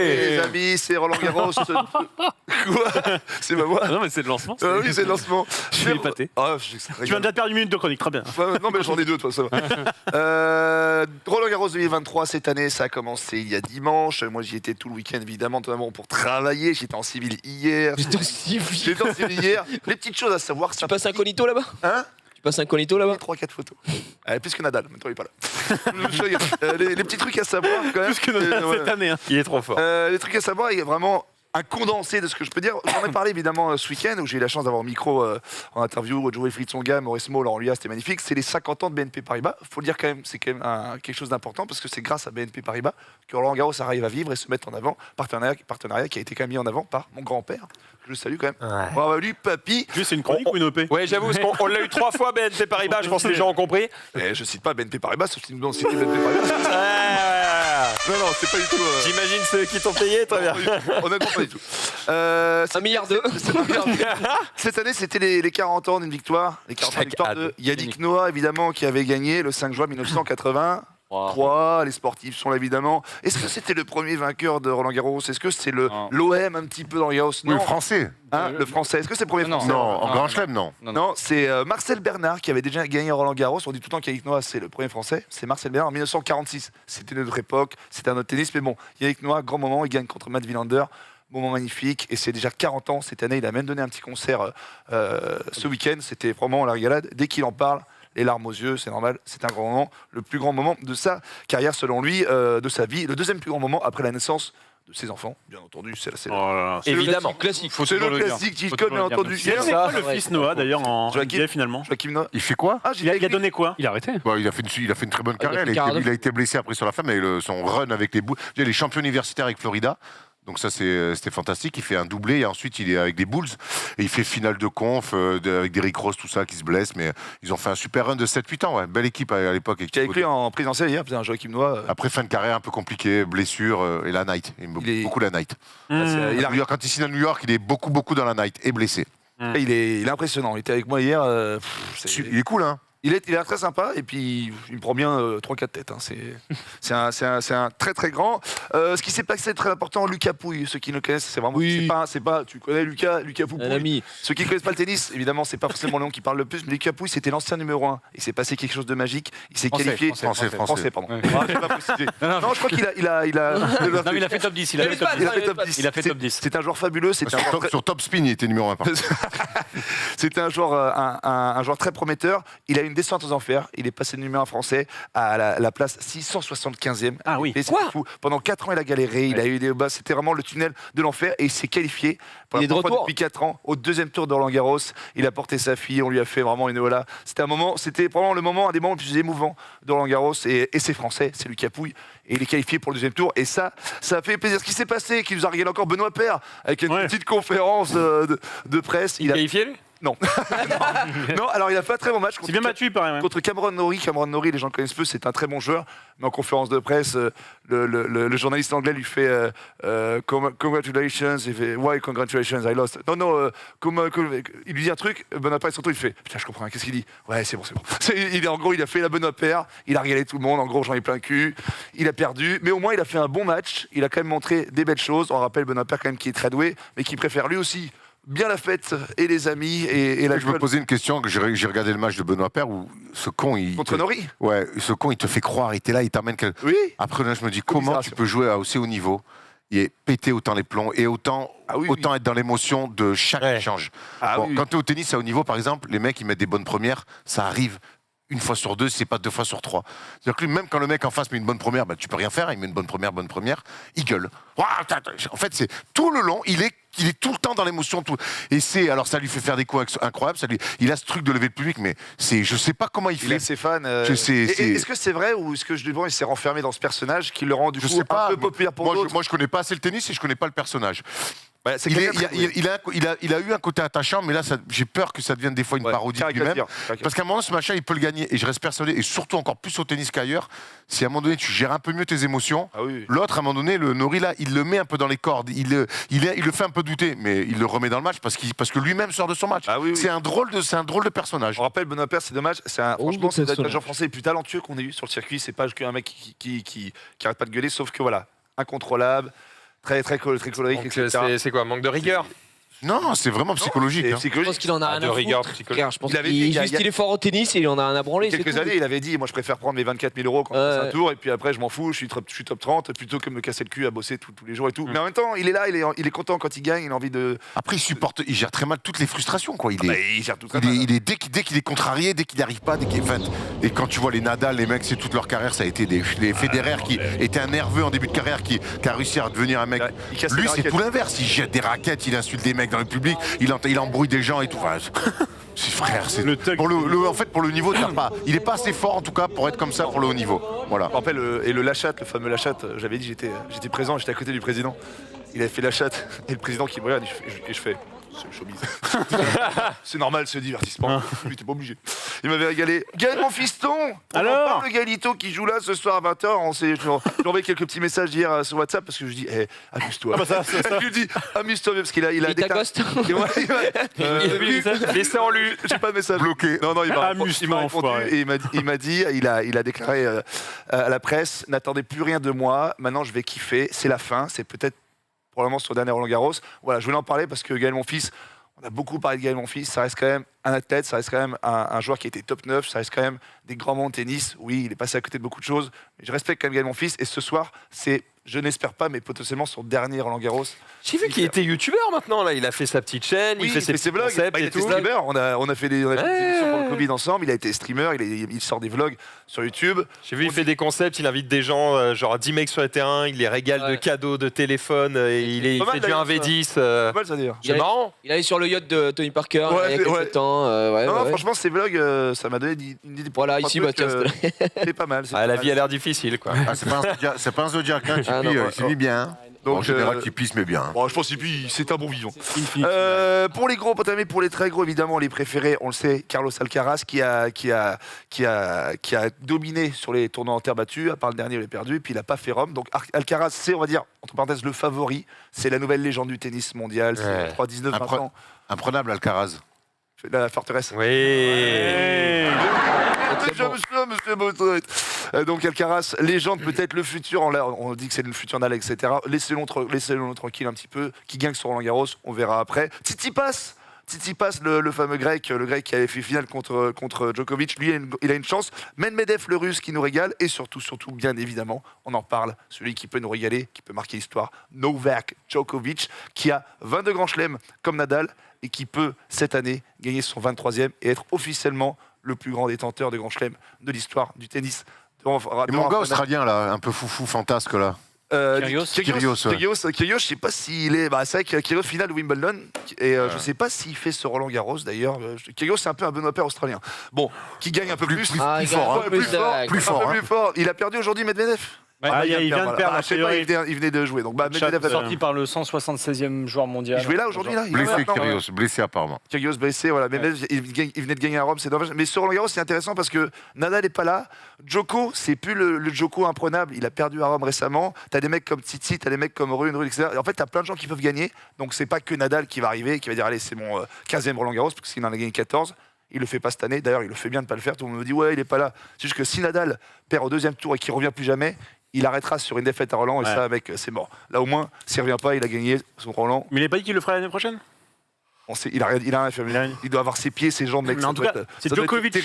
Speaker 4: Les amis, c'est Roland Garros. Quoi? C'est ma voix.
Speaker 6: Non, mais c'est le lancement.
Speaker 4: Oui, c'est le lancement.
Speaker 6: Je suis épaté.
Speaker 4: Ah,
Speaker 2: Tu viens déjà de perdre une minute de chronique, très bien.
Speaker 4: Ouais, non, mais j'en ai deux, toi, ça va. Roland Garros 2023, cette année, ça a commencé il y a dimanche. Moi, j'y étais tout le week-end, évidemment, notamment pour travailler. J'étais en civil hier.
Speaker 3: J'étais en civil.
Speaker 4: J'étais en civil hier. Les petites choses à savoir.
Speaker 3: Tu passes incognito là-bas?
Speaker 4: Hein?
Speaker 3: Tu passes incognito là-bas?
Speaker 4: 3-4 photos. Plus que Nadal, maintenant il est pas là. Les petits trucs à savoir quand même.
Speaker 2: Plus que Nadal cette année.
Speaker 1: Il est trop fort.
Speaker 4: Les trucs à savoir, il y a vraiment un condensé de ce que je peux dire. J'en ai parlé évidemment ce week-end où j'ai eu la chance d'avoir un micro en interview. Joey Fritzonga, Maurice Mo, Laurent Luyat, c'était magnifique. C'est les 50 ans de BNP Paribas. Il faut le dire quand même, c'est quand même quelque chose d'important parce que c'est grâce à BNP Paribas que Roland Garros arrive à vivre et se mettre en avant. Partenariat qui a été quand même mis en avant par mon grand-père. Je le salue quand même.
Speaker 1: Ouais.
Speaker 4: Bravo lui, papy.
Speaker 2: C'est une chronique ou une OP?
Speaker 1: Ouais, j'avoue, parce qu'on l'a eu 3 fois BNP Paribas, je pense que les gens ont compris.
Speaker 4: Et je cite pas BNP Paribas, sauf si nous donnons citer BNP Paribas. Non, c'est pas du tout.
Speaker 1: J'imagine ceux qui t'ont payé, très bien.
Speaker 4: Honnêtement, pas du tout.
Speaker 3: 1,2 milliard.
Speaker 4: Cette année, c'était les 40 ans d'une victoire. Les 40 ans d'une victoire de Yannick Noah, évidemment, qui avait gagné le 5 juin 1983. Les sportifs sont là, évidemment. Est-ce que c'était le premier vainqueur de Roland Garros? Est-ce que c'est l'OM un petit peu dans Roland Garros?
Speaker 5: Oui, le français.
Speaker 4: Hein, le français. Est-ce que c'est le premier français?
Speaker 5: Non, en Grand Chelem, non.
Speaker 4: Non, c'est Marcel Bernard qui avait déjà gagné Roland Garros. On dit tout le temps qu'Yannick Noah, c'est le premier français. C'est Marcel Bernard en 1946. C'était notre époque, c'était un autre tennis. Mais bon, Yannick Noah, grand moment, il gagne contre Matt Wilander. Moment magnifique. Et c'est déjà 40 ans cette année. Il a même donné un petit concert ce week-end. C'était vraiment la régalade. Dès qu'il en parle, les larmes aux yeux, c'est normal. C'est un grand moment. Le plus grand moment de sa carrière, selon lui, de sa vie. Le deuxième plus grand moment après la naissance de ses enfants, bien entendu. C'est
Speaker 1: Évidemment.
Speaker 3: Classique.
Speaker 4: c'est le classique Jacob, bien entendu.
Speaker 2: C'est quoi le fils Noah d'ailleurs en NBA finalement?
Speaker 4: Joachim Noah.
Speaker 5: Il fait quoi?
Speaker 4: Ah,
Speaker 2: Il a donné quoi?
Speaker 6: Il a arrêté.
Speaker 5: Bon, il a fait une très bonne carrière.
Speaker 3: il a fait
Speaker 5: Il a été blessé après sur la fin, mais son run avec les boules. Il est champion universitaire avec Florida. Donc ça, c'était fantastique. Il fait un doublé et ensuite, il est avec des Bulls. Et il fait finale de conf avec Derrick Rose, tout ça, qui se blesse. Mais ils ont fait un super run de 7-8 ans. Ouais. Belle équipe à l'époque.
Speaker 4: Qui a avec lui en présentiel hier, c'est un Joachim Noah.
Speaker 5: Après, fin de carrière un peu compliquée, blessure et la night. Il aime beaucoup la night. Quand il signe à New York, il est beaucoup dans la night et blessé.
Speaker 4: Il est impressionnant. Il était avec moi hier.
Speaker 5: Il est cool, hein?
Speaker 4: Il est très sympa et puis il me prend bien 3-4 têtes. Hein. C'est un très très grand. Ce qui s'est passé, c'est très important. Lucas Pouille, ceux qui le connaissent, c'est vraiment. C'est pas. Tu connais Lucas Pouille.
Speaker 3: Un ami.
Speaker 4: Ceux qui ne connaissent pas le tennis, évidemment, c'est pas forcément le nom qui parle le plus. Mais Lucas Pouille, c'était l'ancien numéro 1. Il s'est passé quelque chose de magique. Il s'est qualifié.
Speaker 5: Français.
Speaker 4: Pardon. Je vais pas préciser. Non, je crois qu'il a.
Speaker 8: Non, mais il a fait top 10. Il a fait top 10.
Speaker 4: C'est un joueur fabuleux.
Speaker 5: Sur Top Spin, il était numéro 1.
Speaker 4: C'était un joueur très prometteur. Il a une descente aux enfers. Il est passé de numéro 1 français à la place 675e.
Speaker 2: Ah oui.
Speaker 4: Et c'était fou. Pendant 4 ans, il a galéré. Il a eu des bas. C'était vraiment le tunnel de l'enfer. Et il s'est qualifié pour la première fois depuis 4 ans au deuxième tour de Roland Garros. Il a porté sa fille. On lui a fait vraiment une ola. C'était vraiment un des moments les plus émouvants de Roland Garros. Et c'est français. C'est Lucas Pouille. Et il est qualifié pour le deuxième tour. Et ça a fait plaisir. Ce qui s'est passé, qui nous a régalé encore Benoît Paire avec une petite conférence de presse.
Speaker 1: Il est qualifié, lui?
Speaker 4: Non. Non, alors il a fait un très bon match.
Speaker 2: C'est bien battu, il paraît. Ouais.
Speaker 4: Contre Cameron Norrie. Cameron Norrie, les gens le connaissent peu, c'est un très bon joueur. Mais en conférence de presse, le journaliste anglais lui fait Congratulations. Il fait Why congratulations, I lost. Non, il lui dit un truc, Benoît Paire, surtout, il fait Putain, je comprends, qu'est-ce qu'il dit? Ouais, c'est bon. En gros, il a fait la Benoît Paire, il a régalé tout le monde, en gros, j'en ai plein le cul. Il a perdu, mais au moins, il a fait un bon match. Il a quand même montré des belles choses. On rappelle Benoît Paire, quand même, qui est très doué, mais qui préfère lui aussi bien la fête et les amis et la
Speaker 5: Je me posais une question, j'ai regardé le match de Benoît Paire où ce con,
Speaker 4: contre Norrie.
Speaker 5: Ouais, ce con, il te fait croire, il était là, il t'amène
Speaker 4: Oui.
Speaker 5: Après là, je me dis comment tu peux jouer à aussi haut niveau et péter autant les plombs et autant être dans l'émotion de chaque échange. Quand tu es au tennis à haut niveau, par exemple, les mecs ils mettent des bonnes premières, ça arrive une fois sur deux, c'est pas 2 fois sur 3. C'est-à-dire que lui, même quand le mec en face met une bonne première, tu peux rien faire, il met une bonne première, il gueule. En fait, c'est tout le long, il est tout le temps dans l'émotion. Alors ça lui fait faire des coups incroyables, il a ce truc de lever le public, mais je sais pas comment il fait.
Speaker 4: Il a ses fans. Est-ce que c'est vrai ou est-ce que il s'est renfermé dans ce personnage qui le rend du coup un peu populaire pour d'autres?
Speaker 5: Moi, je connais pas assez le tennis et je connais pas le personnage.
Speaker 4: Il
Speaker 5: a eu un côté attachant, mais là, j'ai peur que ça devienne des fois une parodie de lui-même. Parce qu'à un moment, ce machin, il peut le gagner. Et je reste persuadé, et surtout encore plus au tennis qu'ailleurs, si à un moment donné, tu gères un peu mieux tes émotions, l'autre, à un moment donné, le Norrie, là, il le met un peu dans les cordes. Il le fait un peu douter, mais il le remet dans le match parce que lui-même sort de son match. C'est un drôle de personnage.
Speaker 4: On rappelle, Benoît Paire, c'est dommage. Franchement, c'est le joueur français le plus talentueux qu'on ait eu sur le circuit. C'est pas qu'un mec qui arrête pas de gueuler, sauf que voilà, incontrôlable. Très colérique, etc.
Speaker 1: C'est quoi, manque de rigueur?
Speaker 5: Non, c'est vraiment psychologique.
Speaker 4: C'est
Speaker 5: hein.
Speaker 3: Je
Speaker 4: psychologique.
Speaker 3: pense qu'il en a rien
Speaker 1: de
Speaker 3: à
Speaker 1: rigueur
Speaker 3: foutre.
Speaker 1: psychologique.
Speaker 3: Frère, je pense
Speaker 4: Il avait
Speaker 3: qu'il
Speaker 4: dit, il y a-
Speaker 3: il est fort au tennis et il en a rien à branler.
Speaker 4: Il y a
Speaker 3: c'est
Speaker 4: quelques
Speaker 3: tout.
Speaker 4: années, il avait dit moi je préfère prendre mes 24 000 euros quand je passe un tour et puis après je m'en fous, je suis top 30 plutôt que me casser le cul à bosser tous les jours et tout. Mais en même temps, il est là, il est content quand il gagne, il a envie de.
Speaker 5: Après, il gère très mal toutes les frustrations, quoi.
Speaker 4: Bah, il gère tout ça.
Speaker 5: Dès qu'il est contrarié, dès qu'il n'y arrive pas, et quand tu vois les Nadal, les mecs, c'est toute leur carrière, ça a été les Federer qui était un nerveux en début de carrière, qui a réussi à devenir un mec.
Speaker 4: Ouais, il casse
Speaker 5: Lui,
Speaker 4: les
Speaker 5: c'est
Speaker 4: raquettes.
Speaker 5: tout l'inverse. Il jette des raquettes, il insulte des mecs dans le public, il embrouille des gens et tout. Enfin, c'est frère, c'est en fait pour le niveau, il est pas assez fort en tout cas pour être comme ça pour le haut niveau. Voilà.
Speaker 4: Je me rappelle, et le Lachat, le fameux Lachat, j'avais dit j'étais présent, j'étais à côté du président. Il avait fait Lachat et le président qui me regarde et je fais. C'est le showbiz. C'est normal ce divertissement. Lui, t'es pas obligé. Il m'avait régalé. Gaël, mon fiston.
Speaker 2: Alors
Speaker 4: le Gaëlito qui joue là ce soir à 20h. Je lui ai envoyé quelques petits messages hier sur WhatsApp parce que je lui dis amuse-toi. Je lui dis amuse-toi parce qu'il a
Speaker 3: Il t'accoste.
Speaker 4: Laissez en lui. J'ai pas de message.
Speaker 5: Bloqué.
Speaker 4: Non, il m'a
Speaker 2: Amuse-toi,
Speaker 4: répondu
Speaker 2: enfoiré.
Speaker 4: et il m'a dit, il a déclaré à la presse, n'attendez plus rien de moi. Maintenant, je vais kiffer. C'est la fin. C'est peut-être probablement son dernier Roland Garros. Voilà, je voulais en parler parce que Gaël Monfils, on a beaucoup parlé de Gaël Monfils, ça reste quand même un athlète, ça reste quand même un joueur qui était top 9, ça reste quand même des grands mondes de tennis. Oui, il est passé à côté de beaucoup de choses, mais je respecte quand même Gaël Monfils et ce soir, c'est, je n'espère pas, mais potentiellement son dernier Roland Garros.
Speaker 1: J'ai vu qu'il était youtubeur maintenant, là. Il a fait sa petite chaîne,
Speaker 4: Oui,
Speaker 1: il fait ses
Speaker 4: vlogs,
Speaker 1: concepts
Speaker 4: il
Speaker 1: et
Speaker 4: était
Speaker 1: tout.
Speaker 4: streamer, on a fait des émissions pour le Covid ensemble, il a été streamer, il sort des vlogs sur YouTube.
Speaker 1: J'ai vu, il fait des concepts, il invite des gens, genre 10 mecs sur le terrain, il les régale de cadeaux, de téléphones, et il
Speaker 4: Pas
Speaker 1: fait
Speaker 4: mal,
Speaker 1: du
Speaker 4: d'ailleurs,
Speaker 1: 1v10.
Speaker 4: Pas mal, ça dire.
Speaker 1: C'est marrant.
Speaker 3: Il allait sur le yacht de Tony Parker il y a quelques temps.
Speaker 4: Non, franchement, ces vlogs, ça m'a donné une idée.
Speaker 3: Voilà, ici, bah, tiens,
Speaker 4: c'est pas mal.
Speaker 1: La vie a l'air difficile, quoi.
Speaker 5: Ah, c'est pas un zodiac, hein,
Speaker 3: Ah, non,
Speaker 5: il vit bien. Hein.
Speaker 4: Donc,
Speaker 5: En général, qui pisse, mais bien.
Speaker 4: Bon, je pense que c'est un bon vivant. Pour les gros, potamés, pour les très gros, évidemment, les préférés, on le sait, Carlos Alcaraz qui a dominé sur les tournois en terre battue. À part le dernier, il a perdu, et puis il n'a pas fait Rome. Donc Alcaraz, c'est, on va dire, entre parenthèses, le favori. C'est la nouvelle légende du tennis mondial. C'est 3, 19, 20 ans.
Speaker 5: Imprenable, Alcaraz.
Speaker 4: La forteresse.
Speaker 1: Oui.
Speaker 4: Monsieur Botoit. Donc Alcaraz, légende, peut-être le futur. On dit que c'est le futur Nadal, etc. Laissez-le tranquille un petit peu. Qui gagne sur Roland Garros, on verra après. Tsitsipas, le fameux grec, qui avait fait finale contre Djokovic, lui, il a une chance. Medvedev, le russe, qui nous régale. Et surtout, bien évidemment, on en parle, celui qui peut nous régaler, qui peut marquer l'histoire, Novak Djokovic, qui a 22 grands chelems comme Nadal et qui peut, cette année, gagner son 23e et être officiellement le plus grand détenteur de grands chelems de l'histoire du tennis.
Speaker 5: Et mon gars australien, là, un peu foufou, fantasque, là.
Speaker 4: Kyrgios, je sais pas s'il est. C'est vrai que Kyrgios finale de Wimbledon et je sais pas s'il fait ce Roland Garros d'ailleurs. Kyrgios c'est un peu un Benoît Paire australien. Bon, qui gagne un peu plus fort. Il a perdu aujourd'hui Medvedev.
Speaker 2: Il vient de perdre.
Speaker 4: Je sais pas, il venait de jouer. Donc Medvedev a
Speaker 8: Sorti par le 176e joueur mondial.
Speaker 4: Il jouait là aujourd'hui là.
Speaker 5: Blessé, Kyrgios, blessé apparemment.
Speaker 4: Kyrgios blessé, voilà. Medvedev, il venait de gagner à Rome, c'est dommage. Mais sur Roland Garros, c'est intéressant parce que Nadal n'est pas là. Djoko, c'est plus le Djoko imprenable. Il a perdu à Rome récemment. T'as des mecs comme Titi, t'as des mecs comme Rune, etc. Et en fait, t'as plein de gens qui peuvent gagner. Donc c'est pas que Nadal qui va arriver, qui va dire allez, c'est mon 15e Roland Garros parce qu'il en a gagné 14. Il le fait pas cette année. D'ailleurs, il le fait bien de pas le faire. Tout le monde me dit ouais, il est pas là. C'est juste que si Nadal perd au deuxième tour et qu'il revient plus jamais, il arrêtera sur une défaite à Roland et ça, mec, c'est mort. Là, au moins, s'il revient pas, il a gagné son Roland.
Speaker 2: Mais il n'est pas dit qu'il le fera l'année prochaine?
Speaker 4: Il a rien fait. Il doit avoir ses pieds, ses jambes, mec.
Speaker 2: Mais en tout cas, si Djokovic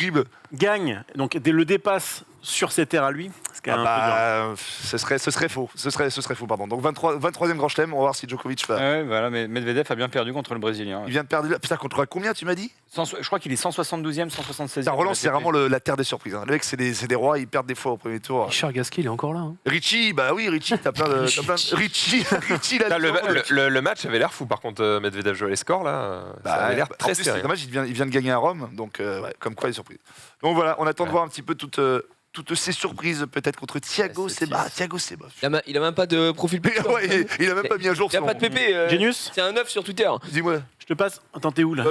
Speaker 2: gagne, donc le dépasse sur ses terres à lui, c'est quand même un peu dur.
Speaker 4: Ce serait faux. Ce serait faux, pardon. Donc 23e grand chelem, on va voir si Djokovic va.
Speaker 8: Ouais, voilà, mais Medvedev a bien perdu contre le Brésilien.
Speaker 4: Il vient de perdre. Putain, contre combien tu m'as dit?
Speaker 8: Je crois qu'il est 172e, 176e.
Speaker 4: Roland, c'est vraiment la terre des surprises. Le mec, c'est des rois, ils perdent des fois au premier tour.
Speaker 6: Richard Gasquet, il est encore là. Hein.
Speaker 4: Richie, bah oui, Richie, t'as plein de. Richie, là.
Speaker 1: Le match avait l'air fou, par contre, Medvedev jouait les scores là. Ça avait l'air très serré.
Speaker 4: C'est dommage, il vient de gagner à Rome, donc comme quoi il est surprise. Donc voilà, on attend de voir un petit peu toutes ces surprises, peut-être contre Thiago Seba. Thiago Seba.
Speaker 3: Il a même pas de profil picture.
Speaker 4: Ouais, il a même pas mis un jour.
Speaker 3: Il a pas de pépé.
Speaker 2: Genius,
Speaker 3: c'est un 9 sur Twitter.
Speaker 4: Dis-moi.
Speaker 2: je te passe. Attends, t'es où là?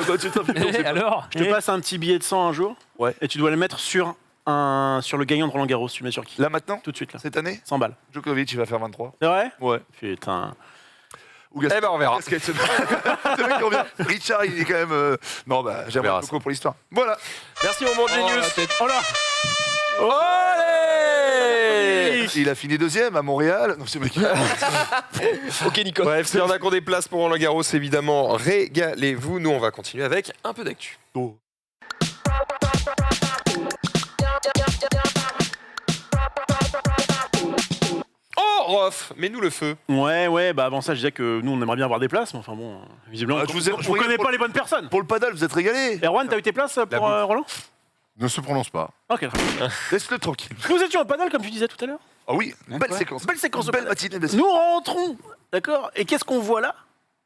Speaker 6: Alors
Speaker 2: Je te passe un petit billet de 100 un jour.
Speaker 4: Ouais.
Speaker 2: Et tu dois le mettre sur le gagnant de Roland Garros. Tu mets sur qui?
Speaker 4: Là maintenant?
Speaker 2: Tout de suite là.
Speaker 4: Cette année?
Speaker 2: 100 balles.
Speaker 4: Djokovic, il va faire 23.
Speaker 2: C'est vrai?
Speaker 4: Ouais.
Speaker 2: Putain.
Speaker 1: Eh ben on verra.
Speaker 4: C'est vrai qu'on revient. Richard, il est quand même. Non, bah, j'aimerais beaucoup pour l'histoire. Voilà.
Speaker 1: Merci au monde Genius.
Speaker 3: Oh là.
Speaker 1: Allez Ouais.
Speaker 4: Il a fini deuxième à Montréal. Non, c'est mec.
Speaker 3: Ok, Nico.
Speaker 1: Bref, s'il y en a qui ont des places pour Roland Garros, évidemment, régalez-vous. Nous, on va continuer avec un peu d'actu. Oh, Rof, mets-nous le feu.
Speaker 2: Ouais, bah avant ça, je disais que nous, on aimerait bien avoir des places, mais enfin bon, visiblement,
Speaker 4: Ah,
Speaker 2: on connaît pas les bonnes personnes.
Speaker 4: Pour le paddle, vous êtes régalés.
Speaker 2: Erwan, t'as eu tes places pour Roland?
Speaker 5: Ne se prononce pas.
Speaker 2: Ok, très bien.
Speaker 4: Laisse-le tranquille.
Speaker 2: Nous étions au paddle, comme tu disais tout à l'heure.
Speaker 4: Ah oui, belle séquence.
Speaker 2: Belle séquence de
Speaker 4: Belle
Speaker 2: paddle.
Speaker 4: matinée. belle
Speaker 2: Nous rentrons, d'accord? Et qu'est-ce qu'on voit là?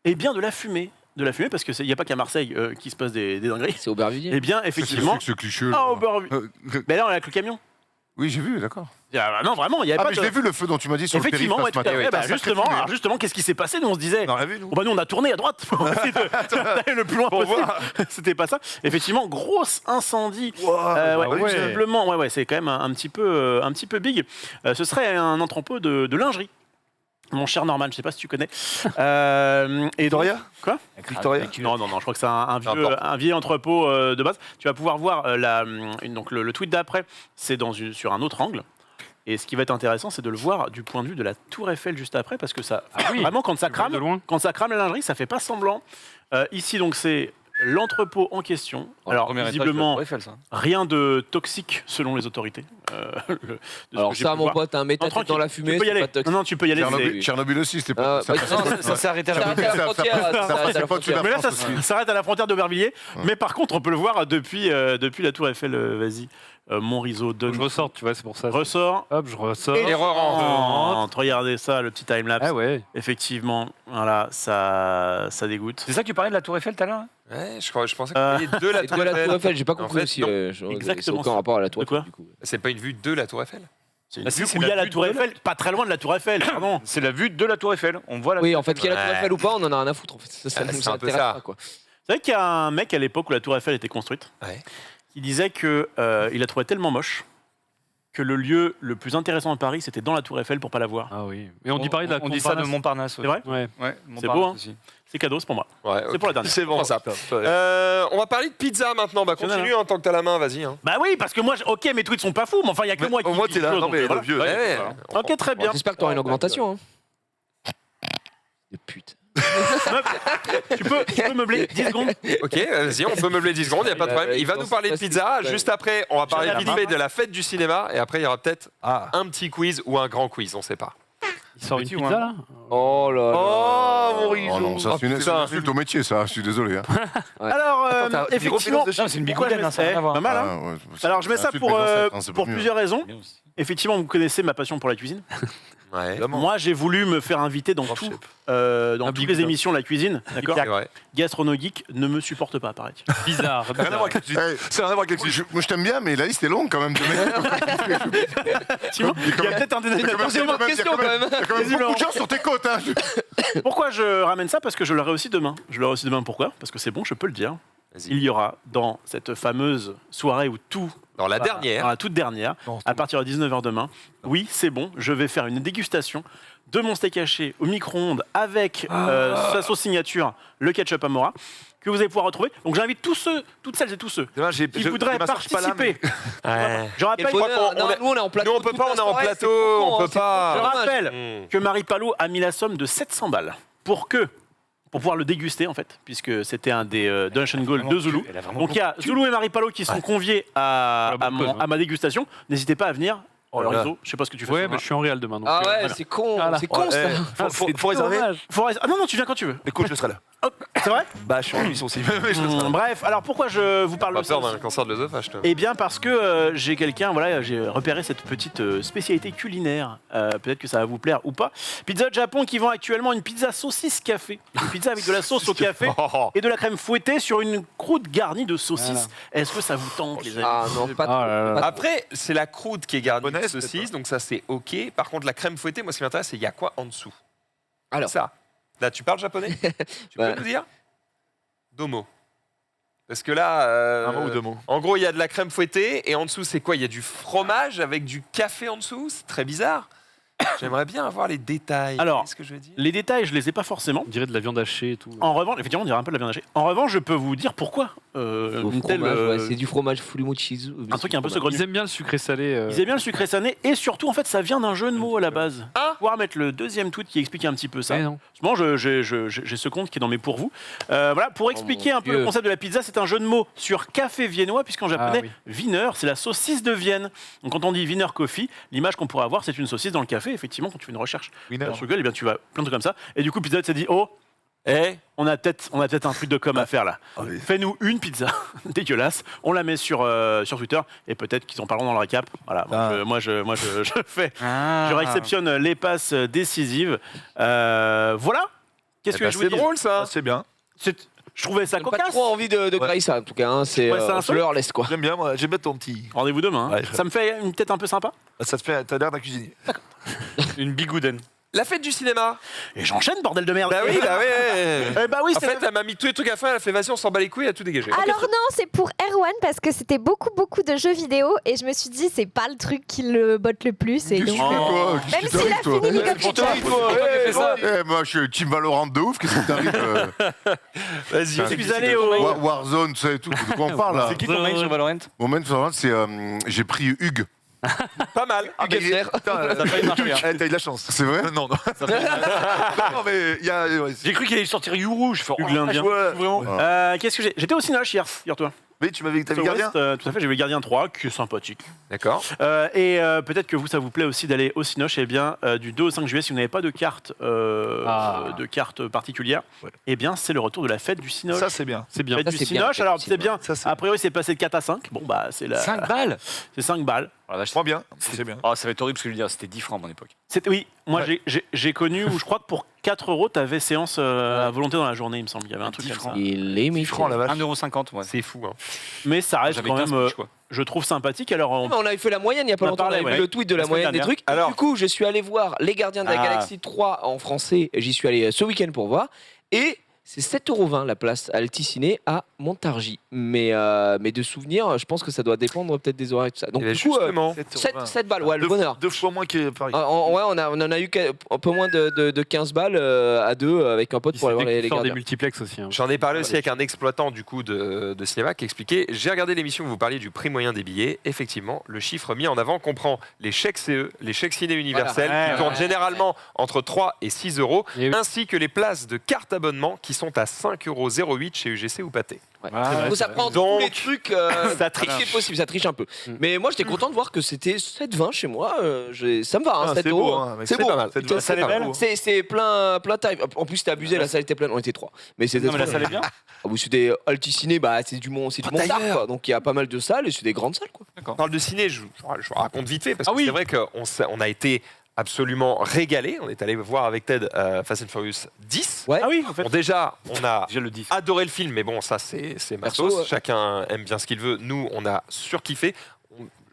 Speaker 2: Eh bien, de la fumée. De la fumée, parce qu'il n'y a pas qu'à Marseille qui se passe des dingueries.
Speaker 3: C'est Aubervilliers.
Speaker 2: Eh bien, effectivement.
Speaker 5: C'est cliché.
Speaker 2: Ah, Aubervilliers. Mais là, on est avec le camion.
Speaker 5: Oui, j'ai vu, d'accord.
Speaker 2: Non, vraiment, il n'y avait
Speaker 5: Ah,
Speaker 2: pas
Speaker 5: mais je l'ai vu le feu dont tu m'as dit sur
Speaker 2: Effectivement,
Speaker 5: le
Speaker 2: ouais,
Speaker 5: périph'
Speaker 2: tout à fait. Bah, justement, qu'est-ce qui s'est passé? Nous, on se disait.
Speaker 4: On l'a vu, nous.
Speaker 2: Bon, bah, nous, on a tourné à droite pour essayer d'aller le plus loin possible. C'était pas ça. Effectivement, grosse incendie. Visiblement, ouais, c'est quand même un petit peu big. Ce serait un entrepôt de lingerie. Mon cher Norman, je sais pas si tu connais. Et
Speaker 4: Victoria.
Speaker 2: Quoi?
Speaker 4: Victoria.
Speaker 2: Non, je crois que c'est un vieil entrepôt de base. Tu vas pouvoir voir donc le tweet d'après, c'est sur un autre angle. Et ce qui va être intéressant, c'est de le voir du point de vue de la Tour Eiffel juste après, parce que ça, vraiment, quand ça crame la lingerie, ça fait pas semblant. Ici, donc, c'est l'entrepôt en question. Alors, visiblement, rien de toxique selon les autorités.
Speaker 3: Alors ça, mon pote, un métal dans la fumée,
Speaker 2: tu peux y aller. Non, tu peux y aller.
Speaker 5: Tchernobyl aussi, c'était pas.
Speaker 8: Ça s'est arrêté à la
Speaker 3: frontière.
Speaker 2: Mais là, ça s'arrête à la frontière d'Aubervilliers. Mais par contre, on peut le voir depuis la Tour Eiffel. Vas-y. Montrizot donne.
Speaker 6: Je ressors, tu vois, c'est pour ça.
Speaker 2: Ressort.
Speaker 6: Hop, je ressors.
Speaker 2: Et rentre. Regardez ça, le petit timelapse.
Speaker 6: Ah ouais.
Speaker 2: Effectivement, voilà, ça dégoûte.
Speaker 8: C'est ça que tu parlais de la Tour Eiffel tout à l'heure?
Speaker 1: Ouais, je pensais qu'on voyait de la Tour
Speaker 3: Eiffel. J'ai pas compris aussi.
Speaker 2: Exactement.
Speaker 3: C'est aucun rapport à la Tour
Speaker 2: Eiffel.
Speaker 1: C'est pas une vue de la Tour Eiffel?
Speaker 2: C'est une vue où il y a la Tour Eiffel, pas très loin de la Tour Eiffel, pardon.
Speaker 8: C'est la vue de la Tour Eiffel. On voit la
Speaker 3: Oui, en fait, qu'il y a la Tour Eiffel ou pas, on en a rien à foutre. En fait. Ça nous intéresse pas, quoi.
Speaker 2: C'est vrai qu'il y a un mec à l'époque où la Tour Eiffel était construite qui disait que il la trouvait tellement moche que le lieu le plus intéressant à Paris, c'était dans la Tour Eiffel pour pas la voir.
Speaker 6: Ah oui. Mais on dit pareil de la
Speaker 8: On dit ça de Montparnasse.
Speaker 2: C'est vrai?
Speaker 6: Ouais.
Speaker 2: C'est beau, hein? C'est cadeau, c'est pour moi.
Speaker 1: Ouais,
Speaker 2: c'est pour la dernière.
Speaker 1: C'est bon ça. On va parler de pizza maintenant. Bah continue tant que t'as la main, vas-y.
Speaker 2: Bah oui, parce que moi, ok, mes tweets sont pas fous, mais enfin, il y a que moi qui.
Speaker 4: Au moins, t'es là. Non, mais le vieux.
Speaker 2: Ok, très bien.
Speaker 3: J'espère que t'auras une augmentation. De pute.
Speaker 2: Tu peux meubler 10 secondes?
Speaker 1: Ok, vas-y, on peut meubler 10 secondes, il n'y a pas de problème. Il va nous parler de pizza. Juste après, on va parler vite fait de la fête du cinéma. Et après, il y aura peut-être un petit quiz ou un grand quiz, on sait pas.
Speaker 6: Il sort une pizza là?
Speaker 3: Oh là là.
Speaker 1: Oh, Morizot.
Speaker 5: Oh non, ça c'est une insulte au métier, ça. Je suis désolé.
Speaker 2: Alors, effectivement,
Speaker 8: c'est une bigoudette, ça n'a rien à voir.
Speaker 2: pas mal, hein. Alors, je mets ça pour plusieurs raisons. Effectivement, vous connaissez ma passion pour la cuisine.
Speaker 1: Ouais.
Speaker 2: Moi, j'ai voulu me faire inviter dans toutes les émissions de la cuisine, d'accord? Gastrono Geek ne me supporte pas, paraît-il.
Speaker 6: Bizarre.
Speaker 4: Rien à voir avec la cuisine. C'est rien à voir avec la cuisine.
Speaker 5: Moi, je t'aime bien, mais la liste est longue quand même.
Speaker 2: Effectivement, il y a peut-être un des animateurs.
Speaker 3: C'est une bonne question quand même.
Speaker 5: Il y a quand même beaucoup de gens sur tes côtes.
Speaker 2: Pourquoi je ramène ça? Parce que je l'aurai aussi demain. Je l'aurai aussi demain, pourquoi? Parce que c'est bon, je peux le dire. Il y aura dans cette fameuse soirée où tout...
Speaker 1: Dans la dernière.
Speaker 2: Dans la toute dernière, à partir de 19h demain. Oui, c'est bon, je vais faire une dégustation de mon steak haché au micro-ondes avec sa sauce signature, le ketchup Amora, que vous allez pouvoir retrouver. Donc j'invite toutes celles et tous ceux qui voudraient participer. Je rappelle
Speaker 3: nous on est en plateau.
Speaker 1: Nous on peut pas, on est en plateau, on peut pas.
Speaker 2: Je rappelle que Marie Palot a mis la somme de 700 balles pour pouvoir le déguster en fait, puisque c'était un des Dungeon Gold de Zulu. Donc il y a Zulu et Marie Palot qui seront conviés à ma dégustation. N'hésitez pas à venir. Lorenzo, je sais pas ce que tu fais.
Speaker 6: Ouais, je suis en Real demain. Donc
Speaker 3: ah ouais, c'est con, c'est con ça.
Speaker 4: Faut réserver.
Speaker 2: Ah non, tu viens quand tu veux.
Speaker 4: Écoute, je serai là.
Speaker 2: C'est vrai?
Speaker 4: Bah, je suis en émission aussi.
Speaker 2: Bref, alors pourquoi je vous parle
Speaker 1: de
Speaker 2: ça?
Speaker 1: Pas peur d'un cancer de l'œsophage.
Speaker 2: Eh bien parce que j'ai repéré cette petite spécialité culinaire. Peut-être que ça va vous plaire ou pas. Pizza Japon qui vend actuellement une pizza saucisse café. Une pizza avec de la sauce au café et de la crème fouettée sur une croûte garnie de saucisse. Est-ce que ça vous tente, les amis?
Speaker 3: Ah non, pas trop.
Speaker 1: Après, c'est la croûte qui est garnie de saucisse, donc ça c'est ok. Par contre, la crème fouettée, moi ce qui m'intéresse, c'est il y a quoi en dessous?
Speaker 3: Alors
Speaker 1: ça. Là, tu parles japonais? Tu peux nous dire? Domo. Parce que là,
Speaker 4: un mot ou deux mots.
Speaker 1: En gros, il y a de la crème fouettée et en dessous, c'est quoi? Il y a du fromage avec du café en dessous. C'est très bizarre. J'aimerais bien avoir les détails.
Speaker 2: Alors,
Speaker 1: Qu'est-ce que je veux dire
Speaker 2: les détails, je les ai pas forcément.
Speaker 6: On dirait de la viande hachée et tout.
Speaker 2: En revanche, effectivement, on dirait un peu de la viande hachée. En revanche, je peux vous dire pourquoi.
Speaker 3: Au
Speaker 2: Une telle,
Speaker 3: fromage, ouais, c'est du fromage Fulimochizu.
Speaker 2: un truc un peu
Speaker 6: Ils
Speaker 2: saugrenu.
Speaker 6: aiment bien le sucré salé.
Speaker 2: Ils aiment bien le sucré salé et surtout, en fait, ça vient d'un jeu de mots à la base. Pouvoir mettre le deuxième tweet qui explique un petit peu ça.
Speaker 6: Mais non.
Speaker 2: Moi, j'ai ce compte qui est dans mes pour vous. Voilà, pour expliquer un peu le concept de la pizza, c'est un jeu de mots sur café viennois, puisqu'en japonais, Wiener, c'est la saucisse de Vienne. Donc quand on dit Wiener Coffee, l'image qu'on pourrait avoir, c'est une saucisse dans le café. Effectivement, quand tu fais une recherche sur Google, eh bien, tu vas plein de trucs comme ça. Et du coup, Pizza Hut s'est dit, on a peut-être un truc de com à faire là. Fais-nous une pizza dégueulasse, on la met sur Twitter et peut-être qu'ils en parleront dans le récap. Voilà, moi je fais, je réceptionne les passes décisives. Voilà. Qu'est-ce que je vous dis ?
Speaker 1: C'est drôle ça.
Speaker 4: C'est bien.
Speaker 2: Je trouvais ça
Speaker 3: J'ai pas
Speaker 2: cocasse.
Speaker 3: trop envie de grailler ça en tout cas. Hein. C'est
Speaker 2: Ouais, c'est un
Speaker 3: je leur laisse quoi.
Speaker 4: J'aime bien, moi. J'aime bien ton petit.
Speaker 2: Rendez-vous demain. Hein.
Speaker 4: Ouais.
Speaker 2: Ça me fait une tête un peu sympa.
Speaker 4: Ça te fait. T'as l'air d'un cuisinier.
Speaker 8: Une bigouden.
Speaker 1: La fête du cinéma.
Speaker 2: Et j'enchaîne, bordel de merde.
Speaker 1: Bah oui, bah oui.
Speaker 2: Bah oui,
Speaker 1: En fait, elle m'a mis tous les trucs à faire, elle a fait vas-y, on s'en bat les couilles, elle a tout dégagé.
Speaker 10: Alors non, c'est pour Erwan parce que c'était beaucoup de jeux vidéo et je me suis dit c'est pas le truc qui le botte le plus et donc même s'il a fini League of Legends.
Speaker 5: Moi, je suis Team Valorant de ouf. Qu'est-ce qui t'arrive
Speaker 1: Vas-y,
Speaker 2: Je suis allé au.
Speaker 5: Warzone, tu sais tout. De quoi on parle là?
Speaker 8: C'est qui ton main sur Valorant?
Speaker 5: Mon main sur Valorant, c'est j'ai pris Hugues.
Speaker 1: pas mal.
Speaker 4: Ah, mais ça
Speaker 8: a failli marcher, hein.
Speaker 4: T'as eu de la chance.
Speaker 5: C'est vrai?
Speaker 4: Non, non. Non, mais il y a. ouais,
Speaker 8: J'ai cru qu'il allait sortir Yuru. Je fais
Speaker 2: Hugues l'Indien.
Speaker 8: vraiment.
Speaker 2: Qu'est-ce que j'ai J'étais au Cinoche hier, toi.
Speaker 4: Mais tu m'avais dit que t'avais
Speaker 2: Sur
Speaker 4: gardien.
Speaker 2: West, tout à fait, j'ai vu Gardien 3, qui est sympathique.
Speaker 1: D'accord.
Speaker 2: Et peut-être que vous, ça vous plaît aussi d'aller au Cinoche, eh bien, du 2 au 5 juillet, si vous n'avez pas de carte, particulière, eh bien, c'est le retour de la fête du Cinoche.
Speaker 4: Ça, c'est bien.
Speaker 6: C'est bien.
Speaker 2: Fête
Speaker 3: Ça,
Speaker 2: du
Speaker 3: c'est bien,
Speaker 2: Cinoche,
Speaker 3: fête
Speaker 2: alors
Speaker 3: du
Speaker 2: c'est bien.
Speaker 4: Ça, c'est-
Speaker 2: A priori, c'est passé de 4 à 5. Bon, bah, c'est la.
Speaker 8: 5 balles.
Speaker 2: C'est 5 balles.
Speaker 4: Trop bien. C'est bien.
Speaker 8: Oh, ça va être horrible ce que je veux dire. C'était 10 francs à mon époque.
Speaker 2: Oui, moi, j'ai connu où je crois que pour 4 euros, t'avais séance à volonté dans la journée, il me semble. Il y avait un truc
Speaker 8: 10
Speaker 2: comme ça.
Speaker 8: francs.
Speaker 3: Il est mis.
Speaker 4: Francs, la vache.
Speaker 8: 1,50 €, ouais.
Speaker 1: C'est fou. Hein.
Speaker 2: Mais ça reste
Speaker 8: J'avais
Speaker 2: quand
Speaker 8: 15
Speaker 2: même,
Speaker 8: piges, quoi.
Speaker 2: je trouve sympathique. Alors,
Speaker 3: On avait fait la moyenne il y a pas
Speaker 2: On a
Speaker 3: longtemps.
Speaker 2: parlé,
Speaker 3: on avait
Speaker 2: ouais.
Speaker 3: vu le tweet de la
Speaker 2: La semaine
Speaker 3: moyenne des
Speaker 2: dernière.
Speaker 3: trucs.
Speaker 1: Alors-
Speaker 3: Du coup, je suis allé voir Les Gardiens de la Galaxie 3 en français. J'y suis allé ce week-end pour voir. Et c'est 7,20 € la place à Alticiné à Montargis. Mais de souvenirs, je pense que ça doit dépendre peut-être des horaires et tout ça. Donc,
Speaker 1: Et
Speaker 3: du coup,
Speaker 1: justement,
Speaker 3: 7 balles, ouais, le bonheur.
Speaker 4: 2 fois moins que Paris.
Speaker 3: Ouais, on en a eu un peu moins de 15 balles à deux avec un pote pour aller voir les
Speaker 6: des
Speaker 3: Gardiens.
Speaker 6: multiplex aussi. hein.
Speaker 1: j'en ai parlé aussi avec un exploitant du coup de cinéma qui expliquait j'ai regardé l'émission où vous parliez du prix moyen des billets. Effectivement, le chiffre mis en avant comprend les chèques CE, les chèques ciné universels
Speaker 8: Voilà.
Speaker 1: qui tournent généralement entre 3 et 6 euros,
Speaker 6: Et oui.
Speaker 1: ainsi que les places de carte abonnement qui sont à 5,08 € chez UGC ou Pathé.
Speaker 3: Ouais.
Speaker 8: Voilà,
Speaker 3: Du coup, ça prend
Speaker 1: Donc,
Speaker 3: tous les trucs.
Speaker 1: ça triche.
Speaker 3: Tout est possible, ça triche un peu.
Speaker 6: Mm.
Speaker 3: Mais moi, j'étais content de voir que c'était 7,20 chez moi. Ça me va, hein,
Speaker 4: Ah,
Speaker 3: 7
Speaker 4: c'est
Speaker 3: euros.
Speaker 4: beau, hein, mec,
Speaker 3: C'est
Speaker 4: c'est
Speaker 3: beau.
Speaker 4: pas mal.
Speaker 3: Putain,
Speaker 4: La salle est
Speaker 3: c'est
Speaker 4: belle.
Speaker 3: beau. C'est plein taille. En plus, c'était abusé, la salle était pleine. On était 3. Mais c'était
Speaker 8: Non, mais la
Speaker 3: trop
Speaker 8: salle
Speaker 3: bien.
Speaker 8: est bien.
Speaker 3: Ah oui, c'est des Alticiné, bah, c'est du Mont
Speaker 1: d'ailleurs.
Speaker 3: quoi. Donc il y a pas mal de salles et c'est des grandes salles, quoi.
Speaker 1: On parle de ciné, je vous raconte vite fait, parce
Speaker 8: Ah
Speaker 1: que
Speaker 8: oui.
Speaker 1: c'est vrai qu'on a été absolument régalé. On est allé voir avec Ted Fast and Furious 10.
Speaker 3: Ouais.
Speaker 2: Ah oui, en fait.
Speaker 1: Bon, déjà, on a
Speaker 8: Je le dis.
Speaker 1: adoré le film, mais bon, ça, c'est
Speaker 3: Perso,
Speaker 1: matos.
Speaker 3: ouais.
Speaker 1: Chacun aime bien ce qu'il veut. Nous, on a surkiffé.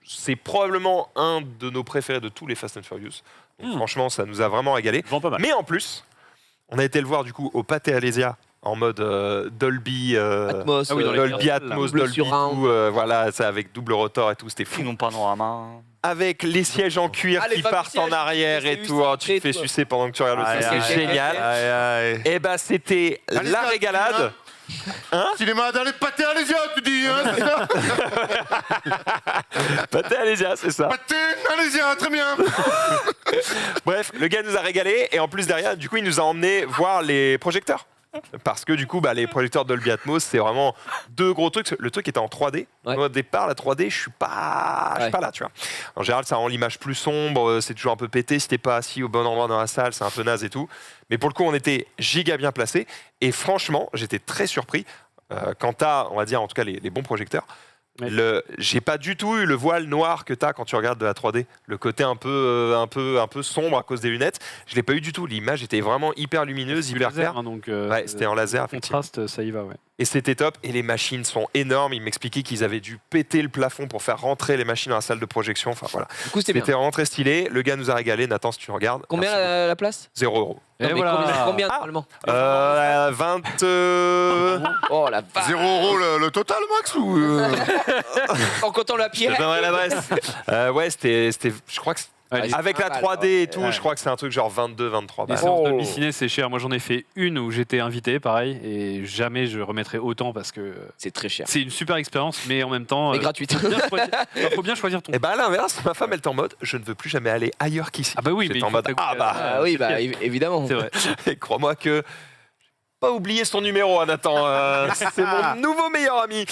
Speaker 1: C'est probablement un de nos préférés de tous les Fast and Furious. Donc, franchement, ça nous a vraiment régalé.
Speaker 2: Je vends pas mal.
Speaker 1: Mais en plus, on a été le voir du coup au Pathé Alésia en mode Dolby,
Speaker 3: Atmos,
Speaker 6: Ah oui, dans les
Speaker 1: Dolby
Speaker 6: salles,
Speaker 1: Atmos,
Speaker 3: double
Speaker 1: Dolby
Speaker 3: surround.
Speaker 1: tout, voilà, ça avec double rotor et tout, c'était fou.
Speaker 8: Sinon, panorama.
Speaker 1: Avec les sièges en cuir
Speaker 3: Ah, les
Speaker 1: qui
Speaker 3: fameux
Speaker 1: partent en
Speaker 3: sièges,
Speaker 1: arrière et
Speaker 3: c'est
Speaker 1: tout, oh, tu te
Speaker 3: illustré,
Speaker 1: fais
Speaker 3: tout.
Speaker 1: sucer pendant que tu regardes le
Speaker 2: Aïe,
Speaker 1: film,
Speaker 2: aïe,
Speaker 1: c'est génial.
Speaker 4: Aïe, aïe.
Speaker 1: Et bah c'était
Speaker 5: Allez,
Speaker 1: la
Speaker 5: ça,
Speaker 1: régalade.
Speaker 5: Cinéma dans les pâtés alésiens, tu dis, hein, c'est ça?
Speaker 1: Pathé Alésia, c'est ça.
Speaker 5: Pâtés alésiens, très bien.
Speaker 1: Bref, le gars nous a régalé et en plus derrière, du coup, il nous a emmené voir les projecteurs. Parce que du coup, bah, les projecteurs Dolby Atmos, c'est vraiment deux gros trucs. Le truc était en 3D.
Speaker 3: Ouais.
Speaker 1: Moi, au départ, la 3D, je suis pas là, tu vois. En général, ça rend l'image plus sombre, c'est toujours un peu pété. Si t'es pas assis au bon endroit dans la salle, c'est un peu naze et tout. Mais pour le coup, on était giga bien placés. Et franchement, j'étais très surpris quand t'as, on va dire, en tout cas, les bons projecteurs.
Speaker 6: Ouais.
Speaker 1: J'ai pas du tout eu le voile noir que t'as quand tu regardes de la 3D, le côté un peu sombre à cause des lunettes. Je l'ai pas eu du tout. L'image était vraiment hyper lumineuse, hyper
Speaker 6: laser,
Speaker 1: claire.
Speaker 6: hein, donc,
Speaker 1: Ouais, c'était en laser, effectivement.
Speaker 6: contraste, ça y va, ouais.
Speaker 1: Et c'était top. Et les machines sont énormes. Ils m'expliquaient qu'ils avaient dû péter le plafond pour faire rentrer les machines dans la salle de projection. Enfin voilà.
Speaker 3: Du coup, c'était bien.
Speaker 1: C'était vraiment très stylé. Le gars nous a régalé. Nathan, si tu regardes.
Speaker 3: Combien
Speaker 1: merci
Speaker 3: la place
Speaker 1: beaucoup. 0 euros.
Speaker 3: Non,
Speaker 6: Et
Speaker 3: mais
Speaker 6: voilà.
Speaker 3: combien normalement
Speaker 1: 20.
Speaker 3: Oh la vache.
Speaker 5: 0 € le total, Max, ou
Speaker 3: En comptant la
Speaker 1: Je te
Speaker 3: pierre.
Speaker 1: donnerai l'adresse. Ouais, c'était. Je crois que.
Speaker 6: Ouais,
Speaker 1: Avec la 3D et tout,
Speaker 6: Ouais.
Speaker 1: je crois que c'est un truc genre 22-23
Speaker 6: Les
Speaker 1: balles.
Speaker 6: séances Dolby Ciné, c'est cher. Moi, j'en ai fait une où j'étais invité, pareil, et jamais je remettrai autant parce que
Speaker 3: C'est très cher.
Speaker 6: c'est une super expérience, mais en même temps,
Speaker 3: Mais gratuite.
Speaker 6: faut bien choisir ton.
Speaker 1: Et bah à l'inverse, ma femme elle est en mode je ne veux plus jamais aller ailleurs qu'ici.
Speaker 6: Ah bah oui,
Speaker 1: J'étais
Speaker 6: mais
Speaker 1: en
Speaker 6: il faut
Speaker 1: mode
Speaker 6: t'écouter
Speaker 1: ah
Speaker 6: à-
Speaker 1: bah
Speaker 3: Ah oui, bah évidemment.
Speaker 6: C'est vrai.
Speaker 1: et crois-moi que pas oublier son numéro, Nathan. C'est mon nouveau meilleur ami.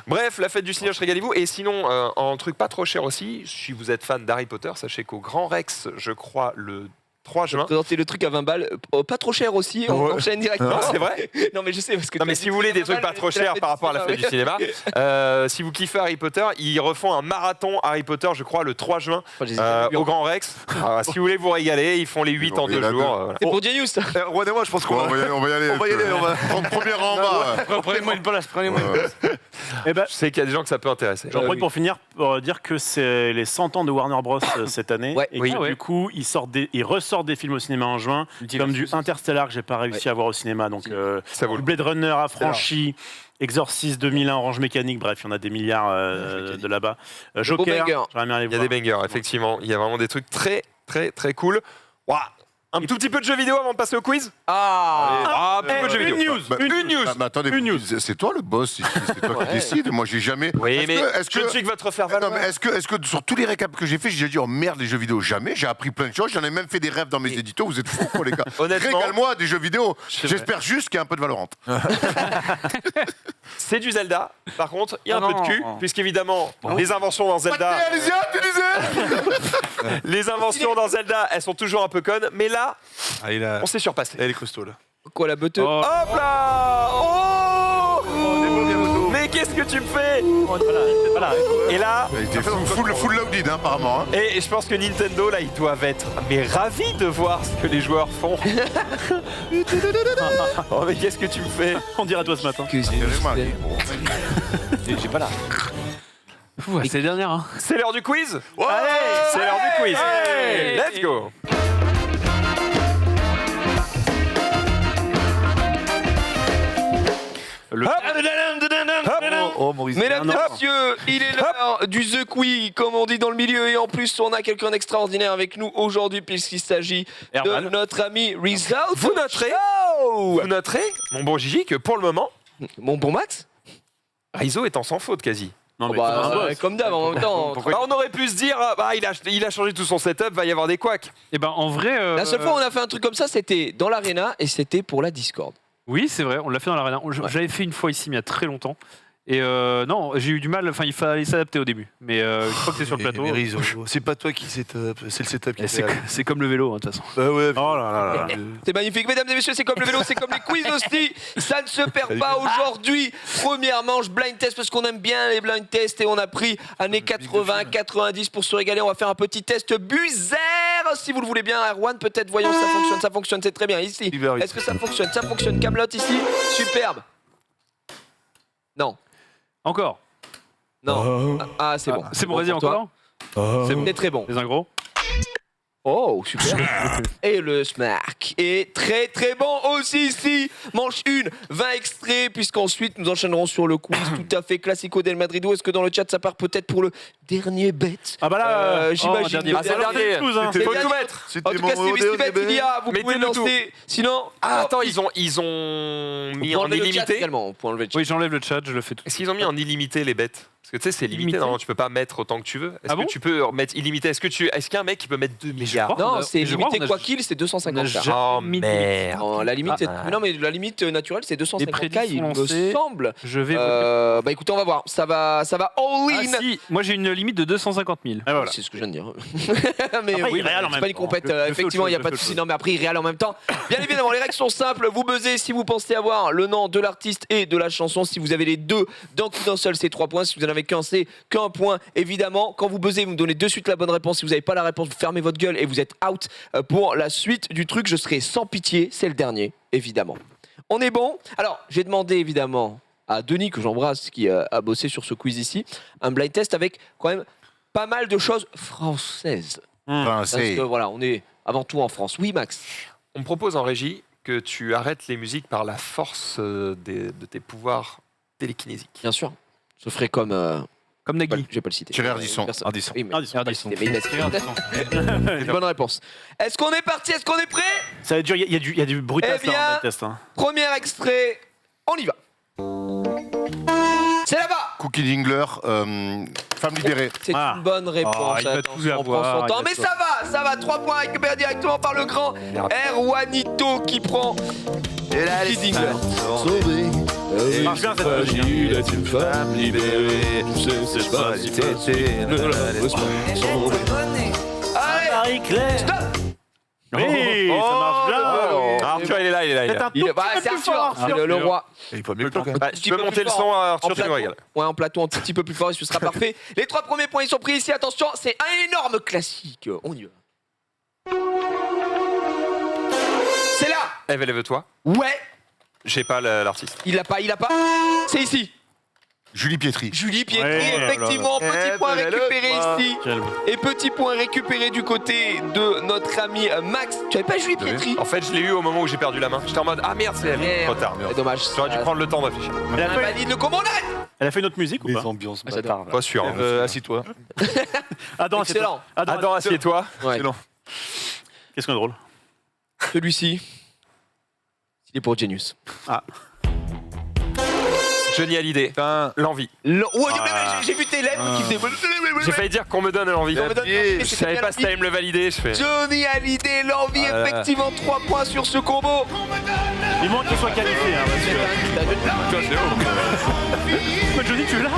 Speaker 1: Bref, la fête du Cinoche, régalez-vous. Et sinon, en truc pas trop cher aussi, si vous êtes fan d'Harry Potter, sachez qu'au Grand Rex, je crois, le 3 juin.
Speaker 3: Présenter le truc à 20 balles, pas trop cher aussi, on
Speaker 1: Ouais.
Speaker 3: enchaîne directement.
Speaker 1: Non, c'est vrai.
Speaker 3: Non mais je sais parce que
Speaker 1: Non, mais si vous voulez des trucs pas trop chers par rapport à la fête du cinéma, si vous kiffez Harry Potter, ils refont un marathon Harry Potter, je crois, le 3 juin au Grand Rex. Alors, si vous voulez vous régaler, ils font les 8 en 2 jours. Voilà.
Speaker 3: C'est pour Genius ça.
Speaker 4: Juan et moi, je pense qu'on
Speaker 5: On va y aller.
Speaker 4: on va y aller. On va...
Speaker 5: Prendre premier rang en bas.
Speaker 8: Prenez-moi une place, prenez-moi une place.
Speaker 2: Eh ben,
Speaker 1: Je sais qu'il y a des gens que ça peut intéresser.
Speaker 2: j'en profite pour finir pour dire que c'est les 100 ans de Warner Bros cette année.
Speaker 3: Ouais.
Speaker 2: Et
Speaker 1: Oui.
Speaker 2: que,
Speaker 6: Ah ouais.
Speaker 2: du coup, ils ressortent des films au cinéma en juin, comme du Interstellar que j'ai pas réussi à voir au cinéma. Donc,
Speaker 1: Ça vaut
Speaker 2: du
Speaker 1: le
Speaker 2: Blade Runner affranchi, Exorcist 2001, Orange Mécanique, bref, il y en a des milliards de là-bas. Joker,
Speaker 3: banger.
Speaker 2: j'aimerais bien aller
Speaker 1: Il y a
Speaker 2: voir.
Speaker 1: des bangers, effectivement. Il y a vraiment des trucs très, très, très cool. Ouah, un tout petit peu de jeux vidéo avant de passer au quiz.
Speaker 3: Ah.
Speaker 1: Un petit peu de jeux vidéo.
Speaker 2: Une news,
Speaker 5: Bah,
Speaker 2: une news.
Speaker 5: Mais attendez,
Speaker 2: Une news.
Speaker 5: c'est toi le boss ici, c'est toi qui décides. Moi, j'ai jamais.
Speaker 1: Oui,
Speaker 5: Est-ce
Speaker 1: mais
Speaker 5: que- est-ce
Speaker 1: je ne
Speaker 5: que-
Speaker 1: suis que votre faire
Speaker 5: Non,
Speaker 1: valoir.
Speaker 5: mais est-ce que sur tous les récaps que j'ai fait, j'ai dit oh merde les jeux vidéo jamais, j'ai appris plein de choses, j'en ai même fait des rêves dans mes éditos, vous êtes fous quoi les gars.
Speaker 1: Honnêtement,
Speaker 5: Régale-moi des jeux vidéo.
Speaker 1: C'est
Speaker 5: J'espère juste qu'il y a un peu de Valorant.
Speaker 1: c'est du Zelda. Par contre, il y a un
Speaker 8: Ah
Speaker 1: peu de cul,
Speaker 8: non.
Speaker 1: puisqu'évidemment, les inventions dans Zelda.
Speaker 5: Allez-y, tu disais.
Speaker 1: Les inventions dans Zelda, elles sont toujours un peu connes, mais là,
Speaker 4: Ah, il a...
Speaker 1: on s'est surpassé.
Speaker 4: Elle est costaud là.
Speaker 3: Quoi la beute
Speaker 6: Oh,
Speaker 1: Hop là Oh Mais qu'est-ce que tu me fais Et là,
Speaker 5: Il était full loaded hein, apparemment. Hein.
Speaker 1: et je pense que Nintendo, là, ils doivent être mais ravis de voir ce que les joueurs font. Oh mais qu'est-ce que tu me fais
Speaker 2: On dirait à toi ce matin.
Speaker 3: Que c'est-
Speaker 8: J'ai pas là.
Speaker 6: c'est la dernière. Hein.
Speaker 1: C'est l'heure du quiz
Speaker 5: Ouais.
Speaker 1: Allez, c'est l'heure du quiz
Speaker 6: Ouais.
Speaker 1: Let's go
Speaker 6: Le-
Speaker 1: Hop.
Speaker 4: Oh, Maurice.
Speaker 3: Mesdames
Speaker 2: Non,
Speaker 3: et
Speaker 2: non.
Speaker 3: messieurs, il est l'heure du The Quiz, comme on dit dans le milieu, et en plus on a quelqu'un d'extraordinaire avec nous aujourd'hui puisqu'il s'agit de
Speaker 6: Herman.
Speaker 3: notre ami Result.
Speaker 1: Vous noterez,
Speaker 3: Show.
Speaker 1: vous noterez, mon bon Gigi, que pour le moment,
Speaker 3: Bon pour Max.
Speaker 1: Rizzo est en sans faute quasi.
Speaker 2: Non, mais
Speaker 3: Bah,
Speaker 2: c'est un boss.
Speaker 3: comme d'hab en même temps.
Speaker 1: Bah, on aurait pu se dire, bah, il a changé tout son setup, va y avoir des couacs.
Speaker 6: Et ben en vrai.
Speaker 3: La seule fois où on a fait un truc comme ça, c'était dans l'arena et c'était pour la Discord.
Speaker 6: Oui, c'est vrai, on l'a fait dans l'arena. J'avais fait une fois ici, mais il y a très longtemps. Et non, j'ai eu du mal, enfin il fallait s'adapter au début. Mais une fois que c'est sur le plateau.
Speaker 4: Mais Rizzo, c'est pas toi qui setup, c'est le setup qui
Speaker 6: et c'est comme le vélo, hein, de toute façon.
Speaker 4: Bah ouais.
Speaker 2: Oh là là là.
Speaker 3: C'est magnifique, mesdames et messieurs, c'est comme le vélo, c'est comme les quiz aussi. Ça ne se perd pas aujourd'hui. Première manche, blind test, parce qu'on aime bien les blind tests et on a pris années 80, 90 pour se régaler. On va faire un petit test buzzer, si vous le voulez bien. Erwan, peut-être, voyons, ça fonctionne, c'est très bien. Ici, est-ce que ça fonctionne? Ça fonctionne. Camelot ici, superbe. Non,
Speaker 6: Encore.
Speaker 3: non. Ah, c'est bon.
Speaker 6: C'est bon, vas-y,
Speaker 3: pour toi.
Speaker 6: encore. C'est bon.
Speaker 3: C'est très bon.
Speaker 6: Les ingros.
Speaker 3: Oh, super. Et le smack est très très bon aussi ici. Manche 1, 20 extraits, puisqu'ensuite nous enchaînerons sur le quiz tout à fait classico del Madrido. Est-ce que dans le chat ça part peut-être pour le dernier bet?
Speaker 2: Ah bah là,
Speaker 3: j'imagine.
Speaker 6: dernier.
Speaker 3: Le
Speaker 1: Ah, c'est le
Speaker 3: dernier.
Speaker 1: dernier.
Speaker 2: Toulouse, hein.
Speaker 3: C'est
Speaker 1: Faut
Speaker 3: le
Speaker 1: tout
Speaker 3: dernier.
Speaker 1: mettre.
Speaker 3: En tout cas, c'est bet il y a, vous pouvez
Speaker 1: Mettez-le tout.
Speaker 3: lancer. Sinon,
Speaker 1: Ah, attends,
Speaker 3: on
Speaker 1: ils ont mis
Speaker 3: peut
Speaker 1: en
Speaker 3: enlever le chat
Speaker 1: illimité.
Speaker 3: également. On peut enlever le chat.
Speaker 6: Oui, j'enlève le chat, je le fais tout.
Speaker 1: Est-ce qu'ils ont mis en illimité les bêtes? Parce que tu sais, c'est limité,
Speaker 6: Illimité
Speaker 1: non, tu peux pas mettre autant que tu veux. Est-ce
Speaker 6: Ah
Speaker 1: que
Speaker 6: bon
Speaker 1: tu peux mettre illimité? Est-ce qu'il y a un mec qui peut mettre 2 milliards?
Speaker 6: crois.
Speaker 3: Non,
Speaker 6: on a-
Speaker 3: c'est
Speaker 6: je crois
Speaker 3: limité
Speaker 6: qu'on a-
Speaker 3: quoi qu'il, c'est 250
Speaker 6: on a
Speaker 3: K.
Speaker 6: jamais
Speaker 1: Oh
Speaker 6: mis de
Speaker 1: merde.
Speaker 3: Non, la limite,
Speaker 1: Ah.
Speaker 3: non mais la limite naturelle c'est 250 K,
Speaker 6: prédits
Speaker 3: il
Speaker 6: sont
Speaker 3: me
Speaker 6: lancés.
Speaker 3: semble.
Speaker 6: Je vais.
Speaker 3: Bah écoutez, on va voir. Ça va all
Speaker 6: Ah,
Speaker 3: in.
Speaker 6: si, moi j'ai une limite de 250 000.
Speaker 2: Et voilà.
Speaker 3: C'est ce que je viens de dire. mais
Speaker 2: Après,
Speaker 3: oui,
Speaker 2: il réal en
Speaker 3: c'est
Speaker 2: même
Speaker 3: pas une
Speaker 2: temps.
Speaker 3: compète.
Speaker 6: Je fais autre
Speaker 3: Effectivement, il n'y a
Speaker 6: chose,
Speaker 3: pas de
Speaker 6: je fais
Speaker 3: souci.
Speaker 6: autre
Speaker 3: Non, mais après, il réal en même temps. Bien évidemment, les règles sont simples. Vous buzzez si vous pensez avoir le nom de l'artiste et de la chanson. Si vous avez les deux d'un coup d'un seul, c'est 3 points. Si vous en avez qu'un, c'est qu'un point. Évidemment, quand vous buzzez, vous me donnez de suite la bonne réponse. Si vous n'avez pas la réponse, vous fermez votre gueule et vous êtes out pour la suite du truc. Je serai sans pitié. C'est le dernier, évidemment. On est bon. Alors, j'ai demandé évidemment à Denis, que j'embrasse, qui a bossé sur ce quiz ici, un blind test avec quand même pas mal de choses françaises. Parce que voilà, on est avant tout en France. Oui, Max.
Speaker 1: On me propose en régie que tu arrêtes les musiques par la force de tes pouvoirs télékinésiques.
Speaker 3: Bien sûr. Je ferai comme
Speaker 6: Comme Nagui.
Speaker 3: Je vais pas le citer.
Speaker 5: Thierry Ardisson.
Speaker 3: Personne.
Speaker 4: Ardisson.
Speaker 3: Oui, mais
Speaker 6: Ardisson.
Speaker 3: je vais pas le citer, mais il a cité. Bonne réponse. Est-ce qu'on est parti? Est-ce qu'on est prêt?
Speaker 2: Ça va être dur, il y a du brutal
Speaker 3: Eh bien,
Speaker 2: dans le test. Hein.
Speaker 3: Premier extrait, on y va. C'est là-bas.
Speaker 5: Cookie Dingler, Femme libérée.
Speaker 3: C'est une bonne réponse.
Speaker 6: il va
Speaker 3: Attention,
Speaker 6: tout
Speaker 3: on prend
Speaker 6: avoir,
Speaker 3: son
Speaker 6: il
Speaker 3: temps.
Speaker 6: va
Speaker 3: Mais
Speaker 6: tout
Speaker 3: ça va. 3 points récupérés directement par le grand Erwanito qui prend
Speaker 4: Et là,
Speaker 3: Cookie Dingler.
Speaker 2: Ça marche bien cette logique.
Speaker 4: une femme libérée. Je sais pas si t'étais.
Speaker 3: Allez,
Speaker 2: Marie-Claire.
Speaker 3: stop.
Speaker 2: Oui, ça marche bien.
Speaker 1: Arthur, il est là, il est là. il est
Speaker 2: C'est
Speaker 1: là.
Speaker 2: un tout petit
Speaker 3: C'est
Speaker 2: peu plus
Speaker 3: Arthur,
Speaker 2: fort.
Speaker 3: c'est le roi.
Speaker 4: Il est pas mieux que toi, quand même.
Speaker 1: Bah, tu peux monter le son à Arthur, tu nous régales.
Speaker 3: Ouais, en plateau un tout petit peu plus fort et ce sera parfait. Les 3 premiers points ils sont pris ici. Attention, c'est un énorme classique. On y va. C'est là.
Speaker 1: Eve, lève-toi.
Speaker 3: Ouais.
Speaker 1: J'ai pas l'artiste.
Speaker 3: Il l'a pas. C'est ici.
Speaker 5: Julie Pietri.
Speaker 3: Julie Pietri,
Speaker 2: Ouais,
Speaker 3: effectivement, petit point récupéré ici.
Speaker 2: Quel-
Speaker 3: Et petit point récupéré du côté de notre ami Max. Tu avais pas Julie Pietri?
Speaker 1: En fait, je l'ai eu au moment où j'ai perdu la main. J'étais en mode ah merde, c'est elle.
Speaker 3: Merde.
Speaker 1: Trop tard.
Speaker 3: Dommage.
Speaker 1: J'aurais dû prendre le temps d'afficher.
Speaker 2: Elle a fait,
Speaker 3: Valide le combo, on arrête.
Speaker 2: elle a fait une autre musique ou pas
Speaker 8: ambiances
Speaker 3: Ah, j'adore.
Speaker 1: Pas sûr. hein.
Speaker 4: Assis-toi.
Speaker 2: Adam,
Speaker 3: Excellent.
Speaker 1: Adam, assieds-toi.
Speaker 3: Ouais.
Speaker 2: Qu'est-ce qu'on est drôle.
Speaker 3: Celui-ci, il est pour Genius.
Speaker 1: Johnny Hallyday. L'envie.
Speaker 3: J'ai vu tes lèvres qui faisaient.
Speaker 1: J'ai failli dire qu'on me donne l'envie.
Speaker 3: On me donne l'envie, mais
Speaker 1: Je
Speaker 3: c'était
Speaker 1: savais
Speaker 3: bien
Speaker 1: pas si
Speaker 3: l'envie.
Speaker 1: t'allais me le valider. Je fais.
Speaker 3: Johnny Hallyday, l'envie,
Speaker 1: Ah là là.
Speaker 3: effectivement, 3 points sur ce combo.
Speaker 2: Il manque qu'il soit qualifié. Hein, parce que... Johnny, tu es là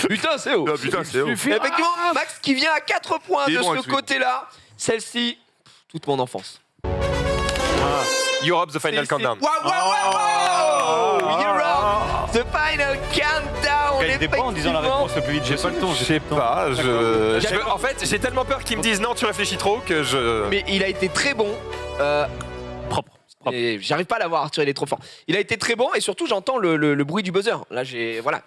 Speaker 3: Putain, c'est haut.
Speaker 4: Putain, c'est haut.
Speaker 3: Effectivement, Max qui vient à 4 points
Speaker 4: Il est
Speaker 3: de
Speaker 4: bon,
Speaker 3: ce
Speaker 4: celui-là.
Speaker 3: côté-là. Celle-ci, toute mon enfance.
Speaker 1: Europe, The Final Countdown.
Speaker 3: Wow! Europe, The Final Countdown.
Speaker 8: Gagne pas en disant la
Speaker 3: Effectivement.
Speaker 8: réponse le plus vite.
Speaker 6: J'ai pas le temps.
Speaker 1: Je sais pas. En fait, j'ai tellement peur qu'ils me disent non, tu réfléchis trop que je.
Speaker 3: Mais il a été très bon.
Speaker 6: Propre.
Speaker 3: Et j'arrive pas à l'avoir, Arthur, il est trop fort. Il a été très bon et surtout j'entends le bruit du buzzer. Là,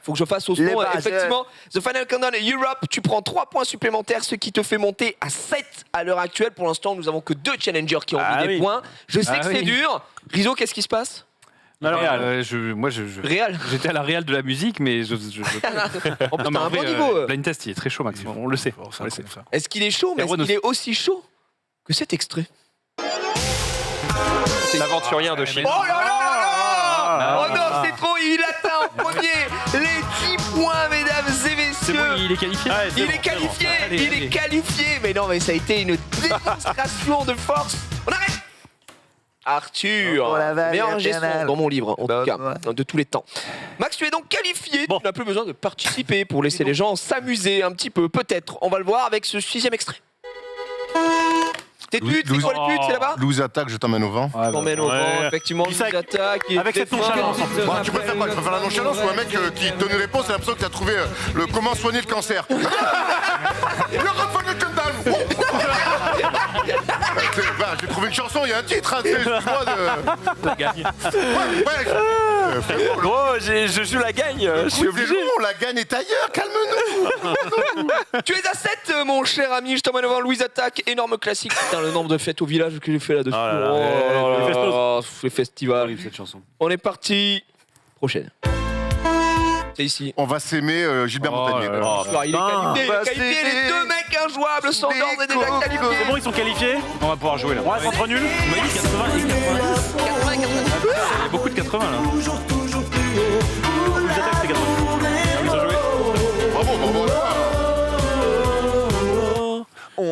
Speaker 3: faut que je fasse au son.
Speaker 4: Les buzzers.
Speaker 3: Effectivement, The Final Countdown Europe, tu prends 3 points supplémentaires, ce qui te fait monter à 7 à l'heure actuelle. Pour l'instant, nous avons que 2 challengers qui ont mis des points. Je sais que c'est dur. Rizzo, qu'est-ce qui se passe?
Speaker 2: Alors,
Speaker 6: Moi,
Speaker 3: Réal.
Speaker 6: j'étais à la Real de la musique, mais
Speaker 3: En plus,
Speaker 6: Non, mais
Speaker 3: t'as
Speaker 6: en
Speaker 3: un
Speaker 6: vrai,
Speaker 3: bon niveau.
Speaker 6: Blind Test, il est très chaud, Max. On le sait. On le sait.
Speaker 3: Est-ce qu'il est chaud, mais est-ce
Speaker 6: Erwan
Speaker 3: qu'il est aussi chaud que cet extrait?
Speaker 1: L'aventurier de Chine.
Speaker 3: Oh là là là là! Oh non, c'est trop, il atteint en premier les 10 points, mesdames et
Speaker 6: C'est
Speaker 3: messieurs.
Speaker 6: bon, il est qualifié.
Speaker 3: Il est qualifié,
Speaker 6: Allez,
Speaker 3: il est qualifié. Mais non, mais ça a été une démonstration de force. On arrête. Arthur,
Speaker 4: Oh, la vache,
Speaker 3: meilleur gestion
Speaker 4: infernale.
Speaker 3: dans mon livre, en
Speaker 4: Bah,
Speaker 3: tout cas,
Speaker 4: ouais.
Speaker 3: de tous les temps. Max, tu es donc qualifié.
Speaker 2: Bon.
Speaker 3: Tu n'as plus besoin de participer pour laisser les gens s'amuser un petit peu. Peut-être. On va le voir avec ce 6e extrait. Tes putes, c'est quoi les putes? C'est là-bas?
Speaker 5: Loose attaque, je t'emmène au vent.
Speaker 6: Ouais,
Speaker 3: On mène au
Speaker 2: Ouais.
Speaker 3: vent, effectivement,
Speaker 2: Puis ça,
Speaker 3: nous attaque.
Speaker 2: avec cette nonchalance, en plus.
Speaker 5: Bon, tu peux faire quoi? Tu peux faire la nonchalance ou un mec qui te donne une réponse, c'est l'impression que tu as trouvé le comment soigner le cancer. Le Bah, j'ai trouvé une chanson, il y a un titre, hein, excuse-moi de.
Speaker 6: La gagne.
Speaker 1: Gros, je joue la gagne. Je suis
Speaker 5: C'est
Speaker 1: obligé.
Speaker 5: bon, la gagne est ailleurs, calme-nous.
Speaker 3: Tu es à 7, mon cher ami. Je t'emmène devant Louise Attaque. Énorme classique. Putain, le nombre de fêtes au village que j'ai fait là-dessus.
Speaker 2: Oh là là.
Speaker 3: là
Speaker 2: Les festos.
Speaker 3: là, les festivals.
Speaker 8: Horrible cette chanson.
Speaker 3: On est parti. Prochaine. C'est ici.
Speaker 5: On va s'aimer Gilbert Montagnier.
Speaker 6: là là.
Speaker 3: Alors, il est qualifié. Il est qualifié. Les 2 mecs injouables sont d'ores et déjà qualifiés.
Speaker 2: C'est bon, ils sont qualifiés.
Speaker 8: On va pouvoir jouer là.
Speaker 2: Ouais, contre nul.
Speaker 6: On m'a dit 80 et 90.
Speaker 3: 80, 90.
Speaker 6: Il y a beaucoup de 80 là.
Speaker 2: Les attaques, c'est 80.
Speaker 5: Bravo, bravo.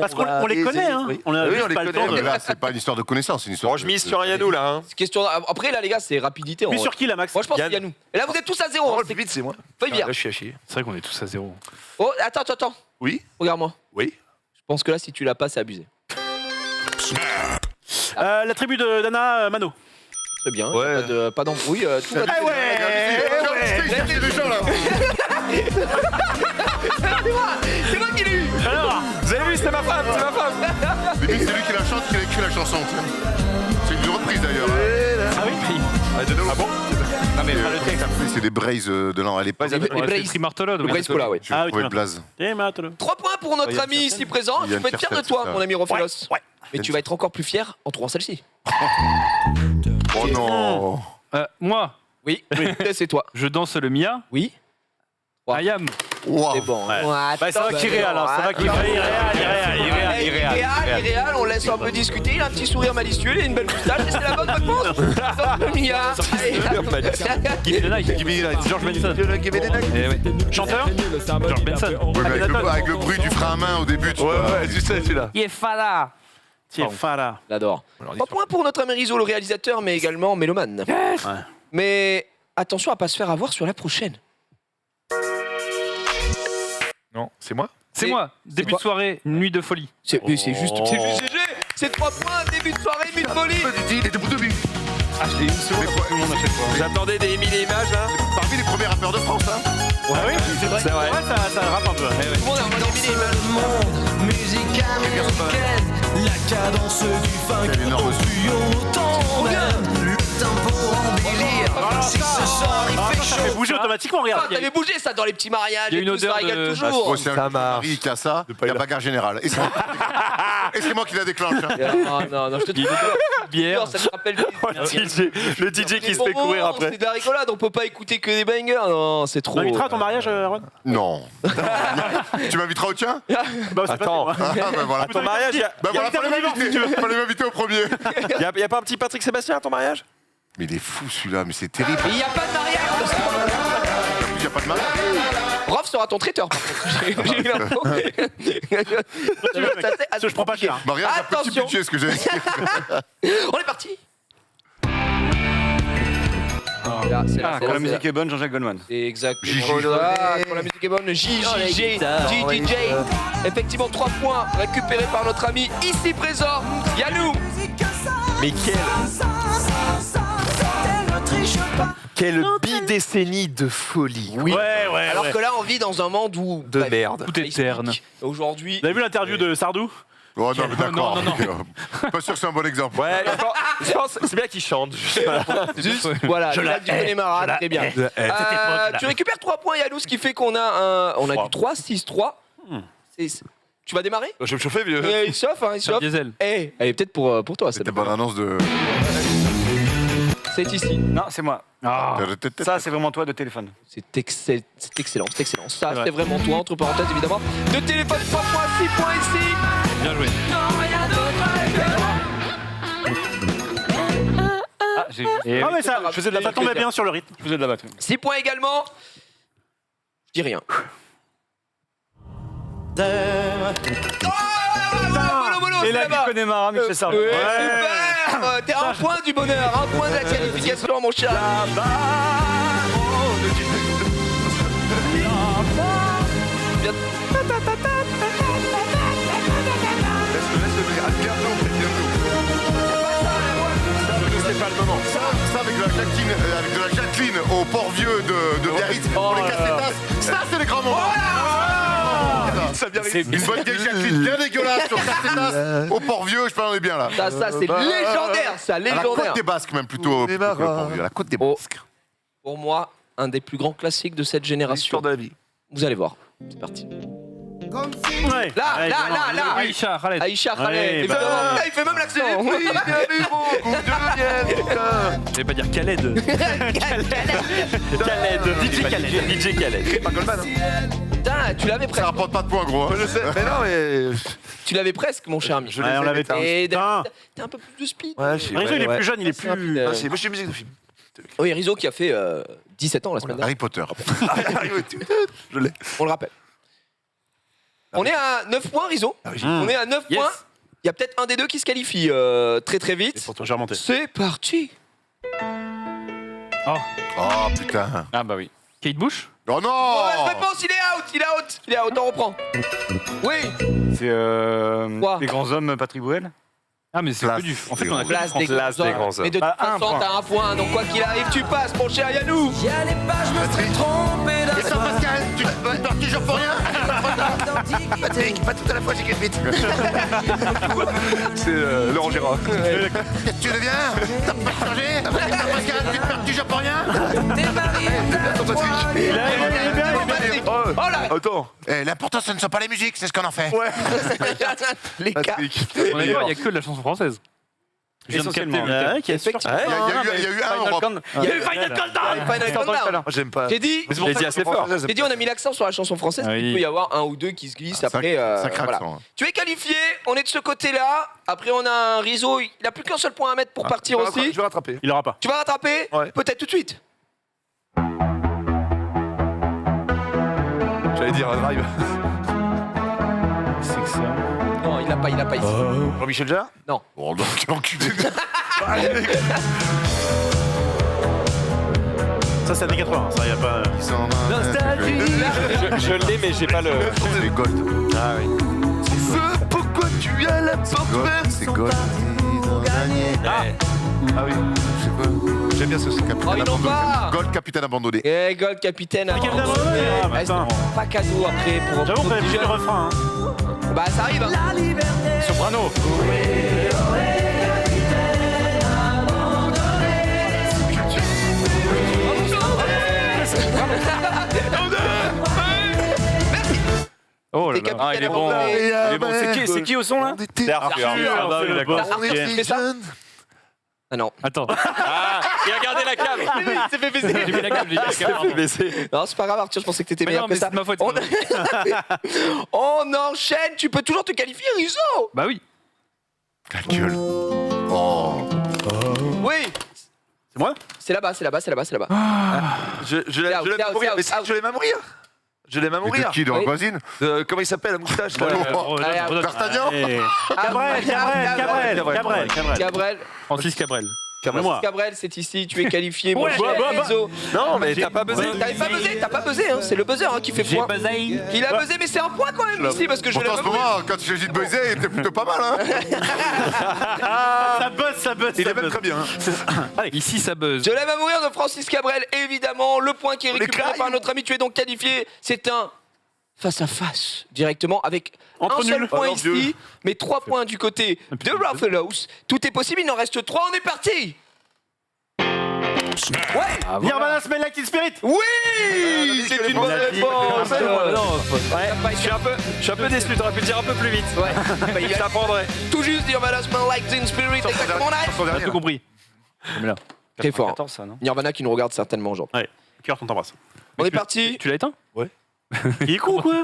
Speaker 2: Parce qu'on les connaît, hein. On a
Speaker 4: Oui,
Speaker 2: juste
Speaker 4: on les
Speaker 2: pas le
Speaker 4: connaît,
Speaker 2: temps
Speaker 5: Mais
Speaker 2: de.
Speaker 5: là, c'est pas une histoire de connaissance, c'est une histoire.
Speaker 1: Bon, je mise sur Yannou là. Hein.
Speaker 3: C'est question. Après, là, les gars, c'est rapidité.
Speaker 2: Mais sur qui, là, Max?
Speaker 3: Moi, je pense
Speaker 1: Yann.
Speaker 3: qu'il y a nous. Et là, vous êtes tous à 0.
Speaker 4: Oh,
Speaker 3: Hein.
Speaker 4: le plus vite, c'est moi.
Speaker 3: Feuille
Speaker 4: Là,
Speaker 3: vierge.
Speaker 4: je suis à chier.
Speaker 6: C'est vrai qu'on est tous à 0.
Speaker 3: Oh, attends.
Speaker 4: Oui.
Speaker 3: Regarde-moi.
Speaker 4: Oui.
Speaker 3: Je pense que là, si tu l'as pas, c'est abusé.
Speaker 2: La tribu de Dana Mano.
Speaker 3: Très bien.
Speaker 4: Ouais.
Speaker 3: Pas d'embrouille. Tout va
Speaker 2: Eh ouais.
Speaker 5: Cherchez les gens là.
Speaker 3: C'est moi qui l'ai eu.
Speaker 2: Alors,
Speaker 1: Vous avez vu, c'était ma femme, c'est ma femme.
Speaker 5: C'est lui qui la chante, qui a écrit la chanson. tu sais. C'est une reprise d'ailleurs.
Speaker 2: ah oui.
Speaker 1: Ah bon?
Speaker 8: Non mais pas le texte.
Speaker 5: C'est des braises de l'an. Elle est pas.
Speaker 3: Les Braves.
Speaker 6: Trimartola.
Speaker 3: Le Braves Cola, ouais.
Speaker 5: Je
Speaker 2: Ah
Speaker 5: vais
Speaker 2: oui,
Speaker 5: trouver le
Speaker 2: tu
Speaker 5: blaze.
Speaker 2: Eh, maintenant.
Speaker 3: 3 points pour notre
Speaker 5: Il y a
Speaker 3: ami
Speaker 5: une
Speaker 3: ici
Speaker 5: certaine-
Speaker 3: présent.
Speaker 5: il y a
Speaker 3: Tu peux
Speaker 5: une
Speaker 3: être fier de
Speaker 5: certaine,
Speaker 3: toi,
Speaker 5: c'est ça.
Speaker 3: mon ami Rofelos.
Speaker 2: Ouais.
Speaker 3: Mais tu vas être encore plus fier en trouvant celle-ci.
Speaker 5: Oh non.
Speaker 6: Moi,
Speaker 3: Oui, c'est toi.
Speaker 6: je danse le Mia.
Speaker 3: Oui.
Speaker 6: Ayam.
Speaker 5: Wow.
Speaker 3: C'est bon.
Speaker 2: Ouais.
Speaker 3: Ouais,
Speaker 8: ça va qu'il réal, hein, ça va qu'il
Speaker 3: Irréal, on laisse un peu discuter, il a un petit sourire malicieux, il a une belle moustache, et c'est la bonne réponse. Donc, Mia.
Speaker 6: Give me the night. George Benson. Eh ouais. Chanteur George Benson.
Speaker 5: Ouais, mais avec le bruit du frein à main au début, tu vois.
Speaker 4: Ouais, tu sais, celui-là.
Speaker 6: Yefala.
Speaker 2: Tiens, Farah.
Speaker 3: J'adore. 3 points pour notre ami Rizzo, le réalisateur, mais également mélomane.
Speaker 2: Ouais.
Speaker 3: Mais attention à pas se faire avoir sur la prochaine.
Speaker 4: Non, c'est moi.
Speaker 6: C'est moi. Début de soirée, nuit de folie.
Speaker 3: C'est juste GG. C'est 3 points, début de soirée, nuit de folie.
Speaker 4: Il était bout de but.
Speaker 6: Ah, je l'ai une seconde après tout le monde à chaque fois.
Speaker 1: J'attendais des mille images là.
Speaker 5: Parmi les premiers rappeurs de France, hein.
Speaker 2: Ah oui, c'est vrai. Ouais, ça rappe un peu.
Speaker 3: Tout le monde a un
Speaker 12: Musique américaine, la cadence du funk,
Speaker 5: Quel énorme
Speaker 12: le tempo en délire. Si ce soir il fait
Speaker 2: Ça fait
Speaker 12: chaud.
Speaker 2: bouger automatiquement, regarde.
Speaker 3: T'avais bougé ça dans les petits mariages.
Speaker 6: Il y a
Speaker 3: et
Speaker 6: une
Speaker 3: tout, ça
Speaker 6: odeur
Speaker 3: régale
Speaker 6: de-
Speaker 3: toujours.
Speaker 5: Moi, c'est un
Speaker 1: Ça marche.
Speaker 5: mari qui a ça, il y a bagarre générale. Et c'est moi qui la déclenche. Hein.
Speaker 3: Non, je te dis.
Speaker 6: Bière.
Speaker 3: Ça me rappelle.
Speaker 1: Le DJ qui se fait
Speaker 3: Bon,
Speaker 1: courir après.
Speaker 3: C'est de la rigolade, on peut pas écouter que des bangers. Non, c'est trop.
Speaker 2: On invitera à ton mariage, Ron
Speaker 5: Non. Tu m'inviteras au tien?
Speaker 2: Bah, c'est
Speaker 1: Attends.
Speaker 2: pas
Speaker 5: Ah, ben voilà.
Speaker 1: À ton mariage,
Speaker 5: Ben voilà, fallait m'inviter. Fallait m'inviter au premier.
Speaker 1: y a pas un petit Patrick Sébastien à ton mariage?
Speaker 5: Mais il est fou celui-là, mais c'est terrible.
Speaker 3: Il n'y a pas de mariage.
Speaker 5: Il n'y a pas de mariage.
Speaker 3: Rof sera ton traiteur, par contre. J'ai eu l'info.
Speaker 2: Je prends pas cher.
Speaker 5: Mariage à petit
Speaker 3: Attention.
Speaker 5: budget, ce que j'allais dire.
Speaker 3: On est parti. C'est là,
Speaker 8: Quand la musique est bonne, Jean-Jacques Goldman.
Speaker 3: c'est exactement
Speaker 5: Gigi.
Speaker 3: ça. Quand la musique est bonne, JJJ. Effectivement, 3 points récupérés par notre ami ici présent, Yannou.
Speaker 1: Mais quelle bidécennie de folie.
Speaker 2: Ouais.
Speaker 3: Alors que là, on vit dans un monde où.
Speaker 1: De merde.
Speaker 6: Tout est terne.
Speaker 3: Aujourd'hui.
Speaker 2: Vous avez vu l'interview de Sardou?
Speaker 5: Oh non, mais d'accord.
Speaker 6: Non.
Speaker 5: Pas sûr que c'est un bon exemple.
Speaker 1: Ouais, je pense c'est bien qu'il chante.
Speaker 3: Juste, voilà, je l'ai du Connemara, très bien. Tu récupères 3 points, Yannou, ce qui fait qu'on a du 3-6-3. Tu vas démarrer?
Speaker 4: Je vais me chauffer, vieux.
Speaker 3: Il s'offre, hein, il
Speaker 6: C'est un
Speaker 3: s'offre.
Speaker 6: diesel.
Speaker 3: Elle est peut-être pour toi,
Speaker 5: C'était bonne annonce de.
Speaker 3: C'est ici.
Speaker 8: Non, c'est moi.
Speaker 6: Ah.
Speaker 8: Ça, c'est vraiment toi de téléphone.
Speaker 3: C'est excellent. Ça, c'est vraiment toi, entre parenthèses, évidemment. De téléphone, 3 points, 6 points ici.
Speaker 6: Bien joué.
Speaker 8: Ah, j'ai juste.
Speaker 2: Ah, mais ça,
Speaker 3: Je faisais de la
Speaker 2: ça tombait bien sur le rythme.
Speaker 8: Je faisais de la batterie.
Speaker 3: 6 points également. Je dis rien.
Speaker 8: Et là, du Connemara, Michel Sardou.
Speaker 3: Super. T'es à 1 point du bonheur, 1 point de la qualification, mon chat.
Speaker 1: C'est pas le moment.
Speaker 5: Ça avec de la Jacqueline au Port-Vieux de Biarritz pour les cassetas. Ça, c'est les grands moments.
Speaker 8: C'est
Speaker 5: Une bonne vieille Jacqueline bien dégueulasse sur cassetas au Port-Vieux, je parle bien là.
Speaker 3: Ça, c'est légendaire, ça,
Speaker 5: À la
Speaker 3: légendaire.
Speaker 5: côte des Basques, même plutôt. Plutôt que le Port-Vieux, à la côte des
Speaker 3: Oh.
Speaker 5: Basques.
Speaker 3: Pour moi, un des plus grands classiques de cette génération.
Speaker 4: L'histoire de la vie.
Speaker 3: Vous allez voir. C'est parti.
Speaker 2: Ouais.
Speaker 3: Là.
Speaker 6: Aïcha, Khaled.
Speaker 3: Aïcha Khaled,
Speaker 2: Ouais,
Speaker 3: évidemment.
Speaker 2: bah.
Speaker 3: Là, il fait même l'accent.
Speaker 6: Je vais pas dire Khaled.
Speaker 1: DJ Khaled.
Speaker 4: Pas Goldman. Hein.
Speaker 3: Putain, tu l'avais
Speaker 5: Ça
Speaker 3: presque.
Speaker 5: rapporte pas de points, gros. hein.
Speaker 4: Je sais, mais non, mais.
Speaker 3: Tu l'avais presque, mon cher ami.
Speaker 4: Je
Speaker 2: Ouais,
Speaker 4: les
Speaker 2: on
Speaker 4: ai,
Speaker 2: l'avait
Speaker 4: mais
Speaker 3: Et
Speaker 2: Putain.
Speaker 3: t'as un peu plus de speed.
Speaker 4: Ouais, je sais.
Speaker 2: Rizzo, il est
Speaker 3: ouais.
Speaker 2: plus jeune, il est plus.
Speaker 4: Ah, c'est moi, je suis musique de film.
Speaker 3: Oui, Rizzo qui a fait 17 ans la semaine dernière.
Speaker 5: Harry Potter.
Speaker 4: Je l'ai.
Speaker 3: On le rappelle. On est à 9 points, Rizzo. On est à 9
Speaker 6: Yes.
Speaker 3: points. Il y a peut-être un des deux qui se qualifie très vite.
Speaker 2: Pourtant, j'ai remonté.
Speaker 3: C'est parti.
Speaker 5: Oh putain.
Speaker 8: Ah, bah oui.
Speaker 6: Kate Bush.
Speaker 5: Oh non.
Speaker 3: Mauvaise réponse, il est out, on reprend. Oui.
Speaker 8: C'est
Speaker 3: Quoi
Speaker 8: Les grands hommes, Patrick Bruel.
Speaker 6: Ah, mais c'est
Speaker 5: Place
Speaker 6: que du. En fait,
Speaker 5: des
Speaker 6: on a que du
Speaker 3: Place des
Speaker 6: français.
Speaker 3: grands hommes. Mais de toute
Speaker 8: Bah, un
Speaker 3: façon,
Speaker 8: point.
Speaker 3: t'as 1 point. Donc quoi qu'il arrive, tu passes, mon cher Yannou.
Speaker 12: Y a les pages, je me serais trompé
Speaker 5: Et ça, Pascal, tu vas toujours pour rien.
Speaker 12: d'identité.
Speaker 5: Pas tout à la fois, j'écris vite.
Speaker 4: C'est Laurent Gérard.
Speaker 5: Tu le viens? T'as pas changé? Pascal, tu te perds toujours pour rien?
Speaker 12: T'es marié,
Speaker 3: Oh là.
Speaker 4: Attends.
Speaker 5: L'important, ce ne sont pas les musiques, c'est ce qu'on en fait.
Speaker 3: Les gars.
Speaker 6: On est d'accord, il y a que de la chanson française. Essentiellement.
Speaker 2: Qui est sûr.
Speaker 5: Il y a eu un en Europe.
Speaker 3: Il y a eu Final Countdown.
Speaker 4: Moi, j'aime pas.
Speaker 3: J'ai dit,
Speaker 1: Je l'ai dit assez fort.
Speaker 3: j'ai dit, on a mis l'accent sur la chanson française.
Speaker 6: Oui.
Speaker 3: Il peut y avoir un ou deux qui se glissent après.
Speaker 5: Sacré
Speaker 3: voilà.
Speaker 5: accent.
Speaker 3: Tu es qualifié, on est de ce côté-là. Après, on a un Rizzo, il n'a plus qu'un seul point à mettre pour partir aussi.
Speaker 4: Je vais rattraper.
Speaker 2: Il aura pas.
Speaker 3: Tu vas rattraper
Speaker 4: Ouais.
Speaker 3: peut-être tout de suite.
Speaker 4: J'allais dire Drive.
Speaker 6: C'est que ça.
Speaker 3: Non, il l'a pas ici.
Speaker 4: Jean-Michel Jarre.
Speaker 5: Bon, donc, l'enculé.
Speaker 2: Ça, c'est années 80. Ça, y a pas.
Speaker 1: Je l'ai, mais j'ai pas le.
Speaker 5: C'est Gold.
Speaker 1: Ah oui.
Speaker 4: Pourquoi tu as la porte verte?
Speaker 5: C'est Gold.
Speaker 4: Ah oui, je sais pas. J'aime bien ce son.
Speaker 3: Oh, ils n'ont pas.
Speaker 5: Gold, capitaine abandonné.
Speaker 3: Eh, Gold, capitaine.
Speaker 2: Capitaine
Speaker 3: abandonné.
Speaker 2: abandonné. Ah, bah,
Speaker 3: Eh, c'est
Speaker 2: attends.
Speaker 3: pas cadeau après pour
Speaker 2: J'avoue qu'on avait
Speaker 3: petit
Speaker 2: plus le
Speaker 3: jeune.
Speaker 2: refrain. Hein.
Speaker 3: Bah, ça arrive. Hein.
Speaker 6: Soprano. Oh là
Speaker 3: T'es
Speaker 6: là.
Speaker 3: capitaine
Speaker 6: Il est bon.
Speaker 3: abandonné.
Speaker 6: Il est bon. C'est qui au son là
Speaker 1: C'est Arthur.
Speaker 6: Ah bah oui, d'accord.
Speaker 3: Arthur, tu fais ça Ah non.
Speaker 6: Attends.
Speaker 1: Ah, et regardez la cam.
Speaker 3: Il s'est fait baiser.
Speaker 6: J'ai mis la cam, j'ai mis la cam.
Speaker 1: baisser.
Speaker 3: Non, c'est pas grave, Arthur, je pensais que t'étais
Speaker 6: Mais
Speaker 3: meilleur
Speaker 6: non,
Speaker 3: que
Speaker 6: mais
Speaker 3: ça.
Speaker 6: c'est de ma faute.
Speaker 3: On enchaîne, tu peux toujours te qualifier, Rizzo.
Speaker 6: Bah oui.
Speaker 5: La gueule. Oh.
Speaker 3: Oui.
Speaker 2: C'est moi.
Speaker 3: C'est là-bas.
Speaker 4: Je l'aime à mourir. Mais si, je l'aime à mourir. Je l'aime à
Speaker 5: Mais
Speaker 4: mourir.
Speaker 5: de qui, de
Speaker 3: Oui.
Speaker 5: voisine
Speaker 4: Comment il s'appelle, la moustache là
Speaker 5: D'Artagnan.
Speaker 3: Cabrel.
Speaker 6: Francis Cabrel.
Speaker 2: Moi.
Speaker 3: Cabrel, c'est ici, tu es qualifié, mon
Speaker 2: Ouais,
Speaker 3: cher
Speaker 2: bah.
Speaker 3: Rizzo.
Speaker 1: Non, mais t'as pas buzzé.
Speaker 3: T'as pas buzzé, hein, c'est le buzzer hein, qui fait point. Il a buzzé, mais c'est un point quand même ici, parce que je
Speaker 5: Pourtant, en
Speaker 3: l'aime
Speaker 5: ce
Speaker 3: à mourir.
Speaker 5: moment, quand j'ai dit de buzzer, t'es plutôt pas mal, hein.
Speaker 2: Ça buzz.
Speaker 4: Il est même très bien.
Speaker 6: Ici, ça buzz.
Speaker 3: Je l'aime à mourir de Francis Cabrel, évidemment. Le point qui est
Speaker 4: Les
Speaker 3: récupéré
Speaker 4: crailles.
Speaker 3: par notre ami, tu es donc qualifié. C'est un face-à-face directement avec
Speaker 2: Entre
Speaker 3: un seul
Speaker 2: nuls.
Speaker 3: point
Speaker 4: Oh, mon Dieu.
Speaker 3: ici, mais 3 points du côté de Raffalos. Tout est possible, il en reste 3, on est parti. Ouais.
Speaker 6: Ah,
Speaker 2: Nirvana, Smell Like Teen Spirit.
Speaker 3: Oui, c'est une bonne réponse.
Speaker 1: Je suis un peu déçu, t'aurais pu le dire un peu plus vite.
Speaker 3: Ouais.
Speaker 1: Je t'apprendrai.
Speaker 3: Tout juste Nirvana Smell Like Teen Spirit. Exactement, on arrête.
Speaker 6: T'as tout compris. Mais là.
Speaker 3: Très fort.
Speaker 8: 14, ça, non
Speaker 3: Nirvana qui nous regarde certainement aujourd'hui.
Speaker 2: Ouais. Cœur, on t'embrasse.
Speaker 3: On est parti.
Speaker 6: Tu l'as éteint
Speaker 2: Il est con quoi.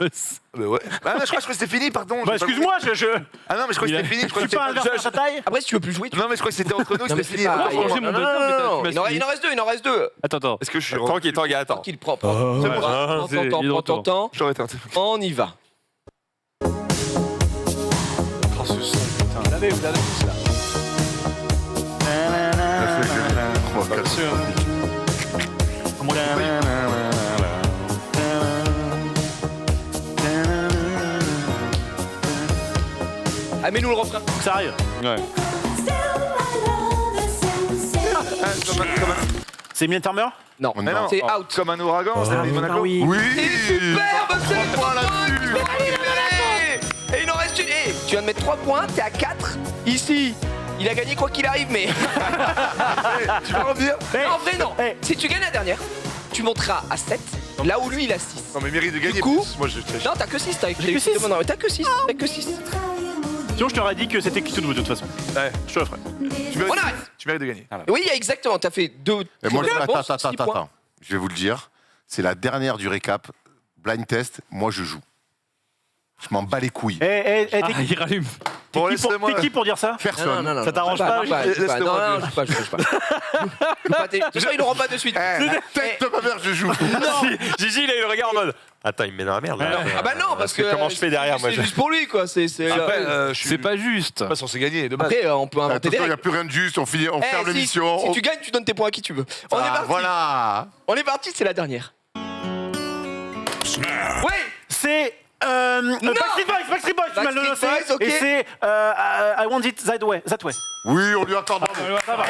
Speaker 4: Mais ouais. Ah non, je crois que c'était fini, pardon.
Speaker 2: Bah excuse-moi, je.
Speaker 4: Ah non, mais je crois que c'était fini. Je crois
Speaker 2: Je
Speaker 4: que
Speaker 2: suis pas un
Speaker 4: c'était-
Speaker 2: adversaire à sa taille.
Speaker 3: Après, si tu veux plus jouer, tu
Speaker 4: Non, mais je crois que c'était entre nous,
Speaker 3: Non, mais
Speaker 4: c'était
Speaker 3: c'est
Speaker 4: fini.
Speaker 3: pas-
Speaker 6: J'ai mon
Speaker 3: non,
Speaker 6: deuxième,
Speaker 3: non,
Speaker 6: mais
Speaker 3: non,
Speaker 6: tu
Speaker 3: non,
Speaker 6: m'as
Speaker 3: il en reste deux.
Speaker 6: Attends.
Speaker 4: Est-ce que je suis
Speaker 1: Tranquille, attends.
Speaker 3: Tranquille, propre.
Speaker 6: C'est bon.
Speaker 3: Prends
Speaker 6: C'est-
Speaker 3: ton temps,
Speaker 6: il est de
Speaker 3: prends ton
Speaker 6: retour.
Speaker 3: temps.
Speaker 4: J'aurais été un
Speaker 3: On y va.
Speaker 1: Oh, ce son, putain.
Speaker 3: Vous l'avez tous là.
Speaker 5: Oh, calme.
Speaker 3: Ah, mets-nous le refrain.
Speaker 2: Ça arrive.
Speaker 6: Ouais.
Speaker 2: C'est Mylène Farmer.
Speaker 3: Non,
Speaker 5: Mais non.
Speaker 3: c'est out.
Speaker 4: Comme un ouragan, c'est David Monaco.
Speaker 2: oui.
Speaker 5: Oui.
Speaker 3: C'est superbe, c'est le point Et il en reste une. Et tu viens de mettre 3 points, t'es à 4. Ici, il a gagné quoi qu'il arrive, mais.
Speaker 4: Tu vas revenir?
Speaker 3: Non, en vrai, non.
Speaker 2: Hey.
Speaker 3: Si tu gagnes la dernière, tu monteras à 7, là où lui il a 6.
Speaker 4: Non, mais mérite de gagner.
Speaker 3: coup-
Speaker 4: plus. Moi, je.
Speaker 3: Non, t'as que 6, t'as
Speaker 2: J'ai que six.
Speaker 3: Non, t'as que 6. T'as que 6.
Speaker 2: Sinon, je t'aurais dit que c'était qui tout de toute façon.
Speaker 4: Ouais.
Speaker 2: Je te le ferai.
Speaker 3: On arrête.
Speaker 4: Tu mérites de gagner.
Speaker 3: Oui, exactement, t'as fait 2.
Speaker 5: Et moi, attends. Je vais vous le dire. C'est la dernière du récap. Blind test. Moi, je joue. Je m'en bats les couilles.
Speaker 2: Eh,
Speaker 6: Ah, il rallume.
Speaker 4: Bon,
Speaker 2: t'es qui pour dire ça?
Speaker 5: Personne.
Speaker 3: Non,
Speaker 2: Ça t'arrange pas,
Speaker 3: Non,
Speaker 4: laisse-le
Speaker 3: non,
Speaker 4: moi,
Speaker 3: je joue pas. De toute façon, ils n'auront pas de suite.
Speaker 5: Tête de ma mère, je joue.
Speaker 1: Gigi, il a eu le regard en mode. Attends, il me met dans la merde là.
Speaker 3: Ah bah non, parce que.
Speaker 1: Comment je fais derrière moi
Speaker 3: C'est juste pour lui, quoi. C'est.
Speaker 4: Après, je suis
Speaker 6: C'est pas juste.
Speaker 4: pas censé gagner de base.
Speaker 3: Après, on peut inventer des
Speaker 5: Attention, il n'y a
Speaker 3: règles.
Speaker 5: plus rien de juste. On
Speaker 3: Eh,
Speaker 5: ferme
Speaker 3: si-
Speaker 5: l'émission.
Speaker 3: Si tu gagnes, tu donnes tes points à qui tu veux. On est parti.
Speaker 5: Voilà.
Speaker 3: On est parti, c'est la dernière. Oui.
Speaker 2: C'est. Backstreet Boys, tu m'as le
Speaker 3: Backstreet Boys, ok.
Speaker 2: Et c'est. I Want It That Way.
Speaker 5: Oui, on lui accorde.
Speaker 2: Ça va.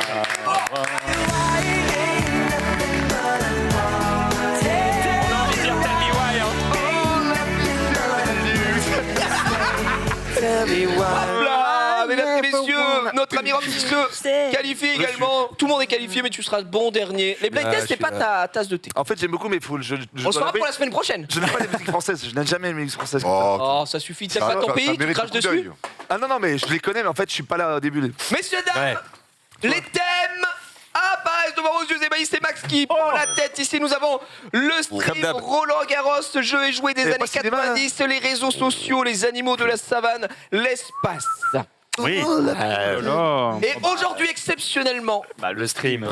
Speaker 3: Hop là, mesdames et messieurs, notre ami Rob se qualifie également. Tout le monde est qualifié, mais tu seras bon dernier. Les blind tests, c'est pas ta tasse de thé.
Speaker 4: En fait, j'aime beaucoup mes foules.
Speaker 3: On se fera pour la semaine prochaine.
Speaker 4: Je n'aime pas les musiques françaises. Je n'aime jamais les musiques françaises.
Speaker 3: Oh, ça suffit. T'aimes pas ton pays, tu craches dessus.
Speaker 4: Ah non, non, mais je les connais, mais en fait, je suis pas là au début.
Speaker 3: Messieurs, dames, Les thèmes apparaissent devant vos yeux, c'est Max qui prend la tête. Ici, nous avons le stream Roland Garros, jeu et jouet des années 90, les réseaux sociaux, les animaux de la savane, l'espace.
Speaker 2: Oui.
Speaker 3: Et aujourd'hui, exceptionnellement,
Speaker 1: le stream.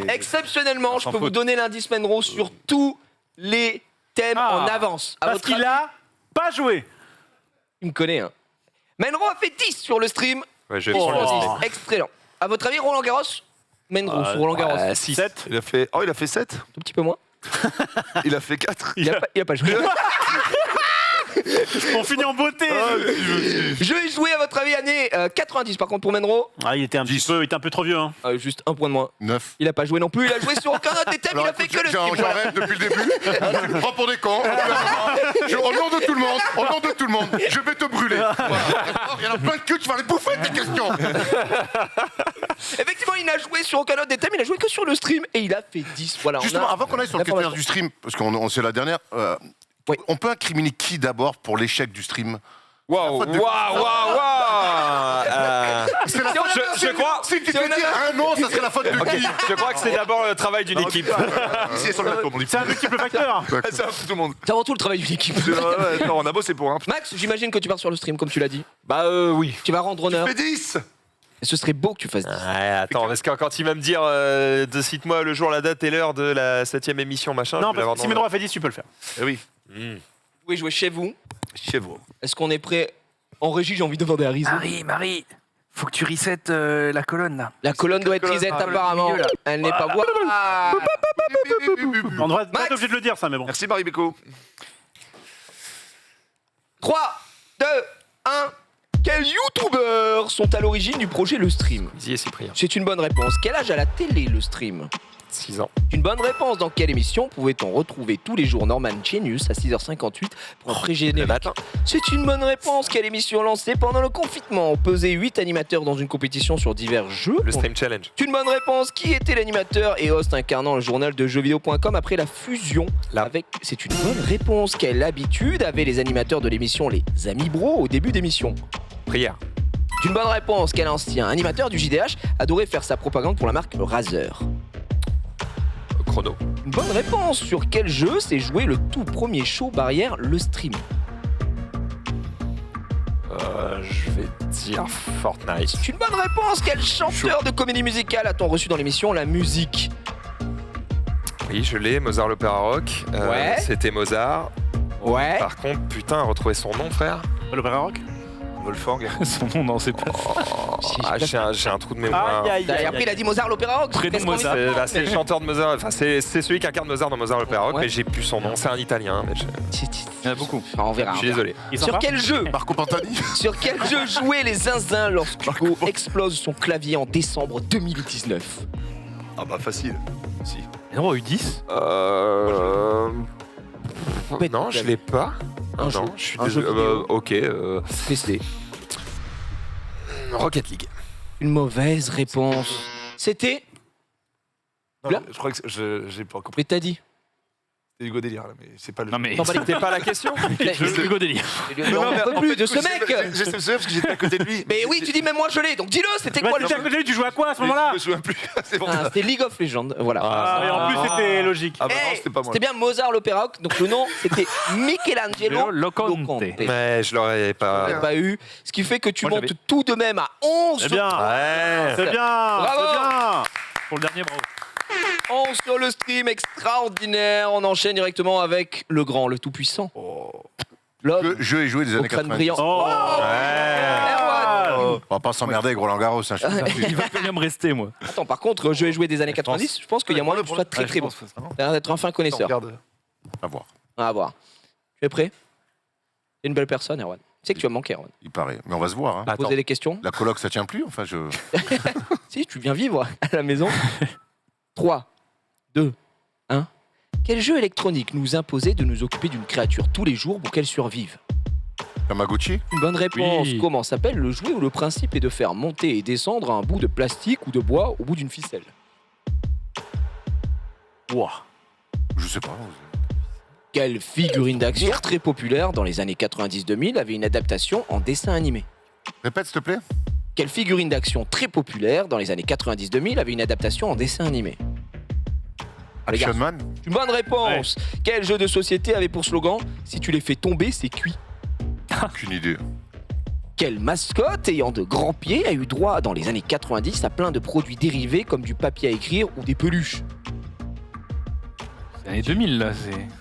Speaker 3: exceptionnellement, je peux vous donner l'indice Menro sur tous les thèmes en avance. À
Speaker 2: Parce
Speaker 3: votre
Speaker 2: qu'il
Speaker 3: avis,
Speaker 2: a pas joué.
Speaker 3: il me connaît, hein. Menro a fait 10 sur le stream.
Speaker 1: Ouais, je
Speaker 3: Ils
Speaker 1: prends
Speaker 3: sont
Speaker 1: le
Speaker 3: 10. Excellent. À votre avis, Roland Garros Menro sur Roland Garros.
Speaker 2: 7.
Speaker 4: Il a fait 7.
Speaker 3: Un petit peu moins.
Speaker 4: Il a fait 4.
Speaker 3: Il a pas joué.
Speaker 2: On finit en beauté.
Speaker 3: Je vais jouer à votre avis année 90 par contre pour Menro.
Speaker 2: Ah, il était un peu trop vieux. Hein.
Speaker 3: Juste un point de moins.
Speaker 5: 9.
Speaker 3: Il a pas joué non plus, il a joué sur aucun autre des thèmes,
Speaker 5: Alors,
Speaker 3: il a fait
Speaker 5: écoute,
Speaker 3: que le
Speaker 5: j'en
Speaker 3: stream.
Speaker 5: rêve depuis le début. Tu me prends pour des cons. Au nom de tout le monde, je vais te brûler. Voilà. Il y en a plein de queues, tu vas les bouffer tes questions.
Speaker 3: Effectivement, il n'a joué sur aucun autre des thèmes, il a joué que sur le stream et il a fait 10. Voilà,
Speaker 5: Justement, avant qu'on aille sur le questionnaire du stream, parce qu'on c'est la dernière, on peut incriminer qui d'abord pour l'échec du stream?
Speaker 1: Waouh.
Speaker 5: C'est la faute
Speaker 1: Je crois.
Speaker 5: Si tu te dis un nom, ça serait la faute de qui?
Speaker 1: Je crois que c'est d'abord le travail d'une équipe.
Speaker 4: Ici, sur le plateau,
Speaker 2: C'est un multiple facteur.
Speaker 4: C'est un peu tout le monde.
Speaker 3: C'est avant tout le travail d'une équipe.
Speaker 4: Non, on a bossé pour un.
Speaker 3: Max, j'imagine que tu pars sur le stream comme tu l'as dit.
Speaker 1: Oui.
Speaker 3: Tu vas rendre honneur.
Speaker 4: Fais 10.
Speaker 3: Et ce serait beau que tu fasses 10.
Speaker 1: Ouais, attends, parce que quand il va me dire cite-moi le jour, la date et l'heure de la 7ème émission, machin.
Speaker 2: Non, parce que si Menro a fait 10, tu peux le faire.
Speaker 4: Eh oui.
Speaker 3: Vous pouvez jouer chez vous.
Speaker 4: Chez vous.
Speaker 3: Est-ce qu'on est prêt? En régie, j'ai envie de demander à Rizzo.
Speaker 12: Marie, faut que tu resets la colonne là.
Speaker 3: La colonne doit être reset apparemment. Elle n'est pas voilà.
Speaker 2: On devrait pas être obligé de le dire, ça, mais bon.
Speaker 4: Merci Marie Beko.
Speaker 3: 3, 2, 1. Quels youtubeurs sont à l'origine du projet Le Stream?
Speaker 1: Vas-y, Cyprien.
Speaker 3: C'est une bonne réponse. Quel âge a la télé Le Stream?
Speaker 1: 6 ans.
Speaker 3: Une bonne réponse. Dans quelle émission pouvait-on retrouver tous les jours Norman Genius à 6h58 pour un pré-générique? C'est une bonne réponse. Quelle émission lancée pendant le confinement? On pesait 8 animateurs dans une compétition sur divers jeux.
Speaker 1: Le Stream Challenge.
Speaker 3: C'est une bonne réponse. Qui était l'animateur et host incarnant le journal de jeuxvideo.com après la fusion avec... C'est une bonne réponse. Quelle habitude avaient les animateurs de l'émission Les Amis Bros au début d'émission?
Speaker 1: Prière.
Speaker 3: C'est une bonne réponse. Quel ancien animateur du JDH adorait faire sa propagande pour la marque Razer?
Speaker 1: Chrono.
Speaker 3: Une bonne réponse. Sur quel jeu s'est joué le tout premier show barrière Le Stream?
Speaker 1: Je vais dire Fortnite.
Speaker 3: C'est une bonne réponse. Quel chanteur de comédie musicale a-t-on reçu dans l'émission La Musique?
Speaker 1: Oui, je l'ai, Mozart l'Opéra Rock.
Speaker 3: Ouais.
Speaker 1: C'était Mozart.
Speaker 3: Ouais.
Speaker 1: Par contre, putain, retrouver son nom, frère.
Speaker 2: L'Opéra Rock.
Speaker 1: Wolfgang.
Speaker 6: Son nom, non, c'est pas.
Speaker 1: J'ai un trou de mémoire.
Speaker 3: Et après, il a dit Mozart l'Opéra Rock.
Speaker 6: Prénom Mozart.
Speaker 1: C'est le chanteur de Mozart. Enfin, c'est celui qui incarne Mozart dans Mozart l'Opéra Rock,
Speaker 3: Ouais.
Speaker 1: mais j'ai plus son nom. C'est un Italien. Mais
Speaker 6: Il y en a beaucoup.
Speaker 3: Enfin, on verra.
Speaker 1: je suis désolé.
Speaker 3: Sur quel jeu
Speaker 5: Marco Pantani.
Speaker 3: Sur quel jeu jouaient les zinzins lorsqu'Hugo explose son clavier en décembre 2019?
Speaker 4: Ah bah facile. Si.
Speaker 6: Menro a eu 10.
Speaker 1: Non, je l'ai pas.
Speaker 3: Un jeu.
Speaker 1: Non, je suis
Speaker 3: Un jeu
Speaker 1: désolé.
Speaker 3: vidéo.
Speaker 1: Ok.
Speaker 3: PC.
Speaker 1: Rocket League.
Speaker 3: Une mauvaise réponse. C'était
Speaker 4: Non,
Speaker 3: Là
Speaker 4: je crois que j'ai pas compris.
Speaker 3: Mais t'as dit.
Speaker 4: C'est Hugo Délire là, mais c'est pas le.
Speaker 6: Non, mais.
Speaker 3: Non, bah,
Speaker 1: C'était pas la question.
Speaker 6: Hugo Délire.
Speaker 3: on ne peut plus de ce mec.
Speaker 4: Je sais parce que j'étais à côté de lui.
Speaker 3: Mais oui, tu dis même moi je l'ai. Donc dis-le. C'était quoi le jeu?
Speaker 2: Tu jouais à quoi à ce moment-là?
Speaker 4: Je me souviens plus. C'est bon.
Speaker 3: Ah, c'était League of Legends. Voilà.
Speaker 2: Ah, mais en plus, c'était logique.
Speaker 4: Ah bah non,
Speaker 3: Hey,
Speaker 4: c'était pas moi.
Speaker 3: C'était bien Mozart l'Opéra Rock. Donc le nom c'était Michelangelo
Speaker 6: Loconte.
Speaker 1: Mais je l'aurais pas.
Speaker 3: T'as pas eu. Ce qui fait que tu
Speaker 6: Moi,
Speaker 3: montes tout de même à 11.
Speaker 2: C'est bien.
Speaker 1: Ouais.
Speaker 2: C'est bien.
Speaker 3: Bravo.
Speaker 2: C'est bien.
Speaker 6: Pour le dernier, bravo.
Speaker 3: 11 sur le stream, extraordinaire. On enchaîne directement avec le grand, le tout-puissant. L'homme
Speaker 5: Jeu et joué des
Speaker 3: au
Speaker 5: années
Speaker 3: crâne
Speaker 5: 90.
Speaker 3: brillant.
Speaker 2: Oh.
Speaker 3: Erwan.
Speaker 5: On va pas s'emmerder avec Roland Garros. Hein,
Speaker 6: Il va quand même rester, moi.
Speaker 3: Attends, par contre, jeu et joué des années 90, je pense qu'il y a moyen que tu sois très très bon. T'as l'air d'être un fin connaisseur.
Speaker 4: Regarde.
Speaker 5: À voir.
Speaker 3: On va voir. Tu es prêt? T'es une belle personne, Erwan. Tu sais que tu vas me manquer, Erwan.
Speaker 5: Il paraît. Mais on va se voir. Hein.
Speaker 3: Poser des questions.
Speaker 5: La coloc, ça tient plus. Enfin,
Speaker 3: Si, tu viens vivre à la maison. 3, 2, 1. Quel jeu électronique nous imposait de nous occuper d'une créature tous les jours pour qu'elle survive?
Speaker 5: Tamagotchi.
Speaker 3: Une bonne réponse.
Speaker 6: Oui.
Speaker 3: Comment s'appelle le jouet où le principe est de faire monter et descendre un bout de plastique ou de bois au bout d'une ficelle?
Speaker 2: Ouah.
Speaker 5: Je sais pas.
Speaker 3: Quelle figurine d'action très populaire dans les années 90-2000 avait une adaptation en dessin animé?
Speaker 5: Répète, s'il te plaît.
Speaker 3: Quelle figurine d'action très populaire dans les années 90-2000 avait une adaptation en dessin animé? Les
Speaker 5: Action
Speaker 3: gars,
Speaker 5: Man.
Speaker 3: une bonne réponse. Quel jeu de société avait pour slogan « Si tu les fais tomber, c'est cuit ».
Speaker 5: Aucune idée.
Speaker 3: Quelle mascotte ayant de grands pieds a eu droit dans les années 90 à plein de produits dérivés comme du papier à écrire ou des peluches?
Speaker 6: C'est les années 2000 là.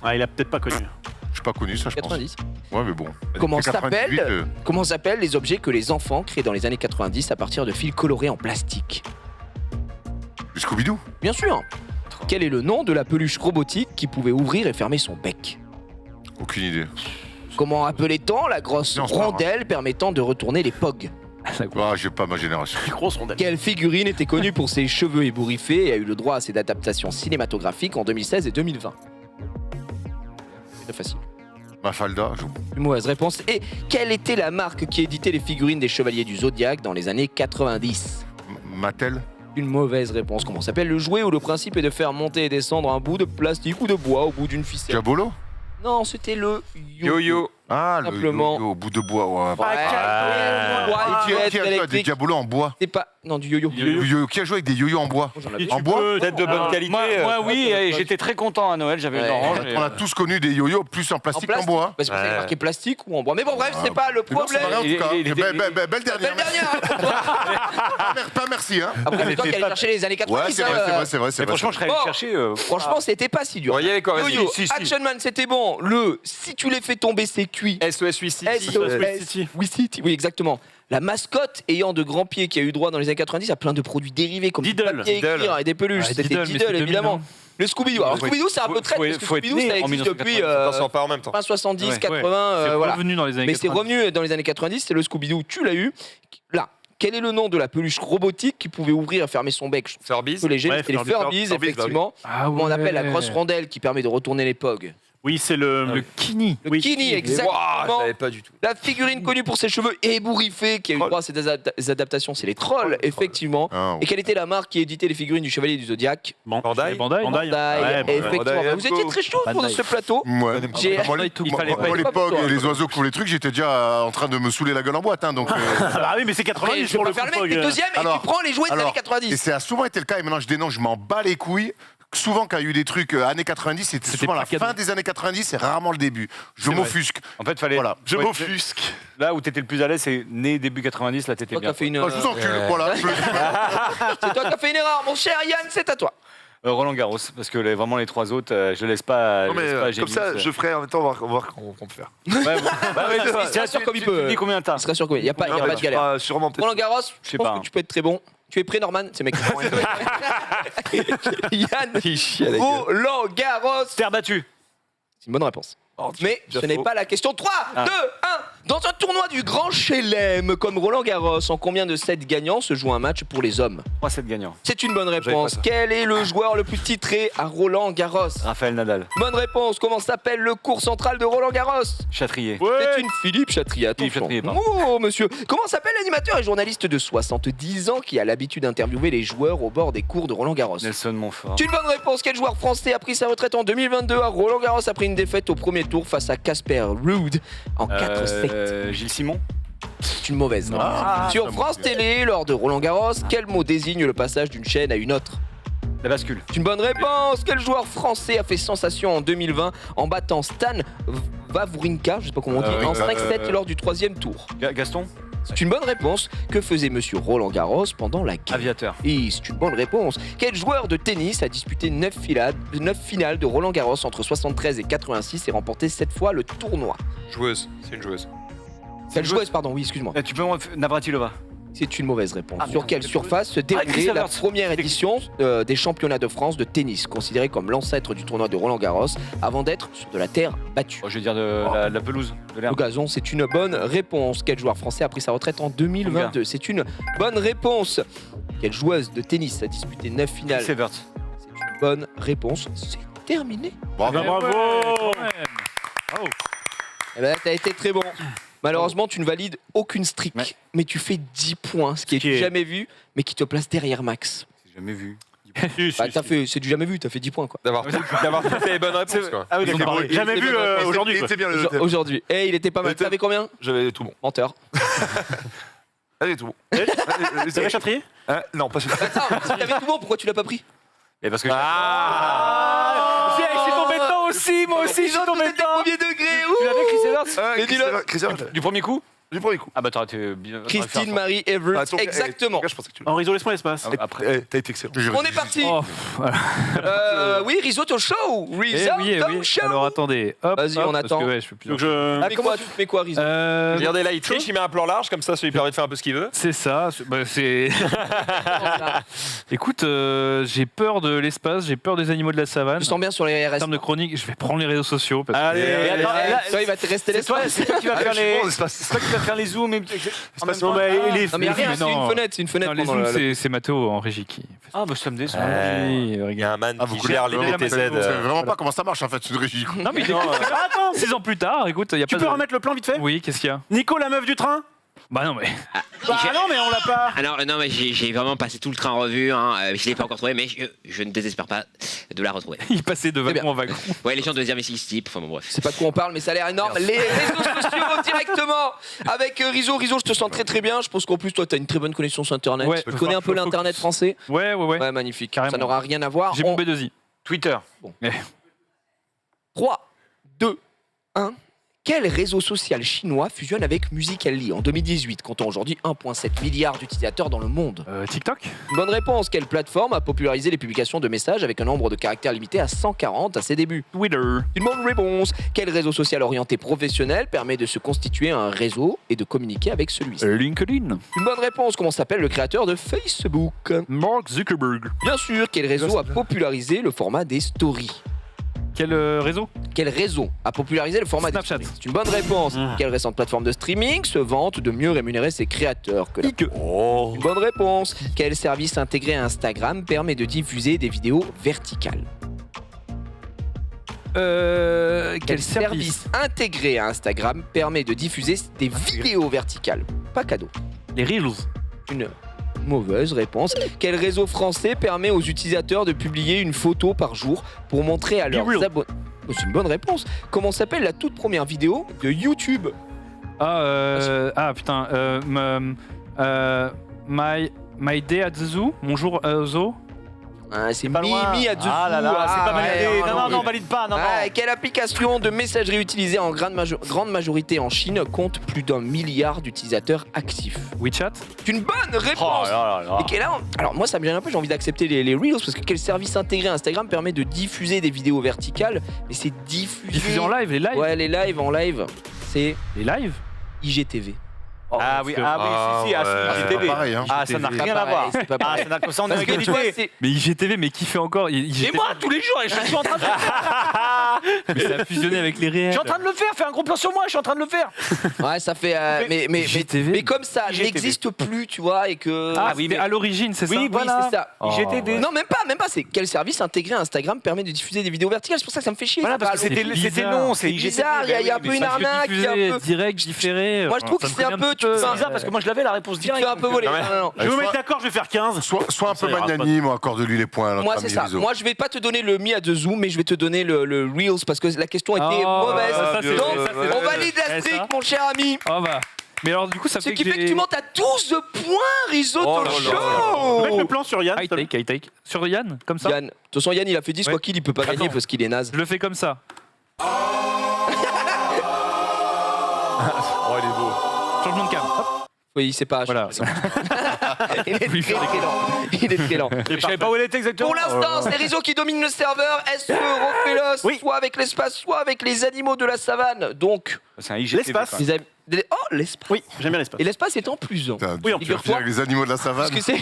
Speaker 2: Ah, il a peut-être pas connu.
Speaker 5: Je suis pas connu ça, je
Speaker 3: 90.
Speaker 5: pense. Ouais, mais bon.
Speaker 3: Comment
Speaker 5: C'est 98,
Speaker 3: s'appellent Comment s'appellent les objets que les enfants créent dans les années 90 à partir de fils colorés en plastique?
Speaker 5: Le Scooby-Doo.
Speaker 3: Bien sûr. Quel est le nom de la peluche robotique qui pouvait ouvrir et fermer son bec?
Speaker 5: Aucune idée.
Speaker 3: Comment appelait-on la grosse
Speaker 5: Non, c'est pas
Speaker 3: rondelle permettant de retourner les POG?
Speaker 5: Ah, j'ai pas ma génération.
Speaker 2: Grosse rondelle.
Speaker 3: Quelle figurine était connue pour ses cheveux ébouriffés et a eu le droit à ses adaptations cinématographiques en 2016 et 2020? C'est facile.
Speaker 5: Mafalda.
Speaker 3: Une mauvaise réponse. Et quelle était la marque qui éditait les figurines des Chevaliers du Zodiaque dans les années 90?
Speaker 5: Mattel.
Speaker 3: Une mauvaise réponse. Comment s'appelle le jouet où le principe est de faire monter et descendre un bout de plastique ou de bois au bout d'une ficelle?
Speaker 5: Diabolo.
Speaker 3: Non, c'était le yo-yo.
Speaker 5: Ah,
Speaker 3: Simplement.
Speaker 5: le yo-yo au bout de bois. Ouais.
Speaker 3: Bois,
Speaker 5: Qui a joué avec des
Speaker 3: électrique.
Speaker 5: diabolos en bois?
Speaker 3: C'est pas. Non, du yo-yo.
Speaker 5: Qui a joué avec des yo-yo en bois? En bois?
Speaker 8: Peut-être de bonne qualité. Moi, oui, et j'étais très content à Noël, j'avais une orange.
Speaker 5: On a tous connu des yo-yo plus en plastique qu'en bois.
Speaker 3: Bah, c'est pour ça qu'il est marqué plastique ou en bois. Mais bon, bref, c'est pas le
Speaker 5: Mais non, c'est
Speaker 3: problème.
Speaker 5: pas grave, en tout cas. Belle dernière.
Speaker 3: Belle dernière.
Speaker 5: Pas merci, hein.
Speaker 3: Après, c'est toi qui allais chercher les années 90.
Speaker 5: Ouais, c'est vrai.
Speaker 8: Mais franchement, je serais allé
Speaker 3: Bon.
Speaker 8: chercher.
Speaker 3: Franchement, c'était pas si dur.
Speaker 1: Bon, il y avait quoi?
Speaker 3: Yo-yo,
Speaker 1: Si.
Speaker 3: Action Man, c'était bon. Le si tu les fais tomber, c'est cuit.
Speaker 1: SOS Suicide.
Speaker 3: Oui, exactement. La mascotte ayant de grands pieds qui a eu droit dans les années 90 à plein de produits dérivés comme
Speaker 2: Diddle.
Speaker 3: du papier à écrire et des peluches.
Speaker 6: Ouais,
Speaker 3: C'était
Speaker 6: Diddle, mais
Speaker 3: Diddle,
Speaker 6: c'est
Speaker 3: évidemment.
Speaker 6: 2000,
Speaker 3: Le Scooby-Doo. Alors, Scooby-Doo, c'est un peu traite parce que
Speaker 8: faut être
Speaker 3: Scooby-Doo,
Speaker 8: né
Speaker 3: ça
Speaker 8: en
Speaker 3: existe depuis
Speaker 8: 1990.
Speaker 1: Attention, pas en même temps.
Speaker 3: fin 70,
Speaker 8: Ouais.
Speaker 3: 80,
Speaker 6: C'est
Speaker 3: voilà.
Speaker 6: revenu dans les années
Speaker 3: Mais c'est
Speaker 6: 90.
Speaker 3: revenu dans les années 90, c'est le Scooby-Doo, tu l'as eu. Là, quel est le nom de la peluche robotique qui pouvait ouvrir et fermer son bec?
Speaker 1: Furbies.
Speaker 3: Les gènes,
Speaker 2: Ouais,
Speaker 3: c'était les
Speaker 2: Furbies,
Speaker 3: Furbies, effectivement.
Speaker 6: Ah
Speaker 3: Comment on appelle la
Speaker 6: ouais.
Speaker 3: grosse rondelle qui permet de retourner les POG?
Speaker 2: Oui, c'est le Kini.
Speaker 3: Le
Speaker 2: Oui.
Speaker 3: Kini,
Speaker 1: Waouh, je
Speaker 3: exactement.
Speaker 1: savais pas du tout.
Speaker 3: La figurine connue pour ses cheveux ébouriffés qui a eu droit à ces adaptations, c'est les trolls, effectivement.
Speaker 5: Ah,
Speaker 3: Et quelle était la marque qui éditait les figurines du Chevalier du Zodiaque?
Speaker 1: Bandai.
Speaker 6: Bandai.
Speaker 2: Bandai.
Speaker 3: Bandai,
Speaker 2: Ouais,
Speaker 3: effectivement.
Speaker 1: Bandai,
Speaker 3: Vous étiez très chaud pour
Speaker 6: Bandai.
Speaker 3: ce plateau.
Speaker 5: Ouais.
Speaker 3: J'ai-
Speaker 5: Moi, les
Speaker 3: Il fallait pas
Speaker 5: moi, les
Speaker 3: être
Speaker 5: pogs
Speaker 3: toi.
Speaker 5: et les oiseaux qui font les trucs, j'étais déjà en train de me saouler la gueule en boîte. Hein, donc,
Speaker 2: Ah oui, mais c'est
Speaker 3: Après,
Speaker 2: 90
Speaker 3: je vais
Speaker 2: pour
Speaker 3: pas
Speaker 2: le
Speaker 3: faire le mec,
Speaker 2: Pog.
Speaker 3: t'es deuxième et
Speaker 5: Alors,
Speaker 3: tu prends les jouets des années
Speaker 5: et
Speaker 3: 90.
Speaker 5: ça a souvent été le cas, et maintenant je dénonce, je m'en bats les couilles. Souvent, quand il y a eu des trucs années 90, c'était souvent
Speaker 6: pas
Speaker 5: la
Speaker 6: cadeau.
Speaker 5: fin des années 90 et rarement le début. Je
Speaker 2: C'est vrai.
Speaker 5: m'offusque.
Speaker 8: En fait, fallait.
Speaker 5: Voilà.
Speaker 2: Je
Speaker 8: Ouais,
Speaker 2: m'offusque.
Speaker 8: Là où t'étais le plus à l'aise, c'est né début 90, là t'étais
Speaker 3: Toi qui
Speaker 8: bien.
Speaker 3: as fait une.
Speaker 5: Oh, je vous encule, voilà. je le dis.
Speaker 3: C'est toi qui as fait une erreur, mon cher Yann, c'est à toi.
Speaker 8: Roland Garros, parce que vraiment les trois autres, je laisse pas.
Speaker 4: Non,
Speaker 8: je laisse
Speaker 4: mais
Speaker 8: pas
Speaker 4: comme
Speaker 8: Gélius,
Speaker 4: ça, je ferai en même temps, on va voir qu'on peut faire.
Speaker 8: Ouais, bon. Bah ouais,
Speaker 3: Bien sûr, comme il
Speaker 8: tu
Speaker 3: peut.
Speaker 8: dis combien t'as
Speaker 3: Il sera sûr qu'il n'y a pas,
Speaker 4: Non,
Speaker 3: y a
Speaker 4: mais
Speaker 3: pas de
Speaker 4: tu
Speaker 3: galère.
Speaker 4: feras sûrement peut-être.
Speaker 3: Roland Garros, je
Speaker 8: sais
Speaker 3: pense
Speaker 8: pas,
Speaker 3: que
Speaker 8: hein.
Speaker 3: tu peux être très bon. Tu es prêt, Norman? C'est mec. Yann,
Speaker 1: Il chie à la gueule.
Speaker 3: Roland Garros.
Speaker 8: Terre battue.
Speaker 3: C'est une bonne réponse. Mais ce n'est pas la question. 3, 2, 1. Dans un tournoi du Grand Chelem, comme Roland Garros, en combien de sets gagnants se joue un match pour les hommes?
Speaker 8: 3-7 gagnants.
Speaker 3: C'est une bonne
Speaker 1: J'avais
Speaker 3: réponse.
Speaker 1: pas ça.
Speaker 3: Quel est le joueur le plus titré à Roland Garros?
Speaker 8: Raphaël Nadal.
Speaker 3: Bonne réponse. Comment s'appelle le cours central de Roland Garros?
Speaker 8: Châtrier.
Speaker 3: C'est une Philippe Chatrier.
Speaker 8: Philippe
Speaker 3: Attention.
Speaker 8: Chatrier, pardon.
Speaker 3: Oh, monsieur. Comment s'appelle l'animateur et journaliste de 70 ans qui a l'habitude d'interviewer les joueurs au bord des cours de Roland Garros?
Speaker 8: Nelson Montfort.
Speaker 3: C'est une bonne réponse. Quel joueur français a pris sa retraite en 2022 à Roland Garros après une défaite au premier tour face à Casper Ruud en 4-7?
Speaker 8: Gilles Simon.
Speaker 3: C'est une mauvaise. Non.
Speaker 5: Ah,
Speaker 3: Sur
Speaker 5: ça
Speaker 3: France
Speaker 5: me-
Speaker 3: Télé, lors de Roland Garros, quel mot désigne le passage d'une chaîne à une autre?
Speaker 8: La bascule.
Speaker 3: C'est une bonne réponse. Quel joueur français a fait sensation en 2020 en battant Stan Wawrinka, je sais pas comment on dit, en 5-7 lors du troisième tour?
Speaker 8: Gaston.
Speaker 3: C'est une bonne réponse. Que faisait monsieur Roland Garros pendant la guerre?
Speaker 8: Aviateur.
Speaker 3: Et c'est une bonne réponse. Quel joueur de tennis a disputé 9 finales de Roland Garros entre 73 et 86 et remporté 7 fois le tournoi?
Speaker 1: Joueuse. C'est une joueuse.
Speaker 3: Quelle joueuse, pardon, oui, excuse-moi.
Speaker 8: Tu peux Navratilova.
Speaker 3: C'est une mauvaise réponse.
Speaker 8: Ah,
Speaker 3: Sur quelle surface se déroulait
Speaker 8: Chris
Speaker 3: la
Speaker 8: Evert.
Speaker 3: première édition des championnats de France de tennis, considéré comme l'ancêtre du tournoi de Roland Garros, avant d'être sur de la terre battue?
Speaker 8: Je vais dire la pelouse, de
Speaker 3: Le
Speaker 8: l'herbe.
Speaker 3: gazon, c'est une bonne réponse. Quel joueur français a pris sa retraite en 2022? C'est une bonne réponse. Quelle joueuse de tennis a disputé 9 finales?
Speaker 8: Chris Evert.
Speaker 3: C'est une bonne réponse. C'est terminé.
Speaker 5: Bravo.
Speaker 2: Bravo.
Speaker 3: Eh ben, t'as été très bon. Malheureusement, tu ne valides aucune streak,
Speaker 8: Ouais.
Speaker 3: mais tu fais 10 points, ce qui est
Speaker 2: Ce qui est-
Speaker 3: jamais vu, mais qui te place derrière Max.
Speaker 8: J'ai jamais vu.
Speaker 2: Si, si,
Speaker 3: Bah,
Speaker 2: si.
Speaker 3: c'est du jamais vu, t'as fait 10 points quoi.
Speaker 1: D'avoir toutes les bonnes réponses, quoi.
Speaker 2: Ah oui, d'accord. Jamais vu aujourd'hui. quoi.
Speaker 4: C'était bien le thème.
Speaker 3: Aujourd'hui. Et il était pas mal.
Speaker 4: Le thème.
Speaker 3: T'avais combien?
Speaker 4: J'avais tout bon.
Speaker 3: Menteur.
Speaker 4: Allez, tout bon.
Speaker 2: C'est vrai, Chatrier?
Speaker 4: Non, pas sûr.
Speaker 3: Attends, si t'avais tout bon, pourquoi tu l'as pas pris?
Speaker 8: Et parce que
Speaker 1: Ah,
Speaker 8: je suis tombé dedans aussi, moi aussi, je suis tombé
Speaker 3: C'était
Speaker 8: dedans.
Speaker 3: premier degré.
Speaker 8: Tu l'avais, Chris Evans
Speaker 3: Et dis-le.
Speaker 4: Christian,
Speaker 8: Du premier coup
Speaker 4: du premier coup.
Speaker 8: Ah bah t'aurais été bien.
Speaker 3: Christine Marie Everett, exactement.
Speaker 4: Je pensais que tu
Speaker 2: En Rizzo, laisse-moi l'espace.
Speaker 8: Après.
Speaker 4: T'as été excellent.
Speaker 3: On est parti.
Speaker 6: Oh,
Speaker 3: Oui, Risotto Show. Risotto Show.
Speaker 6: Alors attendez, hop.
Speaker 3: Vas-y,
Speaker 6: hop,
Speaker 3: on
Speaker 6: parce
Speaker 3: attend.
Speaker 6: que, ouais, je peux plus.
Speaker 2: Donc je.
Speaker 3: Mais quoi, tu fais quoi, Risotto?
Speaker 1: regardez là, il triche, il met un plan large, comme ça lui permet de faire un peu ce qu'il veut.
Speaker 6: C'est ça. C'est. Écoute, j'ai peur de l'espace, j'ai peur des animaux de la savane.
Speaker 3: Je sens bien sur les
Speaker 6: En
Speaker 3: RS.
Speaker 6: termes de chronique, je vais prendre les réseaux sociaux. Parce
Speaker 2: Allez,
Speaker 8: Et attends, là,
Speaker 3: Toi, il va te rester
Speaker 8: c'est toi,
Speaker 3: l'espace.
Speaker 8: c'est toi qui vas faire les.
Speaker 4: je pense,
Speaker 8: C'est toi qui vas faire les zooms. En même temps.
Speaker 2: Non, mais il est.
Speaker 3: Non, mais y a rien,
Speaker 6: mais
Speaker 3: c'est
Speaker 6: non.
Speaker 3: une fenêtre, c'est une fenêtre.
Speaker 6: non, les
Speaker 3: pendant
Speaker 6: zooms,
Speaker 3: le-
Speaker 6: c'est Mathéo en régie qui fait ça.
Speaker 8: Ah bah ça me déçoit.
Speaker 6: Oui,
Speaker 1: Il y
Speaker 6: regarde.
Speaker 1: a un man
Speaker 5: Ah,
Speaker 1: qui
Speaker 5: vous
Speaker 1: gère les
Speaker 5: connaissez
Speaker 1: VTZ.
Speaker 5: Vous savez vraiment pas comment ça marche en fait, c'est une régie.
Speaker 6: Non, mais attends, 6 ans plus tard, écoute, il y a
Speaker 2: Tu
Speaker 6: pas
Speaker 2: peux
Speaker 6: de...
Speaker 2: remettre le plan vite fait?
Speaker 6: Oui, qu'est-ce qu'il y a?
Speaker 2: Nico, la meuf du train?
Speaker 6: Bah non, mais.
Speaker 2: Bah non, mais on l'a pas.
Speaker 13: Alors non mais j'ai vraiment passé tout le train en revue, hein. Je l'ai pas encore trouvé mais je ne désespère pas de la retrouver.
Speaker 6: Il passait de wagon en wagon.
Speaker 13: Ouais, les gens de dire mais c'est type, enfin bon bref.
Speaker 3: C'est pas de quoi on parle, mais ça a l'air énorme. Les réseaux sociaux directement avec Rizzo. Rizzo, je te sens très très bien. Je pense qu'en plus, toi, tu as une très bonne connexion sur Internet.
Speaker 6: Ouais,
Speaker 3: tu connais un peu l'internet français.
Speaker 6: Ouais.
Speaker 3: Ouais, magnifique.
Speaker 6: Carrément.
Speaker 3: Ça n'aura rien à voir.
Speaker 6: J'ai mon B2I.
Speaker 8: Twitter.
Speaker 3: 3, 2, 1. Quel réseau social chinois fusionne avec Musical.ly en 2018, comptant aujourd'hui 1,7 milliard d'utilisateurs dans le monde?
Speaker 6: TikTok?
Speaker 3: Bonne réponse. Quelle plateforme a popularisé les publications de messages avec un nombre de caractères limité à 140 à ses débuts?
Speaker 6: Twitter.
Speaker 3: Une bonne réponse. Quel réseau social orienté professionnel permet de se constituer un réseau et de communiquer avec celui-ci?
Speaker 6: LinkedIn.
Speaker 3: Une bonne réponse. Comment s'appelle le créateur de Facebook?
Speaker 6: Mark Zuckerberg.
Speaker 3: Bien sûr. Quel réseau a popularisé le format des stories?
Speaker 6: Quel réseau?
Speaker 3: Quel réseau a popularisé le format
Speaker 6: Snapchat.
Speaker 3: des stories? C'est une bonne réponse. Quelle récente plateforme de streaming se vante de mieux rémunérer ses créateurs que la... Une bonne réponse. Quel service intégré à Instagram permet de diffuser des vidéos verticales?
Speaker 6: Quel service?
Speaker 3: intégré à Instagram permet de diffuser des vidéos verticales? Pas cadeau.
Speaker 6: Les Reels.
Speaker 3: Une mauvaise réponse. Quel réseau français permet aux utilisateurs de publier une photo par jour pour montrer à leurs
Speaker 6: BeReal.
Speaker 3: abonnés? Oh, c'est une bonne réponse. Comment s'appelle la toute première vidéo de YouTube?
Speaker 6: Putain. My Day at the Zoo. Mon jour au zoo.
Speaker 3: Ah, c'est
Speaker 8: pas loin.
Speaker 3: Mimi à The
Speaker 8: Ah là là, c'est pas validé. Non,
Speaker 3: ouais.
Speaker 8: valide pas. Non.
Speaker 3: Quelle application de messagerie utilisée en grande majorité en Chine compte plus d'1 milliard d'utilisateurs actifs?
Speaker 6: WeChat.
Speaker 3: C'est une bonne réponse. Et quelle alors moi ça me gêne un peu, j'ai envie d'accepter les Reels parce que quel service intégré à Instagram permet de diffuser des vidéos verticales? Mais c'est
Speaker 6: Diffuser en live, les lives.
Speaker 3: Ouais, les lives en live. C'est
Speaker 6: Les lives.
Speaker 3: IGTV.
Speaker 8: Ah oui, IGTV.
Speaker 5: C'est pas pareil, hein.
Speaker 8: Ah, ça n'a
Speaker 3: C'est pas
Speaker 8: rien à
Speaker 3: pareil,
Speaker 8: voir.
Speaker 3: c'est pas
Speaker 8: Ah,
Speaker 3: pareil.
Speaker 8: ça n'a que ça en
Speaker 3: Parce que tu vois,
Speaker 8: égalité.
Speaker 3: c'est-
Speaker 6: Mais IGTV, mais qui fait encore
Speaker 8: Et moi, tous les jours, je suis en train de
Speaker 6: Mais ça a fusionné avec les réels.
Speaker 8: Je suis en train de le faire, fais un gros plan sur moi, je suis en train de le faire.
Speaker 3: Ouais, ça fait. Mais
Speaker 6: IGTV.
Speaker 3: comme ça
Speaker 8: IGTV.
Speaker 3: n'existe plus, tu vois, et que.
Speaker 6: Ah,
Speaker 8: oui,
Speaker 6: mais
Speaker 8: mais-
Speaker 6: à l'origine, c'est ça?
Speaker 8: Oui,
Speaker 3: Oui,
Speaker 8: voilà.
Speaker 3: c'est ça.
Speaker 8: IGTV.
Speaker 3: Non, même pas. C'est quel service intégré à Instagram permet de diffuser des vidéos verticales? C'est pour ça que ça me fait chier.
Speaker 8: Voilà,
Speaker 3: C'est
Speaker 8: parce
Speaker 3: pas
Speaker 8: que
Speaker 3: logique.
Speaker 8: c'était
Speaker 6: bizarre.
Speaker 8: long, c'est
Speaker 3: C'est
Speaker 8: IGTV.
Speaker 3: bizarre, il y a un peu une arnaque, il y a un peu.
Speaker 6: Direct, différé.
Speaker 3: Moi, je trouve que c'est un peu. Tu
Speaker 8: C'est bizarre parce que moi je l'avais la réponse
Speaker 3: te
Speaker 8: directe.
Speaker 3: fais un peu voler.
Speaker 2: Non, mais-
Speaker 3: Non.
Speaker 2: Je vais vous mettre d'accord, je vais faire 15.
Speaker 5: Soit un peu
Speaker 2: Ça ira pas.
Speaker 5: magnanime, ou accorde-lui les points. à notre
Speaker 3: Moi,
Speaker 5: ami
Speaker 3: c'est ça.
Speaker 5: Rizzo.
Speaker 3: Moi, je vais pas te donner le Me at the Zoo, mais je vais te donner le Reels parce que la question était mauvaise.
Speaker 6: ça, c'est-
Speaker 3: Donc,
Speaker 6: ça, c'est-
Speaker 3: on valide la
Speaker 6: Eh,
Speaker 3: streak,
Speaker 6: ça.
Speaker 3: mon cher ami.
Speaker 6: Oh bah. Mais alors, du coup, ça
Speaker 3: Ce
Speaker 6: fait
Speaker 3: qui
Speaker 6: que
Speaker 3: fait que tu montes à 12 points, Risotto
Speaker 1: Oh là là
Speaker 3: Show.
Speaker 2: Mettre le plan sur Yann.
Speaker 6: High take, high take. Sur Yann, comme ça.
Speaker 3: Yann, de toute façon, Yann, il a fait 10
Speaker 6: Ouais.
Speaker 3: quoi qu'il, il peut pas gagner
Speaker 6: Attends.
Speaker 3: parce qu'il est naze.
Speaker 6: Je le fais comme ça.
Speaker 1: Oh, il est beau.
Speaker 6: Changement de cam. Hop.
Speaker 3: Oui, c'est pas.
Speaker 6: Voilà.
Speaker 3: Il est très très lent. Il est très lent.
Speaker 8: Je savais pas où elle était exactement.
Speaker 3: Pour l'instant, c'est Rizzo qui domine le serveur. Est-ce que refais-le
Speaker 2: Oui.
Speaker 3: soit avec l'espace, soit avec les animaux de la savane? Donc,
Speaker 8: C'est un IGTV.
Speaker 2: L'espace.
Speaker 8: quoi.
Speaker 3: oh, l'espace.
Speaker 2: Oui, j'aime bien l'espace.
Speaker 3: Et l'espace est en plus.
Speaker 5: Putain,
Speaker 2: Oui, en
Speaker 5: tu
Speaker 2: plus.
Speaker 5: vas finir avec les animaux de la savane.
Speaker 3: Parce que c'est.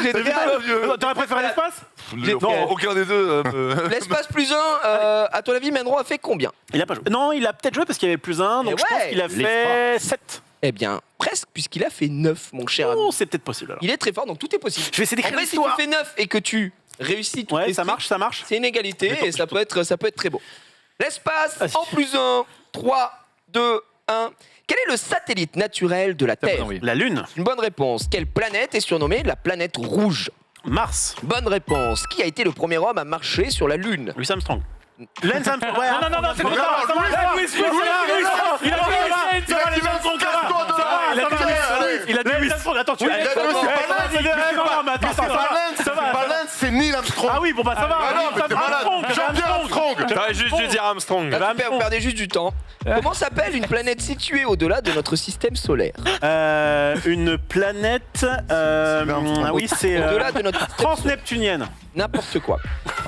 Speaker 3: J'ai
Speaker 2: C'est bien, t'aurais préféré l'espace?
Speaker 4: Non, aucun des deux.
Speaker 3: L'espace plus 1, à ton avis, Menro a fait combien?
Speaker 2: Il a pas joué. Non, il a peut-être joué parce qu'il y avait plus un, donc
Speaker 3: Et
Speaker 2: je pense
Speaker 3: ouais,
Speaker 2: qu'il a fait 7.
Speaker 3: Eh bien, presque, puisqu'il a fait 9, mon cher ami.
Speaker 2: Oh, c'est peut-être possible alors.
Speaker 3: Il est très fort, donc tout est possible.
Speaker 2: Je vais essayer
Speaker 3: En
Speaker 2: d'écrire
Speaker 3: vrai, si tu
Speaker 2: l'histoire.
Speaker 3: fais 9 et que tu réussis tout
Speaker 2: Ouais, ça marche.
Speaker 3: c'est une égalité et ça peut être très beau. L'espace
Speaker 2: Vas-y.
Speaker 3: en plus 1, 3, 2, 1. Quel est le satellite naturel de la Terre?
Speaker 6: oui.
Speaker 2: La Lune,
Speaker 3: Une bonne réponse. Quelle planète est surnommée la planète rouge?
Speaker 2: Mars,
Speaker 3: Bonne réponse. Qui a été le premier homme à marcher sur la Lune?
Speaker 2: Louis Armstrong. Lance Armstrong. Ouais,
Speaker 8: Non, c'est trop tard.
Speaker 2: Il a attends, tu
Speaker 5: Oui, c'est pas l'Inde, c'est pas l'Inde, c'est Neil Armstrong.
Speaker 2: Ah oui, bon bah ça va.
Speaker 5: Ah non, mais t'es malade. Jean-Pierre Armstrong.
Speaker 1: T'aurais juste dû dire Armstrong.
Speaker 3: Vous perdez juste du temps. Comment s'appelle une planète située au-delà de notre système solaire?
Speaker 2: Une planète. Oui, c'est.
Speaker 3: Au-delà de notre système solaire.
Speaker 2: Transneptunienne.
Speaker 3: N'importe quoi.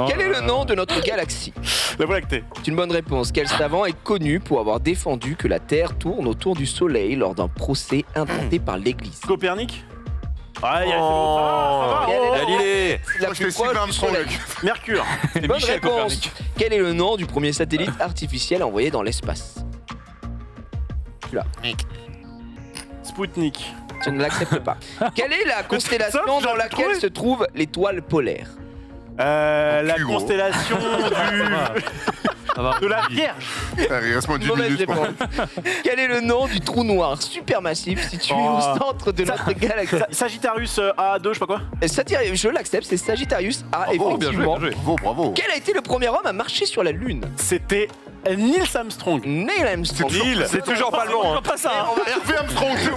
Speaker 3: Quel est le nom de notre galaxie?
Speaker 2: La Voie lactée.
Speaker 3: C'est une bonne réponse. Quel savant est connu pour avoir défendu que la Terre tourne autour du Soleil lors d'un procès intenté par l'Église?
Speaker 2: Copernic. Ah, il y a
Speaker 1: Galilée.
Speaker 3: La plus proche du Soleil.
Speaker 2: Mercure.
Speaker 3: Bonne réponse. Quel est le nom du premier satellite artificiel envoyé dans l'espace?
Speaker 2: Spoutnik.
Speaker 3: Je ne l'accepte pas. Quelle est la constellation
Speaker 2: Ça,
Speaker 3: dans laquelle se trouve l'étoile polaire?
Speaker 2: La constellation de la Vierge.
Speaker 5: Il reste moins de 10
Speaker 3: Mauvaise
Speaker 5: minutes.
Speaker 3: réponse. Quel est le nom du trou noir supermassif situé au centre de notre galaxie?
Speaker 2: Sagittarius A2, je sais pas quoi.
Speaker 3: Je l'accepte, c'est Sagittarius A,
Speaker 5: Bravo,
Speaker 3: effectivement.
Speaker 5: Bravo, bravo.
Speaker 3: Quel a été le premier homme à marcher sur la Lune?
Speaker 2: C'était Neil Armstrong.
Speaker 3: Neil Armstrong.
Speaker 1: Neil, c'est toujours pas le nom.
Speaker 2: Pas ça.
Speaker 5: Hervé Armstrong, c'est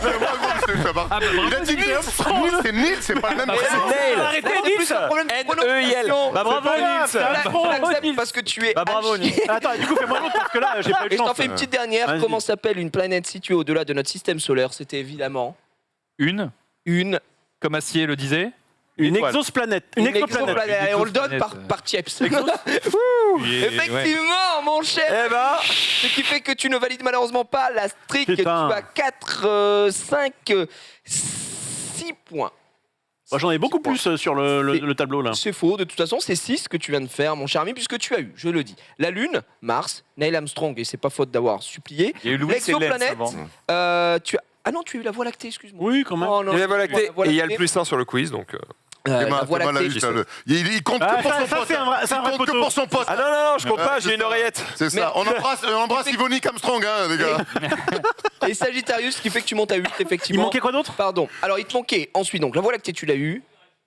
Speaker 5: il a dit Neil Armstrong, c'est Neil, c'est pas le même prénom.
Speaker 2: Arrêtez,
Speaker 3: Nils.
Speaker 1: N-E-I-L. Bah bravo Nils.
Speaker 3: Je l'accepte parce que tu es.
Speaker 2: Bah bravo Nils. Attends, du coup fais-moi l'autre parce que là j'ai pas eu de
Speaker 3: Et je
Speaker 2: chance.
Speaker 3: t'en fais une petite dernière.
Speaker 2: Vas-y.
Speaker 3: Comment s'appelle une planète située au-delà de notre système solaire? C'était évidemment
Speaker 6: Une,
Speaker 3: une
Speaker 6: comme Acier le disait.
Speaker 2: Une exoplanète. Une exoplanète.
Speaker 3: Et on le donne par Tieps. Effectivement, mon cher.
Speaker 1: Eh ben,
Speaker 3: Ce qui fait que tu ne valides malheureusement pas la streak.
Speaker 2: Putain.
Speaker 3: Tu as 4, 5, 6 points.
Speaker 2: Moi, j'en ai beaucoup plus sur le tableau là.
Speaker 3: C'est faux. De toute façon, c'est 6 que tu viens de faire, mon cher ami, puisque tu as eu, je le dis, la Lune, Mars, Neil Armstrong, et c'est pas faute d'avoir supplié.
Speaker 8: Il y a eu Louis
Speaker 3: L'exoplanète,
Speaker 8: avant.
Speaker 3: tu as. Ah non, tu as eu la Voie lactée, excuse-moi.
Speaker 2: Oui, quand même.
Speaker 3: Oh, non,
Speaker 1: il y a la Voie lactée
Speaker 3: la Voie
Speaker 1: et il y a le
Speaker 3: lactée.
Speaker 1: plus 1 sur le quiz donc.
Speaker 3: La
Speaker 5: Thomas,
Speaker 3: Voie
Speaker 5: Thomas l'a
Speaker 3: lactée.
Speaker 5: eu, ça, il compte que pour son pote.
Speaker 2: c'est un vrai
Speaker 5: Il compte que
Speaker 2: poteau.
Speaker 5: pour son pote.
Speaker 1: Ah non, je compte pas, j'ai une oreillette.
Speaker 5: C'est ça. On embrasse Yvonique Armstrong, hein, les gars.
Speaker 3: Et Sagittarius, ce qui fait que tu montes à 8,
Speaker 2: Il
Speaker 3: effectivement.
Speaker 2: manquait quoi d'autre?
Speaker 3: Pardon. Alors, il te manquait ensuite, donc la Voie lactée, tu l'as eu.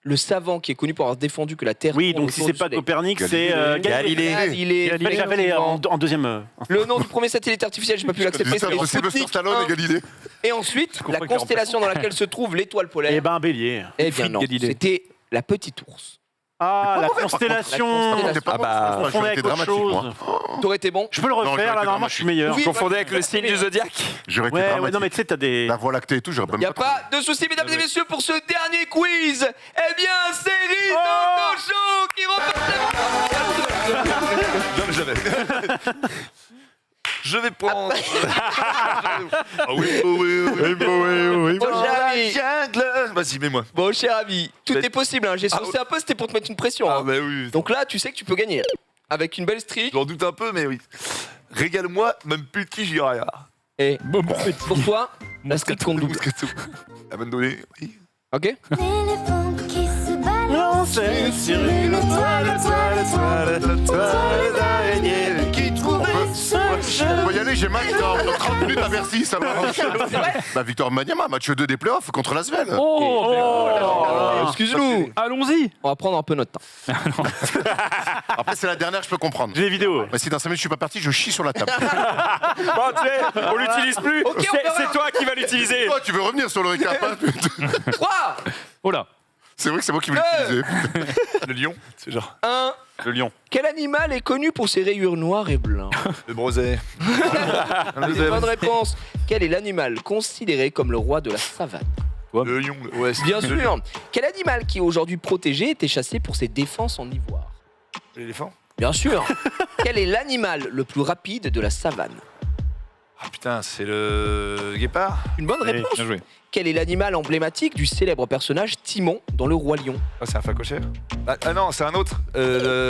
Speaker 3: Le savant qui est connu pour avoir défendu que la Terre.
Speaker 2: Oui,
Speaker 3: tourne
Speaker 2: donc si
Speaker 3: autour
Speaker 2: c'est
Speaker 3: du
Speaker 2: pas
Speaker 3: Soleil.
Speaker 2: Copernic, c'est
Speaker 1: Galilée.
Speaker 3: Galilée.
Speaker 2: J'avais les en deuxième.
Speaker 3: Le nom du premier satellite artificiel, j'ai pas pu l'accepter.
Speaker 5: C'est
Speaker 3: c'était
Speaker 5: Sylvester
Speaker 3: Sputnik
Speaker 5: Stallone
Speaker 3: 1.
Speaker 5: et Galilée.
Speaker 3: Et ensuite, la constellation dans laquelle se trouve l'étoile polaire.
Speaker 2: Eh ben, Bélier.
Speaker 3: Eh bien non,
Speaker 6: Galilée.
Speaker 3: c'était la petite ours.
Speaker 2: Ah, la
Speaker 3: La
Speaker 2: constellation.
Speaker 3: constellation.
Speaker 5: Pas
Speaker 1: bah,
Speaker 5: bon,
Speaker 2: Confondé
Speaker 5: j'aurais été
Speaker 2: avec autre
Speaker 5: dramatique, moi.
Speaker 2: chose.
Speaker 3: T'aurais été bon.
Speaker 2: Je peux le
Speaker 5: Non, j'aurais
Speaker 2: refaire,
Speaker 5: été
Speaker 2: là, normalement, je suis meilleur.
Speaker 3: Oui,
Speaker 1: Confondé
Speaker 3: bah,
Speaker 1: avec le signe du zodiaque.
Speaker 5: J'aurais été
Speaker 2: Ouais,
Speaker 5: dramatique.
Speaker 2: non, mais tu sais, t'as des.
Speaker 5: La Voie lactée et tout, j'aurais
Speaker 3: Il n'y a
Speaker 5: pas.
Speaker 3: pas de souci, mesdames et messieurs, pour ce dernier quiz. Eh bien, c'est Riz
Speaker 2: Oh
Speaker 3: Show qui
Speaker 4: Non, mais j'avais. Je vais prendre.
Speaker 3: Mon cher ami.
Speaker 4: Vas-y, mets-moi.
Speaker 3: Bon, cher ami, tout est possible. Hein. J'ai saucé un peu, c'était pour te mettre une pression.
Speaker 4: Ah,
Speaker 3: Hein.
Speaker 4: bah oui.
Speaker 3: Donc là, tu sais que tu peux gagner. Avec une belle streak.
Speaker 4: J'en doute un peu, mais oui. Régale-moi, même plus de qui j'y rien.
Speaker 3: Et pour toi, la streak compte double.
Speaker 4: La bonne donnée, oui.
Speaker 3: Ok.
Speaker 12: L'éléphant qui se balance
Speaker 2: sur
Speaker 12: une toile d'araignée qui trouvait
Speaker 5: On va y aller, j'ai match dans 30 minutes à Bercy, ça va. Bah, Victor Wembanyama, match 2 des playoffs contre l'Asvel.
Speaker 3: Excuse-nous.
Speaker 6: Allons-y.
Speaker 3: On va prendre un peu notre temps.
Speaker 5: Après, c'est la dernière, je peux comprendre.
Speaker 2: J'ai des vidéos.
Speaker 5: Mais si dans 5 minutes je suis pas parti, je chie sur la table.
Speaker 1: Bon, tu sais, on l'utilise plus.
Speaker 3: Ok, on verra.
Speaker 1: C'est toi qui vas l'utiliser.
Speaker 5: Toi, tu veux revenir sur le récap, hein
Speaker 3: 3,
Speaker 6: Oh là.
Speaker 5: C'est vrai que c'est moi qui vais l'utiliser.
Speaker 4: Le lion, c'est genre.
Speaker 3: 1.
Speaker 8: Le lion.
Speaker 3: Quel animal est connu pour ses rayures noires et blanches?
Speaker 4: Le broset.
Speaker 3: Bonne réponse. Quel est l'animal considéré comme le roi de la savane?
Speaker 4: Le lion, ouais.
Speaker 3: Bien sûr. Quel animal qui est aujourd'hui protégé était chassé pour ses défenses en ivoire?
Speaker 4: L'éléphant.
Speaker 3: Bien sûr. Quel est l'animal le plus rapide de la savane?
Speaker 4: Ah putain, c'est le guépard.
Speaker 3: Une bonne réponse.
Speaker 6: Bien joué.
Speaker 3: Quel est l'animal emblématique du célèbre personnage Timon dans Le Roi Lion?
Speaker 4: Ah, c'est un phacochère. Ah non, c'est un autre.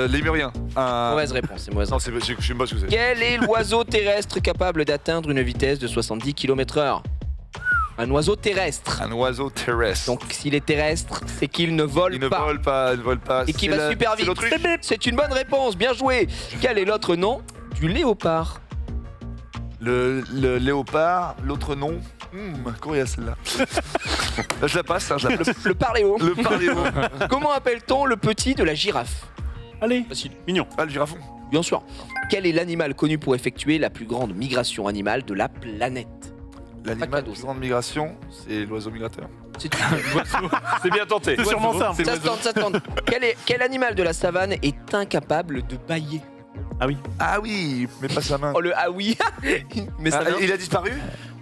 Speaker 4: Lémurien.
Speaker 3: Mauvaise réponse, c'est mauvaise
Speaker 4: Non,
Speaker 3: réponse.
Speaker 4: je sais pas ce que c'est.
Speaker 3: Quel est l'oiseau terrestre capable d'atteindre une vitesse de 70 km/h? Un oiseau terrestre.
Speaker 4: Un oiseau terrestre.
Speaker 3: Donc s'il est terrestre, c'est qu'il ne vole
Speaker 4: il ne
Speaker 3: pas.
Speaker 4: vole pas, il ne vole pas.
Speaker 3: Et qui
Speaker 4: C'est
Speaker 3: va super
Speaker 4: c'est
Speaker 3: vite.
Speaker 4: l'autruche.
Speaker 3: C'est une bonne réponse, bien joué. Quel est l'autre nom du léopard?
Speaker 4: Le léopard, l'autre nom. Comment il y a celle-là? Là, je la passe, hein, je la passe.
Speaker 3: Le parléo.
Speaker 4: Le paléo.
Speaker 3: Comment appelle-t-on le petit de la girafe?
Speaker 2: Allez,
Speaker 3: Facile.
Speaker 2: mignon.
Speaker 4: Ah, le girafon.
Speaker 3: Bien sûr. Quel est l'animal connu pour effectuer la plus grande migration animale de la planète?
Speaker 4: L'animal
Speaker 3: Pas
Speaker 4: de
Speaker 3: cadeau,
Speaker 4: plus grande migration, c'est l'oiseau migrateur.
Speaker 1: C'est bien tenté.
Speaker 2: C'est sûrement ça.
Speaker 3: Ça se tente. Quel animal de la savane est incapable de bâiller?
Speaker 4: Ah oui, mais pas sa main.
Speaker 3: Oh le ah oui. Mais ça
Speaker 4: Il a disparu?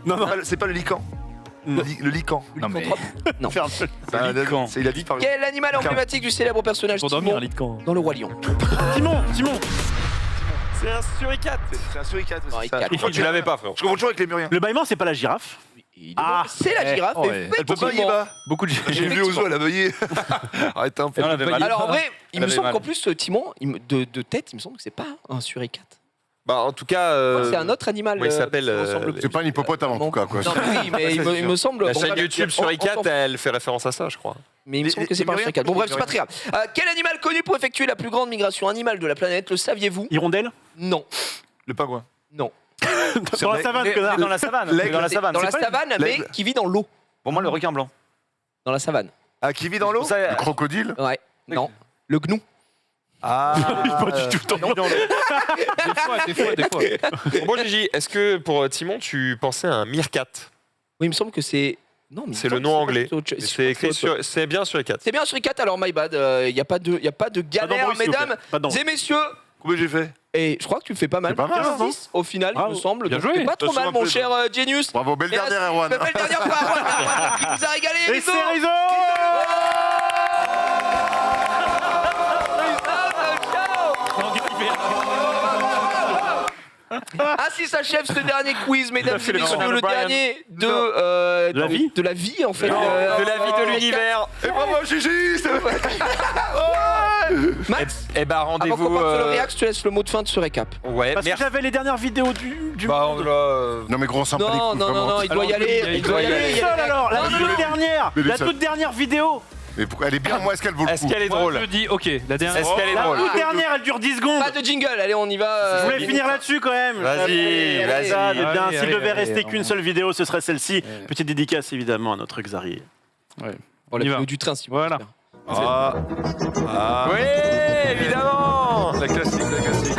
Speaker 2: Non.
Speaker 4: C'est pas le lican. Le lican.
Speaker 6: Non, mais.
Speaker 3: Non.
Speaker 4: Il a disparu.
Speaker 3: Quel animal emblématique du célèbre personnage
Speaker 6: Pour dormir,
Speaker 3: Timon
Speaker 6: un lit de camp.
Speaker 3: dans Le Roi Lion?
Speaker 2: Timon.
Speaker 1: C'est un suricate.
Speaker 4: C'est un suricate aussi. ça.
Speaker 3: Suricate.
Speaker 1: Je crois que tu l'avais pas, frérot.
Speaker 4: Je confonds toujours avec les muriens.
Speaker 2: Le bâillement, c'est pas la girafe.
Speaker 3: C'est la girafe.
Speaker 6: ouais.
Speaker 4: Elle peut pas y
Speaker 3: effectivement.
Speaker 4: va.
Speaker 6: Beaucoup de
Speaker 4: J'ai vu Ozo, elle a veillé. Arrête un peu.
Speaker 6: Et on l'avait mal.
Speaker 3: Alors en vrai, il
Speaker 6: Elle
Speaker 3: me
Speaker 6: avait
Speaker 3: semble
Speaker 6: mal.
Speaker 3: qu'en plus Timon, de tête, il me semble que c'est pas un suricate.
Speaker 1: Bah, en tout cas.
Speaker 3: C'est un autre animal.
Speaker 1: il s'appelle,
Speaker 3: qui ressemble
Speaker 5: C'est pas un hippopotame en tout cas, quoi.
Speaker 3: Non, oui, mais il me semble.
Speaker 1: La
Speaker 3: bon,
Speaker 1: chaîne
Speaker 3: bref,
Speaker 1: YouTube
Speaker 3: on s'en
Speaker 1: Suricate,
Speaker 3: fout.
Speaker 1: elle fait référence à ça, je crois.
Speaker 3: Mais il me semble que c'est pas un
Speaker 4: muriens,
Speaker 3: suricate. Bon bref,
Speaker 4: les
Speaker 3: c'est pas très grave. Quel animal connu pour effectuer la plus grande migration animale de la planète? Le saviez-vous?
Speaker 2: Hirondelle.
Speaker 3: Non.
Speaker 4: Le pingouin.
Speaker 3: Non.
Speaker 2: Dans la savane, connard.
Speaker 8: Dans la savane. Dans la savane.
Speaker 3: Dans la
Speaker 8: C'est pas-
Speaker 3: savane, mais
Speaker 4: l'aigle.
Speaker 3: qui vit dans l'eau.
Speaker 8: Pour moi, le requin blanc.
Speaker 3: Dans la savane.
Speaker 4: Ah, qui vit dans l'eau?
Speaker 8: Pour ça,
Speaker 5: Le crocodile.
Speaker 3: Ouais. Non. Le gnou.
Speaker 4: Ah.
Speaker 2: Pas du tout.
Speaker 6: Des fois.
Speaker 1: Bon, Gigi, est-ce que pour Timon, tu pensais à un meerkat?
Speaker 3: Oui, il me semble que c'est. Non, mais il
Speaker 1: C'est
Speaker 3: me
Speaker 1: le
Speaker 3: semble
Speaker 1: nom
Speaker 3: que
Speaker 1: anglais.
Speaker 3: autre-
Speaker 1: C'est écrit sur. C'est bien Suricate.
Speaker 3: C'est bien suricate, alors my bad. Il n'y a pas de galère,
Speaker 2: d'embrouille, s'il vous plaît.
Speaker 3: mesdames
Speaker 2: Pas d'embrouille.
Speaker 3: et messieurs.
Speaker 4: Combien j'ai fait?
Speaker 3: Et je crois que tu le fais pas mal.
Speaker 5: C'est pas mal,
Speaker 3: 15-10 au final, il me semble.
Speaker 6: Bien
Speaker 3: Donc
Speaker 6: joué.
Speaker 3: c'est pas trop
Speaker 4: Ça
Speaker 3: mal,
Speaker 4: sera
Speaker 3: mon
Speaker 4: un peu,
Speaker 3: cher Genius.
Speaker 5: Bravo, belle
Speaker 3: Et là,
Speaker 5: dernière,
Speaker 3: c'est-
Speaker 5: Erwan.
Speaker 3: Belle dernière pour Erwan. Qui nous a régalé,
Speaker 2: Et
Speaker 3: bisous.
Speaker 2: c'est Rizzo.
Speaker 3: Ainsi s'achève ce dernier quiz, mesdames et messieurs,
Speaker 2: Conan
Speaker 3: le
Speaker 2: O'Brien.
Speaker 3: dernier
Speaker 2: De la vie.
Speaker 3: de la vie en fait.
Speaker 1: De la vie de l'univers.
Speaker 4: Et bravo, Gigi.
Speaker 3: Max,
Speaker 1: Eh bah,
Speaker 3: avant qu'on
Speaker 1: rendez-vous.
Speaker 3: parte sur le react, je te laisse le mot de fin de ce récap.
Speaker 1: Ouais,
Speaker 2: Parce que
Speaker 1: merci.
Speaker 2: j'avais les dernières vidéos du
Speaker 1: Bah,
Speaker 2: monde.
Speaker 5: Non, mais gros, on s'en bat les
Speaker 3: Non,
Speaker 5: couilles,
Speaker 3: non, non,
Speaker 5: vraiment.
Speaker 3: non, il doit y aller. Il doit y aller. il y a
Speaker 2: Seule
Speaker 3: les-
Speaker 2: alors, la
Speaker 3: Non, non,
Speaker 2: toute
Speaker 3: non.
Speaker 2: dernière,
Speaker 5: Mais
Speaker 2: la
Speaker 5: ça-
Speaker 2: toute dernière vidéo.
Speaker 5: Mais pourquoi elle est bien, moi, est-ce qu'elle vaut le
Speaker 1: Est-ce
Speaker 5: coup?
Speaker 1: qu'elle est
Speaker 6: Moi,
Speaker 1: drôle?
Speaker 6: je dis, ok, la dernière.
Speaker 1: Est-ce qu'elle est
Speaker 2: La
Speaker 1: drôle?
Speaker 2: toute dernière, elle dure 10 secondes.
Speaker 3: Pas de jingle, allez, on y va.
Speaker 2: Je voulais finir là-dessus quand même.
Speaker 1: Vas-y, vas-y.
Speaker 2: Ça, eh bien,
Speaker 6: Allez,
Speaker 2: s'il
Speaker 6: allez,
Speaker 2: devait
Speaker 6: allez,
Speaker 2: rester qu'une
Speaker 6: on-
Speaker 2: seule vidéo, ce serait celle-ci. Petite dédicace évidemment à notre Xari.
Speaker 6: Ouais.
Speaker 3: On
Speaker 6: y va.
Speaker 3: du train, si vous
Speaker 6: Voilà.
Speaker 3: voulez.
Speaker 1: Oui, évidemment.
Speaker 4: La classique, la classique.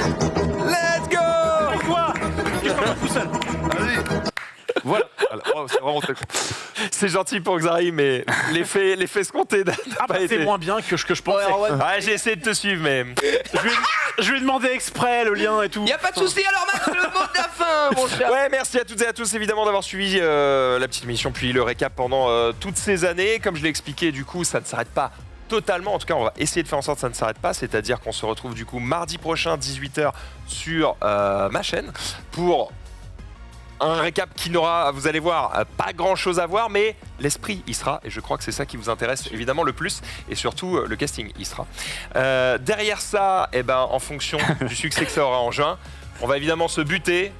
Speaker 1: Let's go.
Speaker 2: Pourquoi Tu peux pas tout seul.
Speaker 1: Voilà.
Speaker 4: Oh, c'est vraiment très cool.
Speaker 1: C'est gentil pour Xari, mais l'effet escompté n'a
Speaker 2: Ah bah
Speaker 1: pas
Speaker 2: c'est
Speaker 1: été.
Speaker 2: moins bien que ce que je pensais.
Speaker 3: Ouais,
Speaker 1: Ouais, j'ai essayé de te suivre, mais.
Speaker 2: Je lui ai demandé exprès le lien et tout.
Speaker 3: Y a pas de souci, alors Max, le mot de la fin, mon cher.
Speaker 1: Ouais, merci à toutes et à tous évidemment d'avoir suivi la petite émission puis le récap pendant toutes ces années. Comme je l'ai expliqué, du coup, ça ne s'arrête pas totalement. En tout cas, on va essayer de faire en sorte que ça ne s'arrête pas. C'est-à-dire qu'on se retrouve du coup mardi prochain, 18h, sur ma chaîne pour un récap qui n'aura, vous allez voir, pas grand-chose à voir, mais l'esprit y sera. Et je crois que c'est ça qui vous intéresse évidemment le plus. Et surtout, le casting y sera. Derrière ça, eh ben, en fonction du succès que ça aura en juin, on va évidemment se buter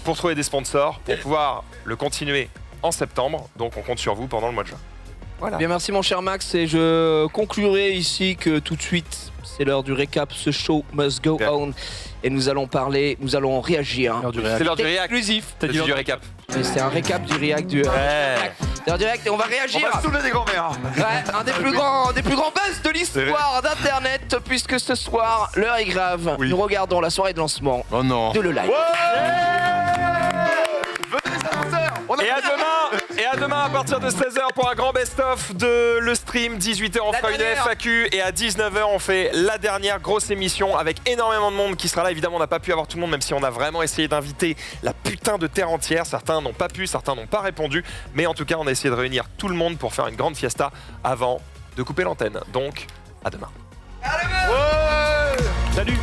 Speaker 1: pour trouver des sponsors, pour pouvoir le continuer en septembre. Donc on compte sur vous pendant le mois de juin. Voilà.
Speaker 3: Bien, merci mon cher Max, et je conclurai ici que tout de suite, c'est l'heure du récap. Ce show must go on. Et nous allons parler, nous allons réagir.
Speaker 1: C'est l'heure du réact.
Speaker 3: Exclusif.
Speaker 1: C'est du récap.
Speaker 3: Mais c'est un récap du réact du.
Speaker 1: Ouais.
Speaker 3: C'est l'heure du réact et on va réagir.
Speaker 4: On va se soulever des grands-mères.
Speaker 3: Ouais, un des plus grands buzz de l'histoire d'Internet, puisque ce soir, l'heure est grave.
Speaker 5: Oui.
Speaker 3: Nous regardons la soirée de lancement
Speaker 5: Oh non.
Speaker 3: de Le Live.
Speaker 4: Venez les annonceurs. On a
Speaker 1: Et à demain à partir de 16h pour un grand best-of de le stream. 18h on
Speaker 3: La
Speaker 1: fera une
Speaker 3: dernière.
Speaker 1: FAQ et à 19h on fait la dernière grosse émission avec énormément de monde qui sera là. Évidemment on n'a pas pu avoir tout le monde, même si on a vraiment essayé d'inviter la putain de terre entière. Certains n'ont pas pu, certains n'ont pas répondu, mais en tout cas on a essayé de réunir tout le monde pour faire une grande fiesta avant de couper l'antenne. Donc à demain.
Speaker 2: Salut.